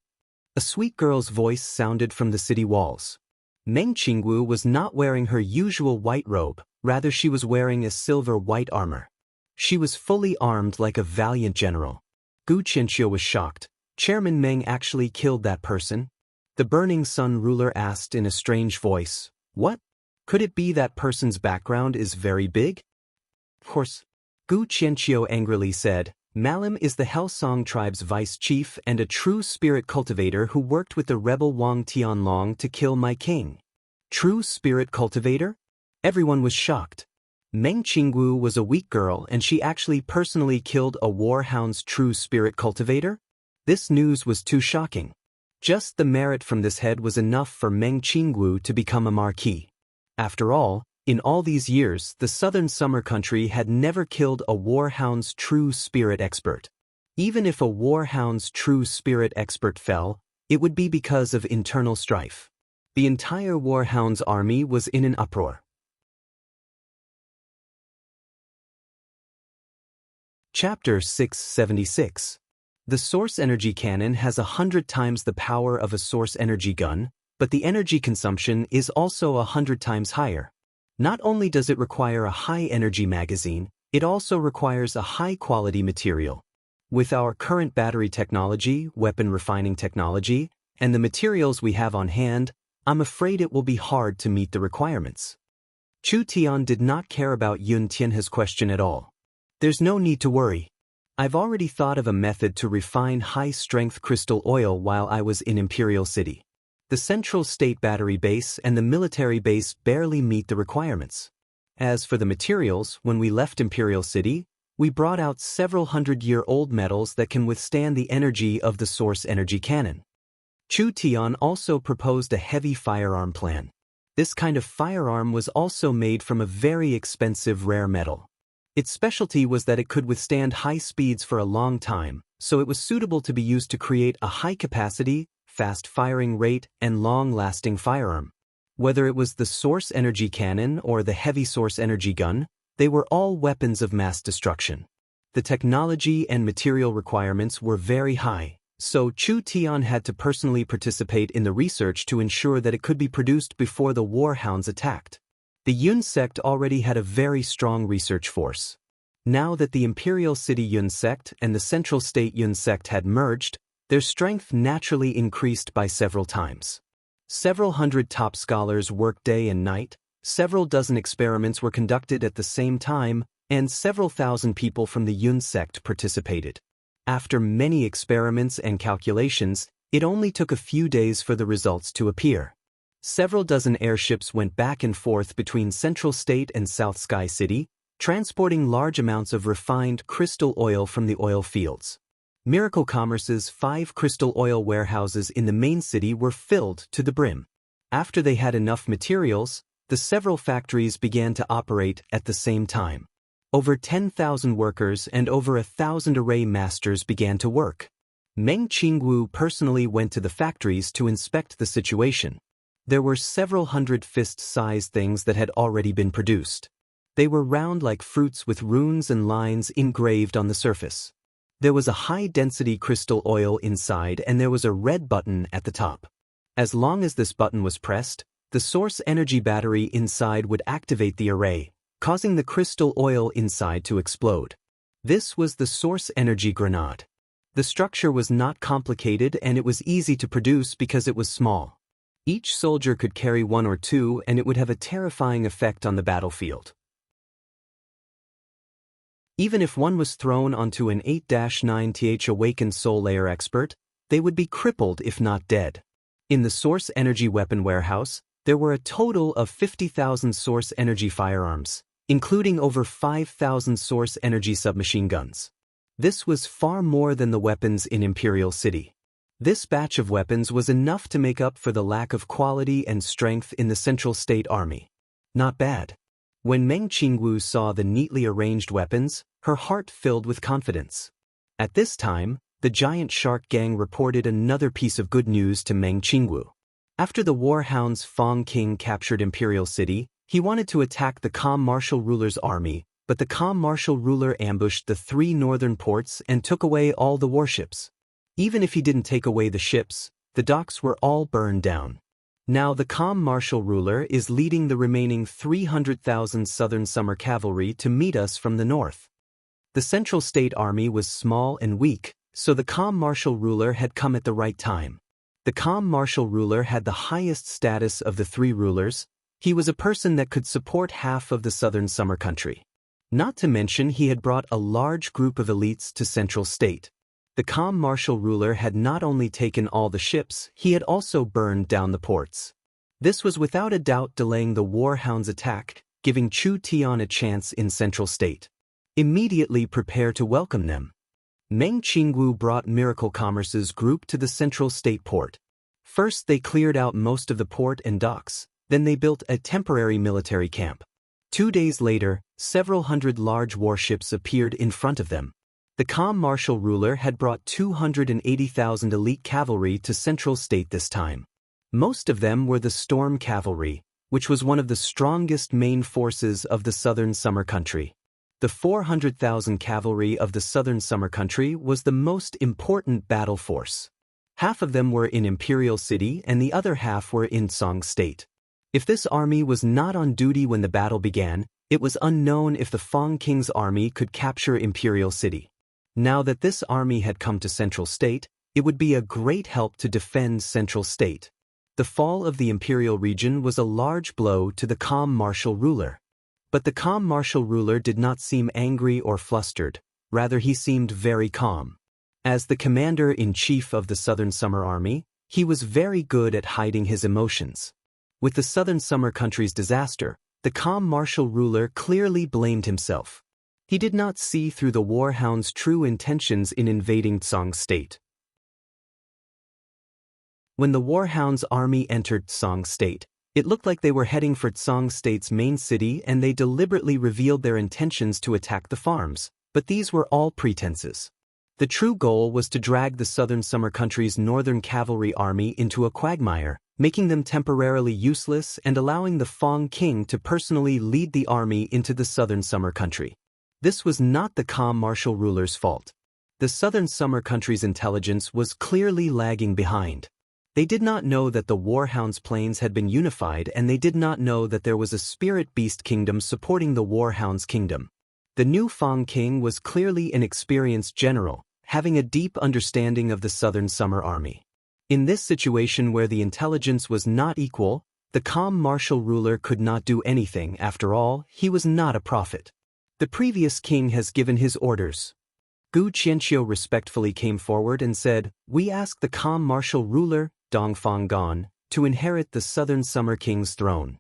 A sweet girl's voice sounded from the city walls. Meng Qingwu was not wearing her usual white robe, rather she was wearing a silver white armor. She was fully armed like a valiant general. Gu Qianqiu was shocked. Chairman Meng actually killed that person? The burning sun ruler asked in a strange voice. What? Could it be that person's background is very big? Of course. Gu Qianqiu angrily said, Malim is the Hellsong tribe's vice chief and a true spirit cultivator who worked with the rebel Wang Tianlong to kill my king. True spirit cultivator? Everyone was shocked. Meng Qingwu was a weak girl and she actually personally killed a warhound's true spirit cultivator? This news was too shocking. Just the merit from this head was enough for Meng Qingwu to become a marquis. After all, in all these years, the southern summer country had never killed a warhound's true spirit expert. Even if a warhound's true spirit expert fell, it would be because of internal strife. The entire warhound's army was in an uproar. Chapter 676. The source energy cannon has 100 times the power of a source energy gun, but the energy consumption is also 100 times higher. Not only does it require a high-energy magazine, it also requires a high-quality material. With our current battery technology, weapon refining technology, and the materials we have on hand, I'm afraid it will be hard to meet the requirements. Chu Tian did not care about Yun Tianhe's question at all. There's no need to worry. I've already thought of a method to refine high-strength crystal oil while I was in Imperial City. The Central State Battery Base and the military base barely meet the requirements. As for the materials, when we left Imperial City, we brought out several hundred-year-old metals that can withstand the energy of the source energy cannon. Chu Tian also proposed a heavy firearm plan. This kind of firearm was also made from a very expensive rare metal. Its specialty was that it could withstand high speeds for a long time, so it was suitable to be used to create a high-capacity, fast firing rate, and long-lasting firearm. Whether it was the source energy cannon or the heavy source energy gun, they were all weapons of mass destruction. The technology and material requirements were very high, so Chu Tian had to personally participate in the research to ensure that it could be produced before the warhounds attacked. The Yun sect already had a very strong research force. Now that the Imperial City Yun sect and the Central State Yun sect had merged, their strength naturally increased by several times. Several hundred top scholars worked day and night, several dozen experiments were conducted at the same time, and several thousand people from the Yun sect participated. After many experiments and calculations, it only took a few days for the results to appear. Several dozen airships went back and forth between Central State and South Sky City, transporting large amounts of refined crystal oil from the oil fields. Miracle Commerce's 5 crystal oil warehouses in the main city were filled to the brim. After they had enough materials, the several factories began to operate at the same time. Over 10,000 workers and over 1,000 array masters began to work. Meng Qingwu personally went to the factories to inspect the situation. There were several hundred fist-sized things that had already been produced. They were round like fruits with runes and lines engraved on the surface. There was a high-density crystal oil inside and there was a red button at the top. As long as this button was pressed, the source energy battery inside would activate the array, causing the crystal oil inside to explode. This was the source energy grenade. The structure was not complicated and it was easy to produce because it was small. Each soldier could carry 1 or 2 and it would have a terrifying effect on the battlefield. Even if one was thrown onto an 8-9th awakened soul layer expert, they would be crippled if not dead. In the source energy weapon warehouse, there were a total of 50,000 source energy firearms, including over 5,000 source energy submachine guns. This was far more than the weapons in Imperial City. This batch of weapons was enough to make up for the lack of quality and strength in the Central State Army. Not bad. When Meng Qingwu saw the neatly arranged weapons, her heart filled with confidence. At this time, the giant shark gang reported another piece of good news to Meng Qingwu. After the warhounds Fong King captured Imperial City, he wanted to attack the calm martial ruler's army, but the calm martial ruler ambushed the 3 northern ports and took away all the warships. Even if he didn't take away the ships, the docks were all burned down. Now the calm martial ruler is leading the remaining 300,000 Southern Summer Cavalry to meet us from the north. The Central State Army was small and weak, so the calm martial ruler had come at the right time. The calm martial ruler had the highest status of the 3 rulers. He was a person that could support half of the Southern Summer Country. Not to mention he had brought a large group of elites to Central State. The calm martial ruler had not only taken all the ships, he had also burned down the ports. This was without a doubt delaying the Warhounds' attack, giving Chu Tian a chance in Central State. Immediately prepare to welcome them. Meng Qingwu brought Miracle Commerce's group to the Central State port. First they cleared out most of the port and docks, then they built a temporary military camp. 2 days later, several hundred large warships appeared in front of them. The calm martial ruler had brought 280,000 elite cavalry to Central State this time. Most of them were the Storm Cavalry, which was one of the strongest main forces of the Southern Summer Country. The 400,000 cavalry of the Southern Summer Country was the most important battle force. Half of them were in Imperial City and the other half were in Song State. If this army was not on duty when the battle began, it was unknown if the Fong King's army could capture Imperial City. Now that this army had come to Central State, it would be a great help to defend Central State. The fall of the Imperial region was a large blow to the calm martial ruler. But the calm martial ruler did not seem angry or flustered, rather he seemed very calm. As the commander-in-chief of the Southern Summer Army, he was very good at hiding his emotions. With the Southern Summer Country's disaster, the calm martial ruler clearly blamed himself. He did not see through the Warhounds' true intentions in invading Song State. When the Warhounds' army entered Song State, it looked like they were heading for Song State's main city and they deliberately revealed their intentions to attack the farms, but these were all pretenses. The true goal was to drag the Southern Summer Country's Northern Cavalry Army into a quagmire, making them temporarily useless and allowing the Fong King to personally lead the army into the Southern Summer Country. This was not the calm martial ruler's fault. The Southern Summer Country's intelligence was clearly lagging behind. They did not know that the Warhounds' planes had been unified and they did not know that there was a spirit beast kingdom supporting the Warhounds' kingdom. The new Fong King was clearly an experienced general, having a deep understanding of the Southern Summer Army. In this situation where the intelligence was not equal, the calm martial ruler could not do anything. After all, he was not a prophet. The previous king has given his orders. Gu Qianqiu respectfully came forward and said, "We ask the calm martial ruler, Dongfang Gan, to inherit the Southern Summer King's throne."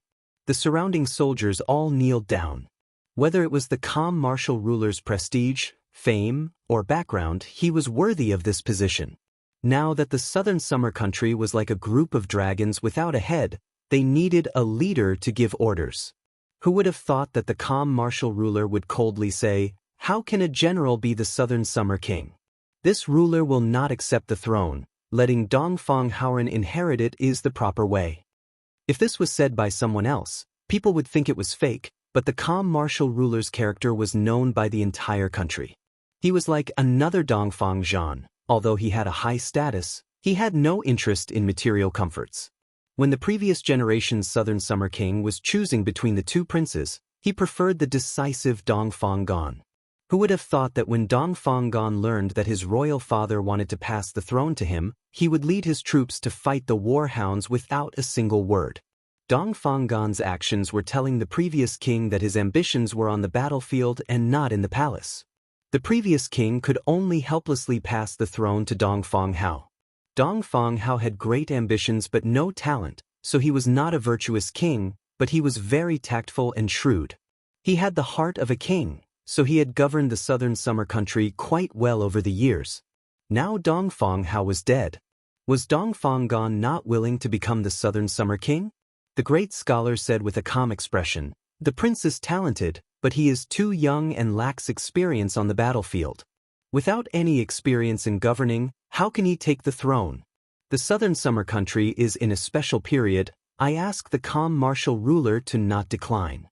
The surrounding soldiers all kneeled down. Whether it was the calm martial ruler's prestige, fame, or background, he was worthy of this position. Now that the Southern Summer Country was like a group of dragons without a head, they needed a leader to give orders. Who would have thought that the calm martial ruler would coldly say, "How can a general be the Southern Summer King? This ruler will not accept the throne. Letting Dongfang Haoren inherit it is the proper way." If this was said by someone else, people would think it was fake, but the calm martial ruler's character was known by the entire country. He was like another Dongfang Zhan. Although he had a high status, he had no interest in material comforts. When the previous generation's Southern Summer King was choosing between the 2 princes, he preferred the decisive Dongfang Gan. Who would have thought that when Dongfang Gan learned that his royal father wanted to pass the throne to him, he would lead his troops to fight the Warhounds without a single word. Dongfang Gan's actions were telling the previous king that his ambitions were on the battlefield and not in the palace. The previous king could only helplessly pass the throne to Dongfang Hao. Dongfang Hao had great ambitions but no talent, so he was not a virtuous king, but he was very tactful and shrewd. He had the heart of a king, so he had governed the Southern Summer Country quite well over the years. Now Dongfang Hao was dead. Was Dongfang Gan not willing to become the Southern Summer King? The great scholar said with a calm expression, "The prince is talented, but he is too young and lacks experience on the battlefield. Without any experience in governing, how can he take the throne? The Southern Summer Country is in a special period. I ask the calm martial ruler to not decline."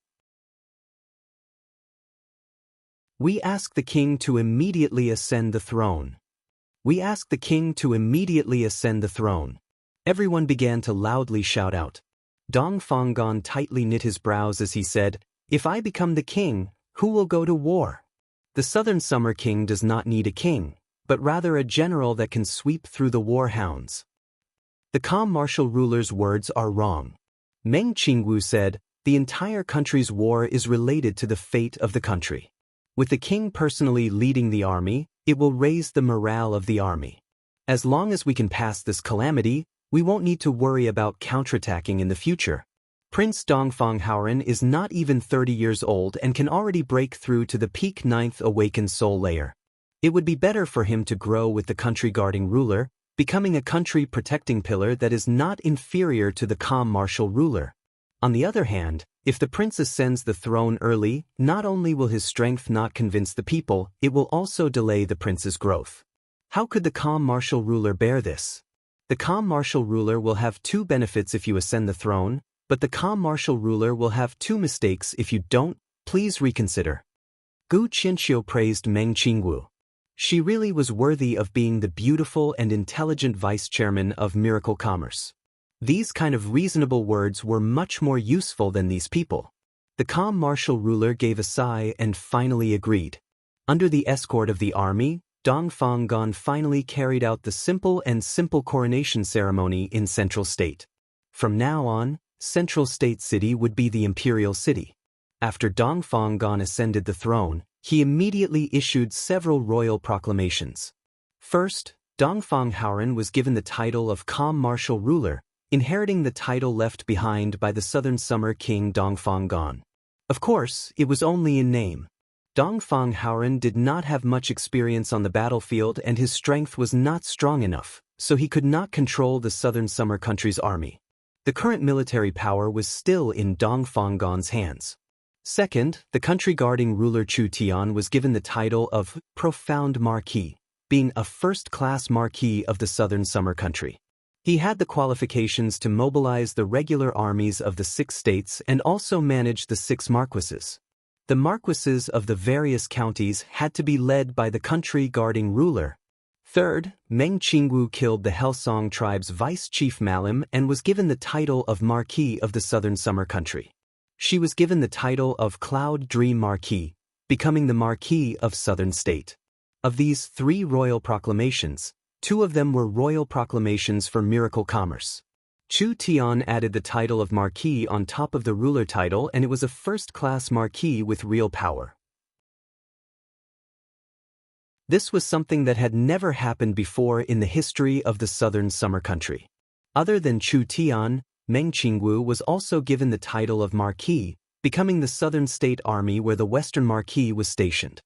We ask the king to immediately ascend the throne. We ask the king to immediately ascend the throne. Everyone began to loudly shout out. Dong Fanggan tightly knit his brows as he said, "If I become the king, who will go to war?" The Southern Summer King does not need a king, but rather a general that can sweep through the war hounds. The calm martial ruler's words are wrong. Meng Qingwu said, "The entire country's war is related to the fate of the country. With the king personally leading the army, it will raise the morale of the army. As long as we can pass this calamity, we won't need to worry about counterattacking in the future." Prince Dongfang is not even 30 years old and can already break through to the peak 9th awakened soul layer. It would be better for him to grow with the country guarding ruler, becoming a country protecting pillar that is not inferior to the calm martial ruler. On the other hand, if the prince ascends the throne early, not only will his strength not convince the people, it will also delay the prince's growth. How could the calm martial ruler bear this? The calm martial ruler will have two benefits if you ascend the throne, but the calm martial ruler will have two mistakes if you don't. Please reconsider. Gu Qianxiu praised Meng Qingwu. She really was worthy of being the beautiful and intelligent vice-chairman of Miracle Commerce. These kind of reasonable words were much more useful than these people. The calm martial ruler gave a sigh and finally agreed. Under the escort of the army, Dong Fanggan finally carried out the simple coronation ceremony in Central State. From now on, Central State City would be the imperial city. After Dong Fanggan ascended the throne, he immediately issued several royal proclamations. First, Dongfang Haoran was given the title of calm martial ruler, inheriting the title left behind by the Southern Summer King Dongfanggan. Of course, it was only in name. Dongfang Haoran did not have much experience on the battlefield and his strength was not strong enough, so he could not control the Southern Summer country's army. The current military power was still in Dongfanggan's hands. Second, the country guarding ruler Chu Tian was given the title of Profound Marquis, being a first-class marquis of the Southern Summer country. He had the qualifications to mobilize the regular armies of the 6 states and also manage the 6 marquises. The marquises of the various counties had to be led by the country guarding ruler. Third, Meng Qingwu killed the Helsong tribe's vice-chief Malim and was given the title of Marquis of the Southern Summer country. She was given the title of Cloud Dream Marquis, becoming the Marquis of Southern State. Of these 3 royal proclamations, 2 of them were royal proclamations for Miracle Commerce. Chu Tian added the title of Marquis on top of the ruler title and it was a first-class Marquis with real power. This was something that had never happened before in the history of the Southern Summer country. Other than Chu Tian, Meng Qingwu was also given the title of Marquis, becoming the Southern State Army where the Western Marquis was stationed.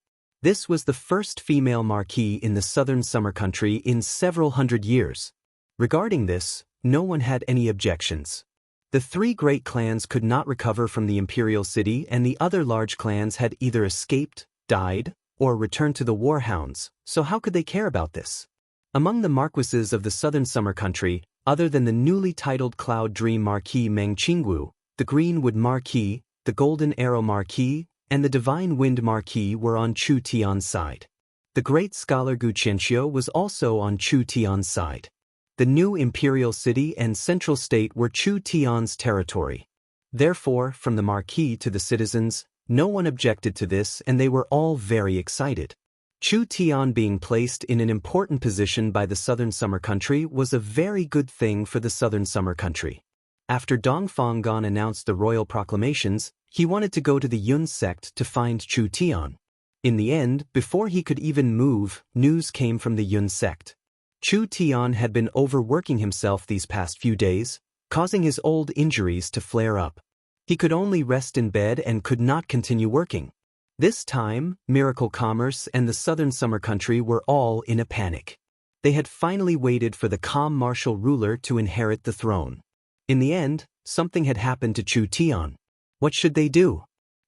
This was the first female Marquis in the Southern Summer country in several hundred years. Regarding this, no one had any objections. The 3 great clans could not recover from the imperial city and the other large clans had either escaped, died, or returned to the war hounds, so how could they care about this? Among the marquises of the Southern Summer country, other than the newly titled Cloud Dream Marquis Meng Qingwu, the Greenwood Marquis, the Golden Arrow Marquis, and the Divine Wind Marquis were on Chu Tian's side. The great scholar Gu Qianxiu was also on Chu Tian's side. The new imperial city and central state were Chu Tian's territory. Therefore, from the Marquis to the citizens, no one objected to this and they were all very excited. Chu Tian being placed in an important position by the Southern Summer country was a very good thing for the Southern Summer country. After Dongfanggan announced the royal proclamations, he wanted to go to the Yun sect to find Chu Tian. In the end, before he could even move, news came from the Yun sect. Chu Tian had been overworking himself these past few days, causing his old injuries to flare up. He could only rest in bed and could not continue working. This time, Miracle Commerce and the Southern Summer country were all in a panic. They had finally waited for the calm martial ruler to inherit the throne. In the end, something had happened to Chu Tian. What should they do?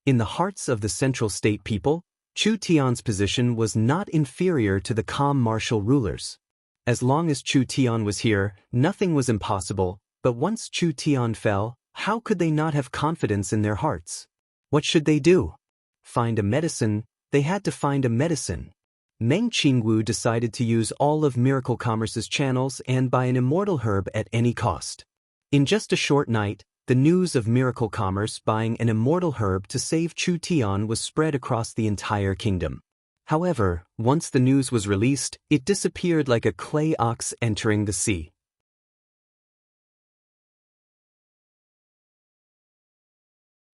In the hearts of the Central State people, Chu Tian's position was not inferior to the calm martial rulers. As long as Chu Tian was here, nothing was impossible, but once Chu Tian fell, how could they not have confidence in their hearts? What should they do? Find a medicine, They had to find a medicine. Meng Qingwu decided to use all of Miracle Commerce's channels and buy an immortal herb at any cost. In just a short night, the news of Miracle Commerce buying an immortal herb to save Chu Tian was spread across the entire kingdom. However, once the news was released, it disappeared like a clay ox entering the sea.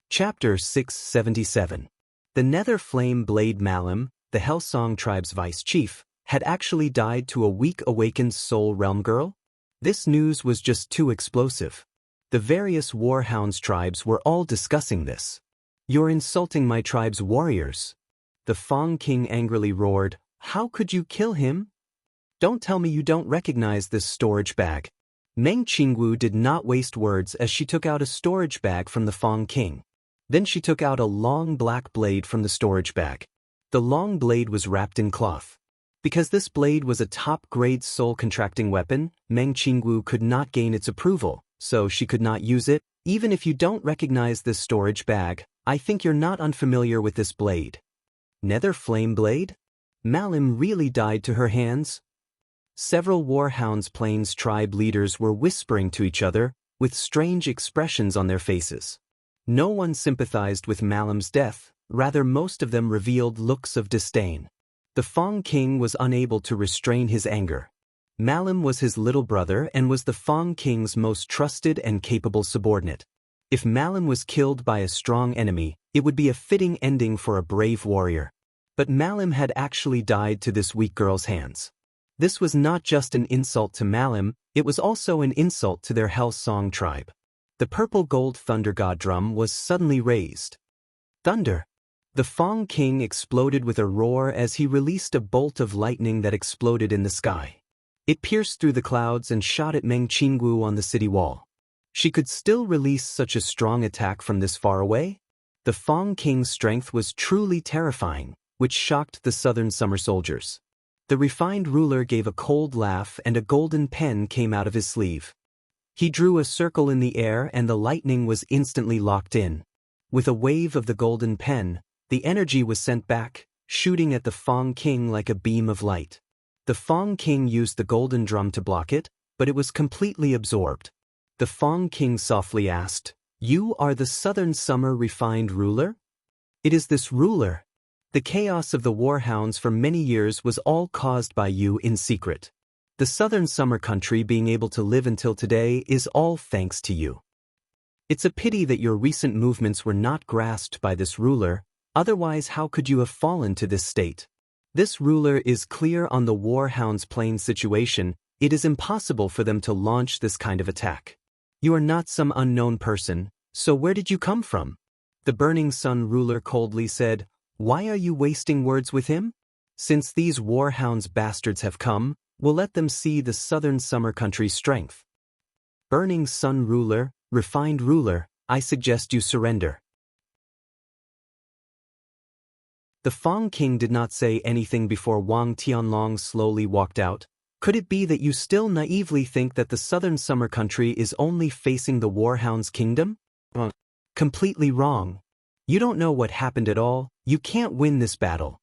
Chapter 677. The Nether Flame Blade Malam, the Hellsong tribe's vice chief, had actually died to a weak-awakened soul realm girl? This news was just too explosive. The various Warhounds tribes were all discussing this. "You're insulting my tribe's warriors." The Fong King angrily roared, "How could you kill him? Don't tell me you don't recognize this storage bag." Meng Qingwu did not waste words as she took out a storage bag from the Fong King. Then she took out a long black blade from the storage bag. The long blade was wrapped in cloth. Because this blade was a top-grade soul-contracting weapon, Meng Qingwu could not gain its approval, so she could not use it. "Even if you don't recognize this storage bag, I think you're not unfamiliar with this blade." Nether Flame Blade? Malam really died to her hands? Several Warhounds Plains tribe leaders were whispering to each other, with strange expressions on their faces. No one sympathized with Malam's death, rather most of them revealed looks of disdain. The Fong King was unable to restrain his anger. Malam was his little brother and was the Fong King's most trusted and capable subordinate. If Malam was killed by a strong enemy, it would be a fitting ending for a brave warrior. But Malam had actually died to this weak girl's hands. This was not just an insult to Malam, it was also an insult to their Hellsong tribe. The purple-gold thunder god drum was suddenly raised. Thunder! The Fong King exploded with a roar as he released a bolt of lightning that exploded in the sky. It pierced through the clouds and shot at Meng Qingwu on the city wall. She could still release such a strong attack from this far away? The Fong King's strength was truly terrifying, which shocked the southern summer soldiers. The refined ruler gave a cold laugh and a golden pen came out of his sleeve. He drew a circle in the air and the lightning was instantly locked in. With a wave of the golden pen, the energy was sent back, shooting at the Fong King like a beam of light. The Fong King used the golden drum to block it, but it was completely absorbed. The Fong King softly asked, "You are the Southern Summer refined ruler?" "It is this ruler. The chaos of the Warhounds for many years was all caused by you in secret. The Southern Summer country being able to live until today is all thanks to you. It's a pity that your recent movements were not grasped by this ruler, otherwise how could you have fallen to this state? This ruler is clear on the Warhounds Plains situation. It is impossible for them to launch this kind of attack. You are not some unknown person, so where did you come from?" The Burning Sun ruler coldly said, "Why are you wasting words with him? Since these Warhounds bastards have come, we'll let them see the Southern Summer country's strength." "Burning Sun ruler, refined ruler, I suggest you surrender." The Fong King did not say anything before Wang Tianlong slowly walked out. "Could it be that you still naively think that the Southern Summer country is only facing the Warhounds' kingdom? Completely wrong. You don't know what happened at all. You can't win this battle."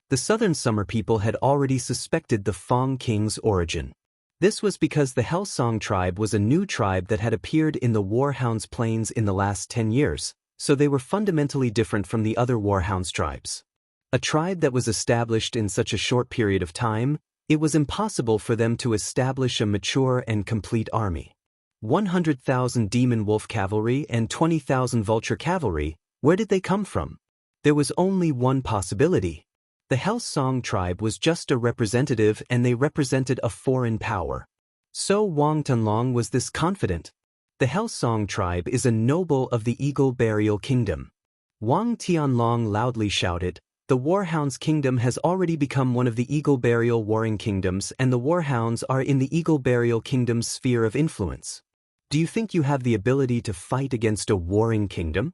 The Southern Summer people had already suspected the Fong King's origin. This was because the Hellsong tribe was a new tribe that had appeared in the Warhounds Plains in the last 10 years, so they were fundamentally different from the other Warhounds tribes. A tribe that was established in such a short period of time, it was impossible for them to establish a mature and complete army. 100,000 demon wolf cavalry and 20,000 vulture cavalry, where did they come from? There was only one possibility. The Hellsong tribe was just a representative and they represented a foreign power. So Wang Tianlong was this confident. The Hellsong tribe is a noble of the Eagle Burial Kingdom. Wang Tianlong loudly shouted, "The Warhounds Kingdom has already become one of the Eagle Burial warring kingdoms and the Warhounds are in the Eagle Burial Kingdom's sphere of influence. Do you think you have the ability to fight against a warring kingdom?"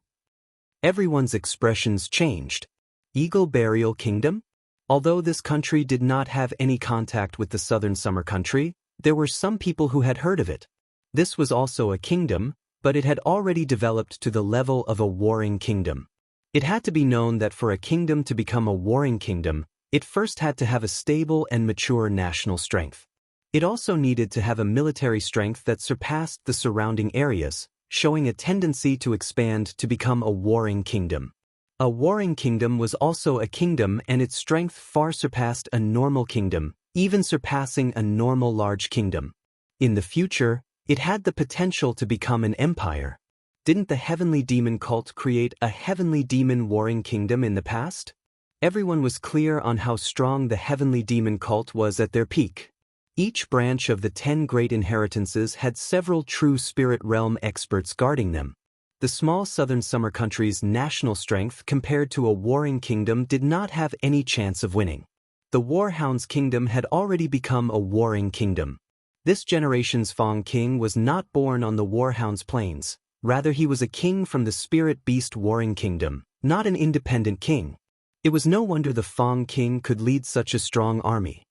Everyone's expressions changed. Eagle Burial Kingdom? Although this country did not have any contact with the Southern Summer country, there were some people who had heard of it. This was also a kingdom, but it had already developed to the level of a warring kingdom. It had to be known that for a kingdom to become a warring kingdom, it first had to have a stable and mature national strength. It also needed to have a military strength that surpassed the surrounding areas, showing a tendency to expand to become a warring kingdom. A warring kingdom was also a kingdom, and its strength far surpassed a normal kingdom, even surpassing a normal large kingdom. In the future, it had the potential to become an empire. Didn't the heavenly demon cult create a heavenly demon warring kingdom in the past? Everyone was clear on how strong the heavenly demon cult was at their peak. Each branch of the 10 great inheritances had several true spirit realm experts guarding them. The small southern summer country's national strength compared to a warring kingdom did not have any chance of winning. The Warhound's kingdom had already become a warring kingdom. This generation's Fong king was not born on the Warhound's plains, rather he was a king from the spirit beast warring kingdom, not an independent king. It was no wonder the Fong king could lead such a strong army.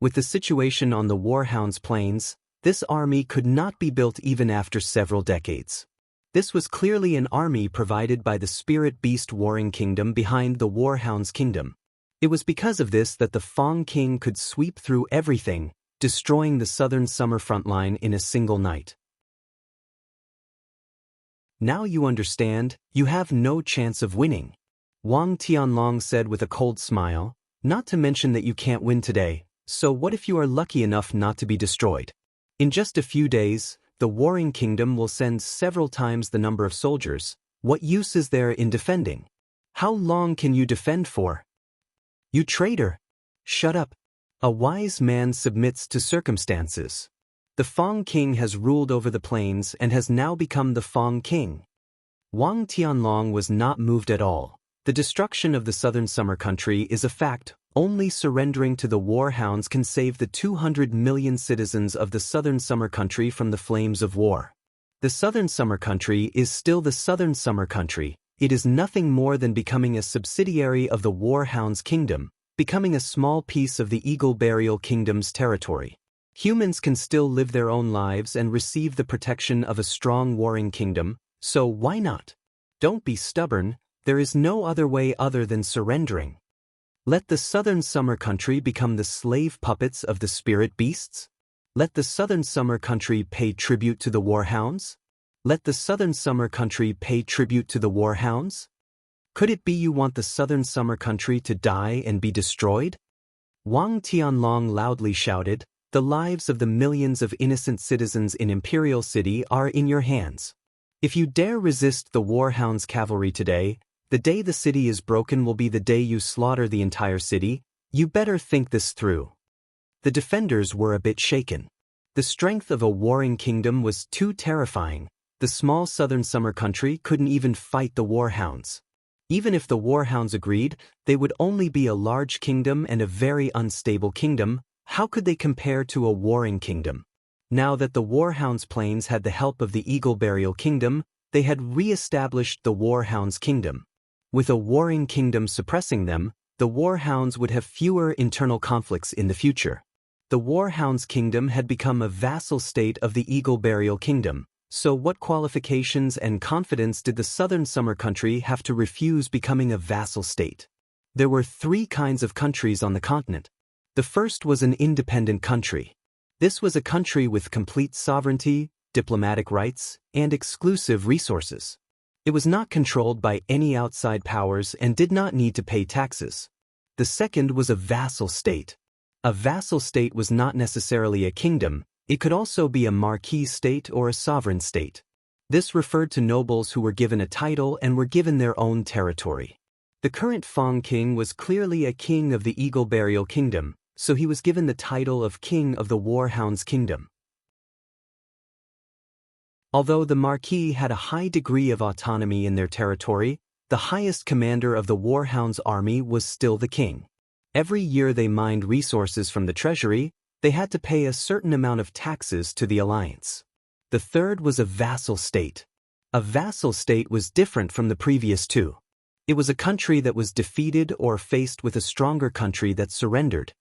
With the situation on the Warhound's plains, this army could not be built even after several decades. This was clearly an army provided by the spirit beast warring kingdom behind the Warhound's kingdom. It was because of this that the Fong king could sweep through everything, destroying the southern summer front line in a single night. Now you understand, you have no chance of winning. Wang Tianlong said with a cold smile, not to mention that you can't win today, so what if you are lucky enough not to be destroyed? In just a few days, the warring kingdom will send several times the number of soldiers. What use is there in defending? How long can you defend for? You traitor! Shut up! A wise man submits to circumstances. The Fong king has ruled over the plains and has now become the Fong king. Wang Tianlong was not moved at all. The destruction of the southern summer country is a fact. Only surrendering to the Warhounds can save the 200 million citizens of the southern summer country from the flames of war. The southern summer country is still the southern summer country. It is nothing more than becoming a subsidiary of the Warhounds kingdom, becoming a small piece of the Eagle Burial Kingdom's territory. Humans can still live their own lives and receive the protection of a strong warring kingdom, so why not? Don't be stubborn, there is no other way other than surrendering. Let the southern summer country become the slave puppets of the spirit beasts? Let the southern summer country pay tribute to the Warhounds? Let the southern summer country pay tribute to the Warhounds? Could it be you want the southern summer country to die and be destroyed? Wang Tianlong loudly shouted, the lives of the millions of innocent citizens in Imperial City are in your hands. If you dare resist the Warhounds cavalry today, the day the city is broken will be the day you slaughter the entire city. You better think this through. The defenders were a bit shaken. The strength of a warring kingdom was too terrifying. The small southern summer country couldn't even fight the Warhounds. Even if the Warhounds agreed, they would only be a large kingdom and a very unstable kingdom. How could they compare to a warring kingdom? Now that the Warhounds' plains had the help of the Eagle Burial Kingdom, they had re-established the Warhounds' kingdom. With a warring kingdom suppressing them, the Warhounds would have fewer internal conflicts in the future. The Warhounds' kingdom had become a vassal state of the Eagle Burial Kingdom, so what qualifications and confidence did the southern summer country have to refuse becoming a vassal state? There were 3 kinds of countries on the continent. The first was an independent country. This was a country with complete sovereignty, diplomatic rights, and exclusive resources. It was not controlled by any outside powers and did not need to pay taxes. The second was a vassal state. A vassal state was not necessarily a kingdom, it could also be a marquis state or a sovereign state. This referred to nobles who were given a title and were given their own territory. The current Fong king was clearly a king of the Eagle Burial Kingdom, so he was given the title of King of the Warhounds Kingdom. Although the Marquis had a high degree of autonomy in their territory, the highest commander of the Warhounds army was still the king. Every year they mined resources from the treasury, they had to pay a certain amount of taxes to the alliance. The third was a vassal state. A vassal state was different from the previous 2. It was a country that was defeated or faced with a stronger country that surrendered.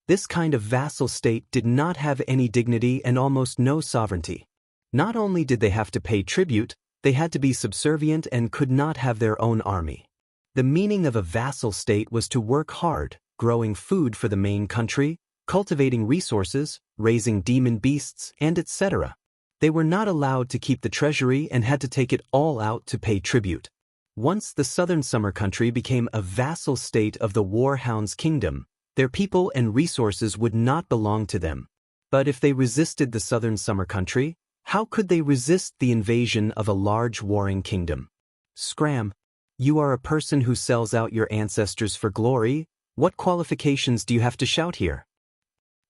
This kind of vassal state did not have any dignity and almost no sovereignty. Not only did they have to pay tribute, they had to be subservient and could not have their own army. The meaning of a vassal state was to work hard, growing food for the main country, cultivating resources, raising demon beasts, and etc. They were not allowed to keep the treasury and had to take it all out to pay tribute. Once the southern summer country became a vassal state of the Warhounds' kingdom, their people and resources would not belong to them. But if they resisted the southern summer country, how could they resist the invasion of a large warring kingdom? Scram. You are a person who sells out your ancestors for glory. What qualifications do you have to shout here?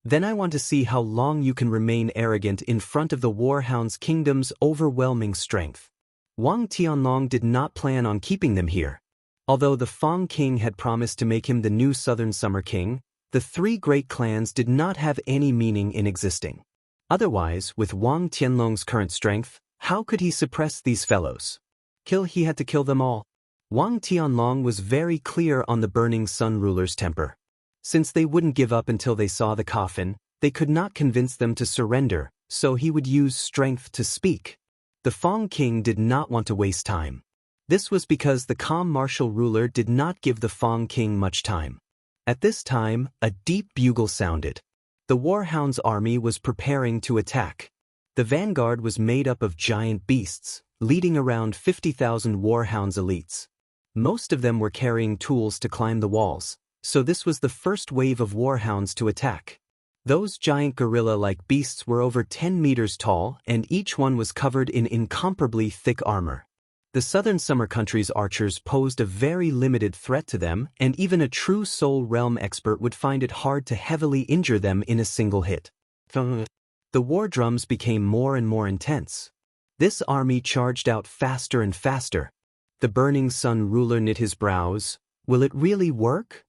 Then I want to see how long you can remain arrogant in front of the Warhounds' kingdom's overwhelming strength. Wang Tianlong did not plan on keeping them here. Although the Fang king had promised to make him the new southern summer king, the three great clans did not have any meaning in existing. Otherwise, with Wang Tianlong's current strength, how could he suppress these fellows? He had to kill them all. Wang Tianlong was very clear on the Burning Sun ruler's temper. Since they wouldn't give up until they saw the coffin, they could not convince them to surrender, so he would use strength to speak. The Fang king did not want to waste time. This was because the calm martial ruler did not give the Fang king much time. At this time, a deep bugle sounded. The Warhounds' army was preparing to attack. The vanguard was made up of giant beasts, leading around 50,000 Warhounds elites. Most of them were carrying tools to climb the walls, so this was the first wave of Warhounds to attack. Those giant gorilla-like beasts were over 10 meters tall, and each one was covered in incomparably thick armor. The southern summer country's archers posed a very limited threat to them, and even a true soul realm expert would find it hard to heavily injure them in a single hit. The war drums became more and more intense. This army charged out faster and faster. The Burning Sun ruler knit his brows. Will it really work?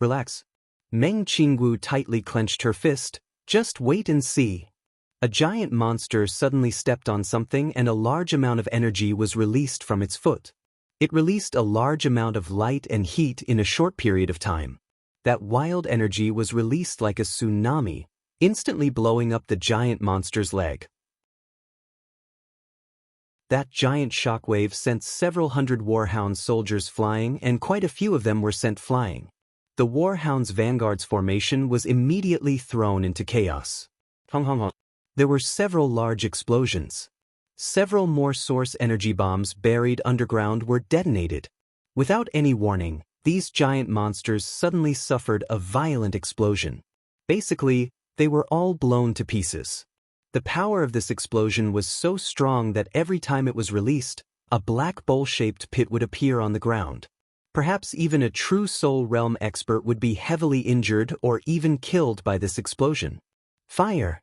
Relax. Meng Qingwu tightly clenched her fist. Just wait and see. A giant monster suddenly stepped on something and a large amount of energy was released from its foot. It released a large amount of light and heat in a short period of time. That wild energy was released like a tsunami, instantly blowing up the giant monster's leg. That giant shockwave sent several hundred Warhound soldiers flying, and quite a few of them were sent flying. The Warhound's vanguard's formation was immediately thrown into chaos. There were several large explosions. Several more source energy bombs buried underground were detonated. Without any warning, these giant monsters suddenly suffered a violent explosion. Basically, they were all blown to pieces. The power of this explosion was so strong that every time it was released, a black bowl-shaped pit would appear on the ground. Perhaps even a true soul realm expert would be heavily injured or even killed by this explosion. Fire!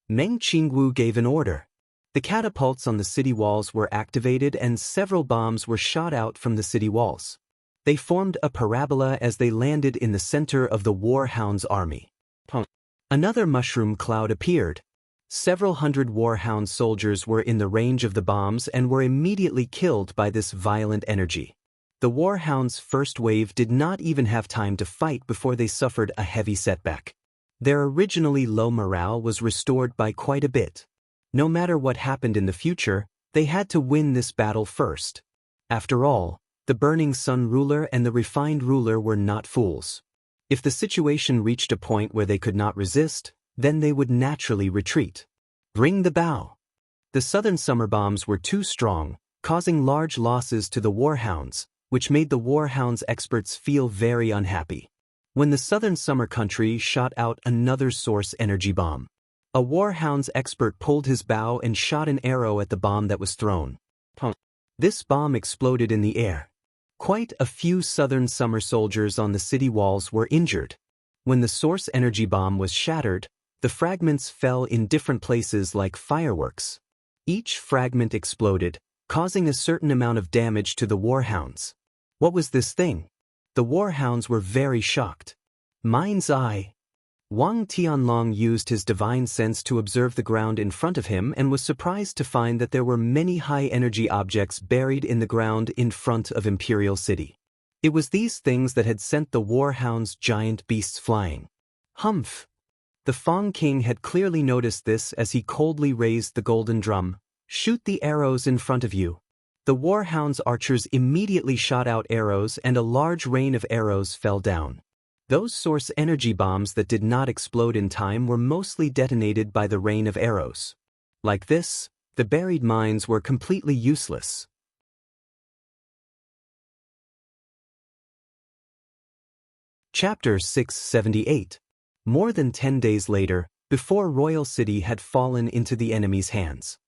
Meng Qingwu gave an order. The catapults on the city walls were activated and several bombs were shot out from the city walls. They formed a parabola as they landed in the center of the Warhounds' army. Another mushroom cloud appeared. Several hundred Warhound soldiers were in the range of the bombs and were immediately killed by this violent energy. The Warhounds' first wave did not even have time to fight before they suffered a heavy setback. Their originally low morale was restored by quite a bit. No matter what happened in the future, they had to win this battle first. After all, the Burning Sun ruler and the Refined ruler were not fools. If the situation reached a point where they could not resist, then they would naturally retreat. Ring the bow. The southern summer bombs were too strong, causing large losses to the Warhounds, which made the Warhounds experts feel very unhappy. When the southern summer country shot out another source energy bomb, a Warhounds expert pulled his bow and shot an arrow at the bomb that was thrown. This bomb exploded in the air. Quite a few southern summer soldiers on the city walls were injured. When the source energy bomb was shattered, the fragments fell in different places like fireworks. Each fragment exploded, causing a certain amount of damage to the Warhounds. What was this thing? The Warhounds were very shocked. Mind's eye. Wang Tianlong used his divine sense to observe the ground in front of him and was surprised to find that there were many high-energy objects buried in the ground in front of Imperial City. It was these things that had sent the Warhounds' giant beasts flying. Humph! The Fang King had clearly noticed this as he coldly raised the golden drum. Shoot the arrows in front of you. The warhound's archers immediately shot out arrows and a large rain of arrows fell down. Those source energy bombs that did not explode in time were mostly detonated by the rain of arrows. Like this, the buried mines were completely useless. Chapter 678. More than 10 days later, before Royal City had fallen into the enemy's hands,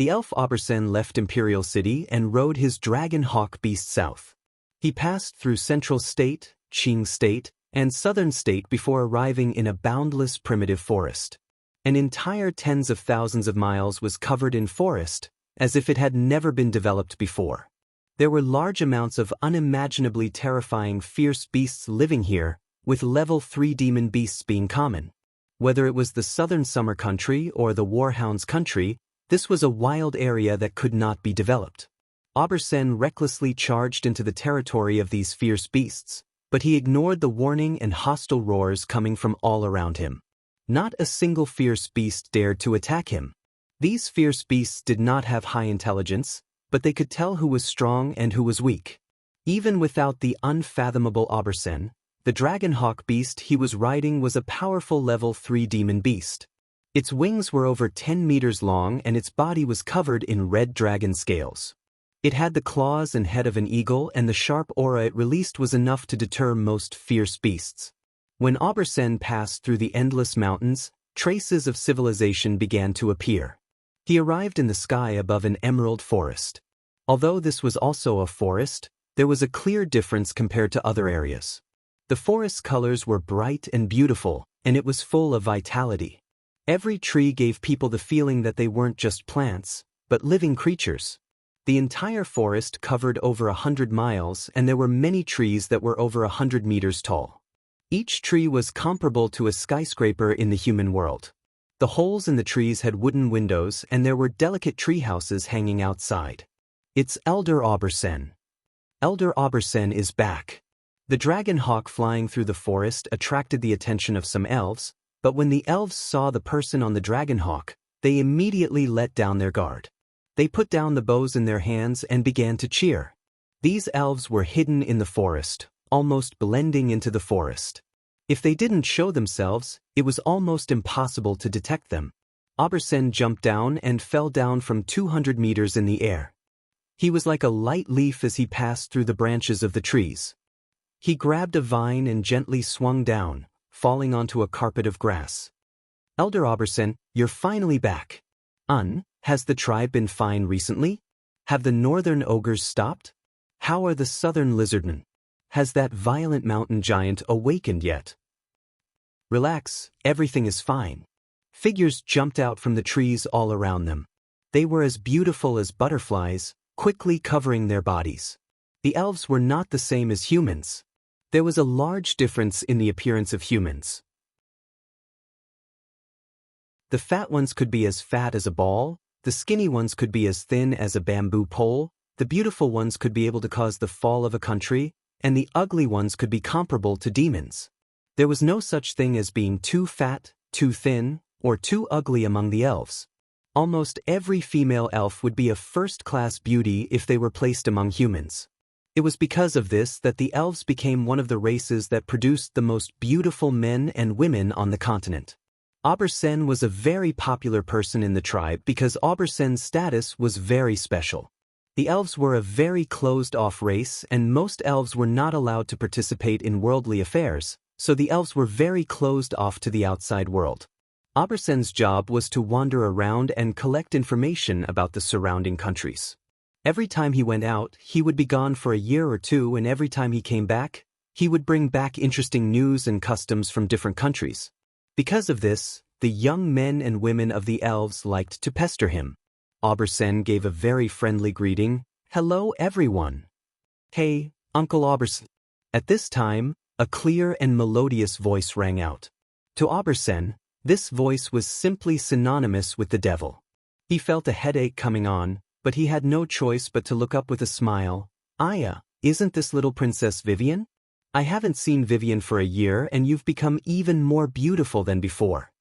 the elf Obersen left Imperial City and rode his dragon hawk beast south. He passed through Central State, Qing State, and Southern State before arriving in a boundless primitive forest. An entire tens of thousands of miles was covered in forest, as if it had never been developed before. There were large amounts of unimaginably terrifying fierce beasts living here, with level 3 demon beasts being common. Whether it was the southern summer country or the warhound's country, this was a wild area that could not be developed. Obersen recklessly charged into the territory of these fierce beasts, but he ignored the warning and hostile roars coming from all around him. Not a single fierce beast dared to attack him. These fierce beasts did not have high intelligence, but they could tell who was strong and who was weak. Even without the unfathomable Obersen, the dragonhawk beast he was riding was a powerful level 3 demon beast. Its wings were over 10 meters long and its body was covered in red dragon scales. It had the claws and head of an eagle, and the sharp aura it released was enough to deter most fierce beasts. When Obersen passed through the endless mountains, traces of civilization began to appear. He arrived in the sky above an emerald forest. Although this was also a forest, there was a clear difference compared to other areas. The forest's colors were bright and beautiful, and it was full of vitality. Every tree gave people the feeling that they weren't just plants, but living creatures. The entire forest covered over 100 miles, and there were many trees that were over 100 meters tall. Each tree was comparable to a skyscraper in the human world. The holes in the trees had wooden windows, and there were delicate tree houses hanging outside. It's Elder Obersen. Elder Obersen is back. The dragon hawk flying through the forest attracted the attention of some elves, but when the elves saw the person on the dragon hawk, they immediately let down their guard. They put down the bows in their hands and began to cheer. These elves were hidden in the forest, almost blending into the forest. If they didn't show themselves, it was almost impossible to detect them. Obersen jumped down and fell down from 200 meters in the air. He was like a light leaf as he passed through the branches of the trees. He grabbed a vine and gently swung down, falling onto a carpet of grass. Elder Obersen, you're finally back. Has the tribe been fine recently? Have the northern ogres stopped? How are the southern lizardmen? Has that violent mountain giant awakened yet? Relax, everything is fine. Figures jumped out from the trees all around them. They were as beautiful as butterflies, quickly covering their bodies. The elves were not the same as humans. There was a large difference in the appearance of humans. The fat ones could be as fat as a ball, the skinny ones could be as thin as a bamboo pole, the beautiful ones could be able to cause the fall of a country, and the ugly ones could be comparable to demons. There was no such thing as being too fat, too thin, or too ugly among the elves. Almost every female elf would be a first-class beauty if they were placed among humans. It was because of this that the elves became one of the races that produced the most beautiful men and women on the continent. Obersen was a very popular person in the tribe because Obersen's status was very special. The elves were a very closed-off race, and most elves were not allowed to participate in worldly affairs, so the elves were very closed off to the outside world. Obersen's job was to wander around and collect information about the surrounding countries. Every time he went out, he would be gone for a year or two, and every time he came back, he would bring back interesting news and customs from different countries. Because of this, the young men and women of the elves liked to pester him. Obersen gave a very friendly greeting. Hello everyone. Hey, Uncle Obersen. At this time, a clear and melodious voice rang out. To Obersen, this voice was simply synonymous with the devil. He felt a headache coming on, but he had no choice but to look up with a smile. Aya, isn't this little Princess Vivian? I haven't seen Vivian for a year, and you've become even more beautiful than before.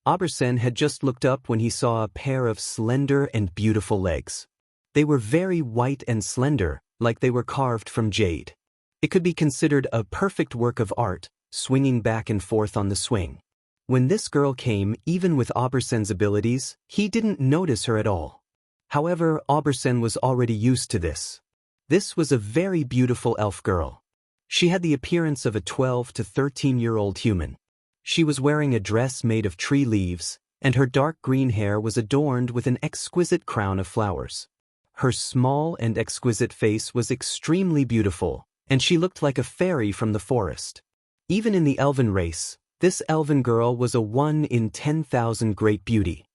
Obersen had just looked up when he saw a pair of slender and beautiful legs. They were very white and slender, like they were carved from jade. It could be considered a perfect work of art, swinging back and forth on the swing. When this girl came, even with Aubersen's abilities, he didn't notice her at all. However, Aubersen was already used to this. This was a very beautiful elf girl. She had the appearance of a 12 to 13-year-old human. She was wearing a dress made of tree leaves, and her dark green hair was adorned with an exquisite crown of flowers. Her small and exquisite face was extremely beautiful, and she looked like a fairy from the forest. Even in the elven race, this elven girl was a 1 in 10,000 great beauty.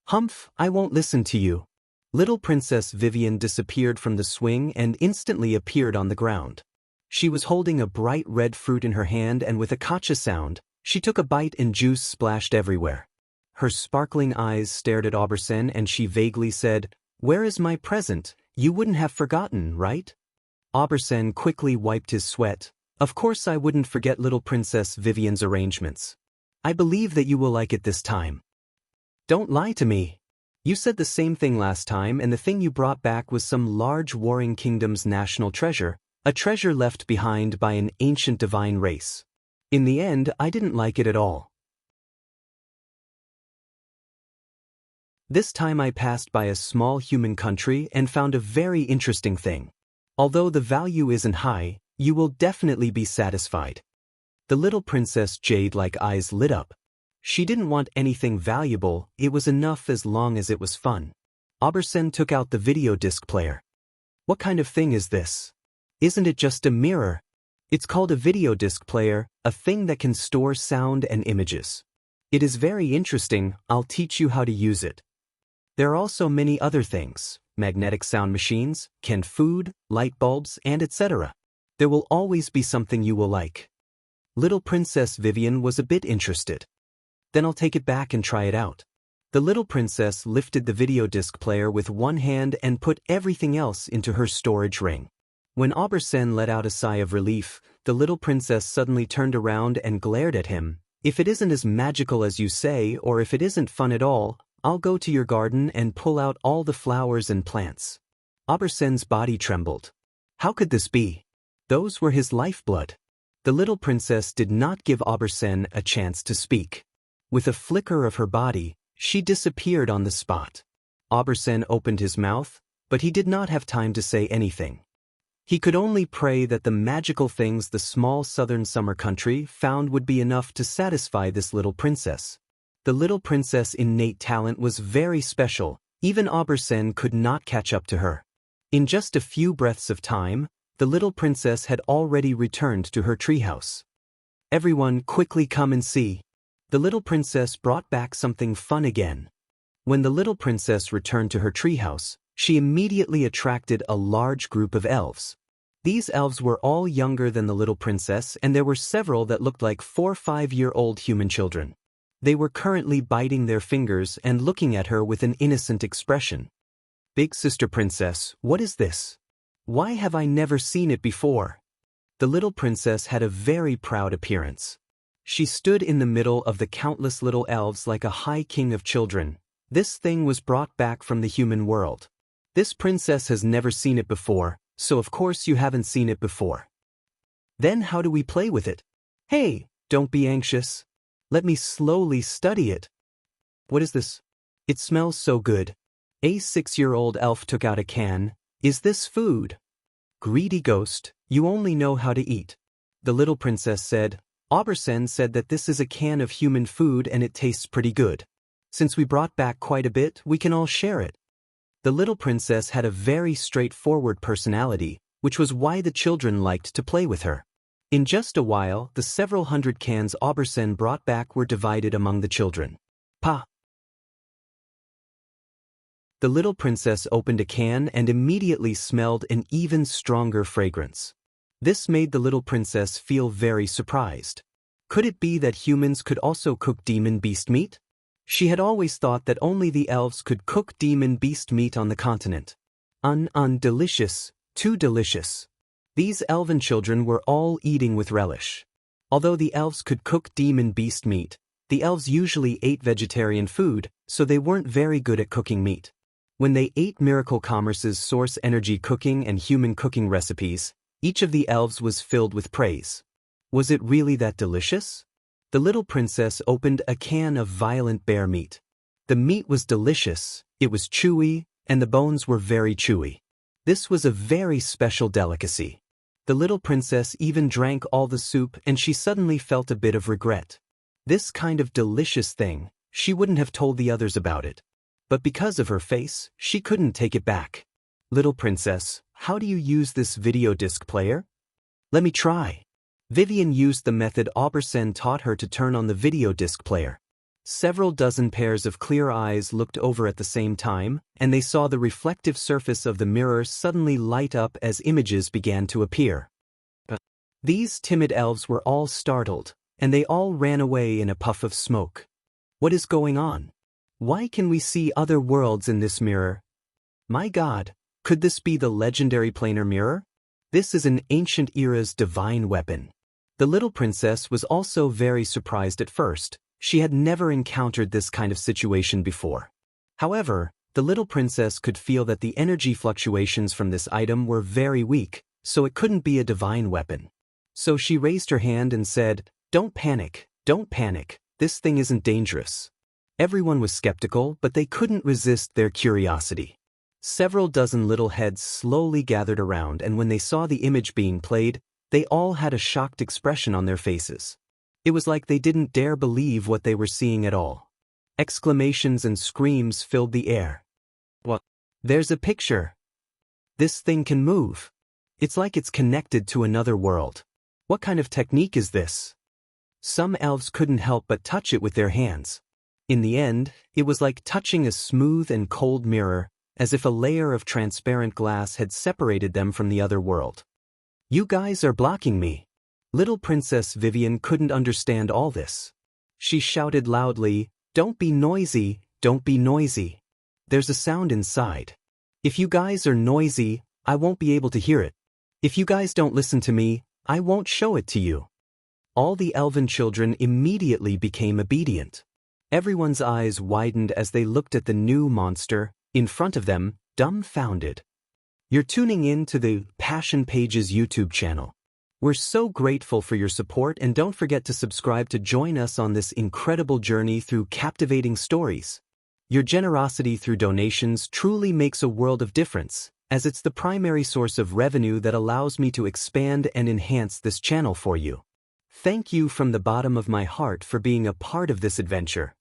Humph, I won't listen to you. Little Princess Vivian disappeared from the swing and instantly appeared on the ground. She was holding a bright red fruit in her hand, and with a kacha sound, she took a bite and juice splashed everywhere. Her sparkling eyes stared at Aubersen and she vaguely said, "Where is my present? You wouldn't have forgotten, right?" Aubersen quickly wiped his sweat. "Of course I wouldn't forget little Princess Vivian's arrangements. I believe that you will like it this time. Don't lie to me. You said the same thing last time, and the thing you brought back was some large warring kingdom's national treasure, a treasure left behind by an ancient divine race. In the end, I didn't like it at all. This time I passed by a small human country and found a very interesting thing. Although the value isn't high, you will definitely be satisfied." The little Princess Jade-like eyes lit up. She didn't want anything valuable, it was enough as long as it was fun. Aubersen took out the video disc player. "What kind of thing is this? Isn't it just a mirror?" "It's called a video disc player, a thing that can store sound and images. It is very interesting, I'll teach you how to use it. There are also many other things, magnetic sound machines, canned food, light bulbs, and etc. There will always be something you will like." Little Princess Vivian was a bit interested. "Then I'll take it back and try it out." The little princess lifted the video disc player with one hand and put everything else into her storage ring. When Aubersen let out a sigh of relief, the little princess suddenly turned around and glared at him. "If it isn't as magical as you say, or if it isn't fun at all, I'll go to your garden and pull out all the flowers and plants." Aubersen's body trembled. How could this be? Those were his lifeblood. The little princess did not give Aubersen a chance to speak. With a flicker of her body, she disappeared on the spot. Aubersen opened his mouth, but he did not have time to say anything. He could only pray that the magical things the small southern summer country found would be enough to satisfy this little princess. The little princess' innate talent was very special, even Aubersen could not catch up to her. In just a few breaths of time, the little princess had already returned to her treehouse. "Everyone, quickly come and see." The little princess brought back something fun again. When the little princess returned to her treehouse, she immediately attracted a large group of elves. These elves were all younger than the little princess, and there were several that looked like 4 or 5-year-old human children. They were currently biting their fingers and looking at her with an innocent expression. "Big sister princess, what is this? Why have I never seen it before?" The little princess had a very proud appearance. She stood in the middle of the countless little elves like a high king of children. This thing was brought back from the human world. This princess has never seen it before, so of course you haven't seen it before. Then how do we play with it? Hey, don't be anxious. Let me slowly study it. What is this? It smells so good. A 6-year-old elf took out a can. Is this food? Greedy ghost, you only know how to eat. The little princess said, Aubersen said that this is a can of human food and it tastes pretty good. Since we brought back quite a bit, we can all share it. The little princess had a very straightforward personality, which was why the children liked to play with her. In just a while, the several hundred cans Aubersen brought back were divided among the children. Pa! The little princess opened a can and immediately smelled an even stronger fragrance. This made the little princess feel very surprised. Could it be that humans could also cook demon beast meat? She had always thought that only the elves could cook demon beast meat on the continent. Delicious, too delicious. These elven children were all eating with relish. Although the elves could cook demon beast meat, the elves usually ate vegetarian food, so they weren't very good at cooking meat. When they ate Miracle Commerce's source energy cooking and human cooking recipes, each of the elves was filled with praise. Was it really that delicious? The little princess opened a can of violent bear meat. The meat was delicious, it was chewy, and the bones were very chewy. This was a very special delicacy. The little princess even drank all the soup and she suddenly felt a bit of regret. This kind of delicious thing, she wouldn't have told the others about it. But because of her face, she couldn't take it back. Little princess, how do you use this video disc player? Let me try. Vivian used the method Aubersen taught her to turn on the video disc player. Several dozen pairs of clear eyes looked over at the same time, and they saw the reflective surface of the mirror suddenly light up as images began to appear. These timid elves were all startled, and they all ran away in a puff of smoke. What is going on? Why can we see other worlds in this mirror? My God, could this be the legendary planar mirror? This is an ancient era's divine weapon. The little princess was also very surprised at first. She had never encountered this kind of situation before. However, the little princess could feel that the energy fluctuations from this item were very weak, so it couldn't be a divine weapon. So she raised her hand and said, "Don't panic, this thing isn't dangerous." Everyone was skeptical, but they couldn't resist their curiosity. Several dozen little heads slowly gathered around, and when they saw the image being played, they all had a shocked expression on their faces. It was like they didn't dare believe what they were seeing at all. Exclamations and screams filled the air. What? There's a picture. This thing can move. It's like it's connected to another world. What kind of technique is this? Some elves couldn't help but touch it with their hands. In the end, it was like touching a smooth and cold mirror, as if a layer of transparent glass had separated them from the other world. You guys are blocking me. Little Princess Vivian couldn't understand all this. She shouted loudly, "Don't be noisy, don't be noisy. There's a sound inside. If you guys are noisy, I won't be able to hear it. If you guys don't listen to me, I won't show it to you." All the elven children immediately became obedient. Everyone's eyes widened as they looked at the new monster in front of them, dumbfounded. You're tuning in to the Passion Pages YouTube channel. We're so grateful for your support, and don't forget to subscribe to join us on this incredible journey through captivating stories. Your generosity through donations truly makes a world of difference, as it's the primary source of revenue that allows me to expand and enhance this channel for you. Thank you from the bottom of my heart for being a part of this adventure.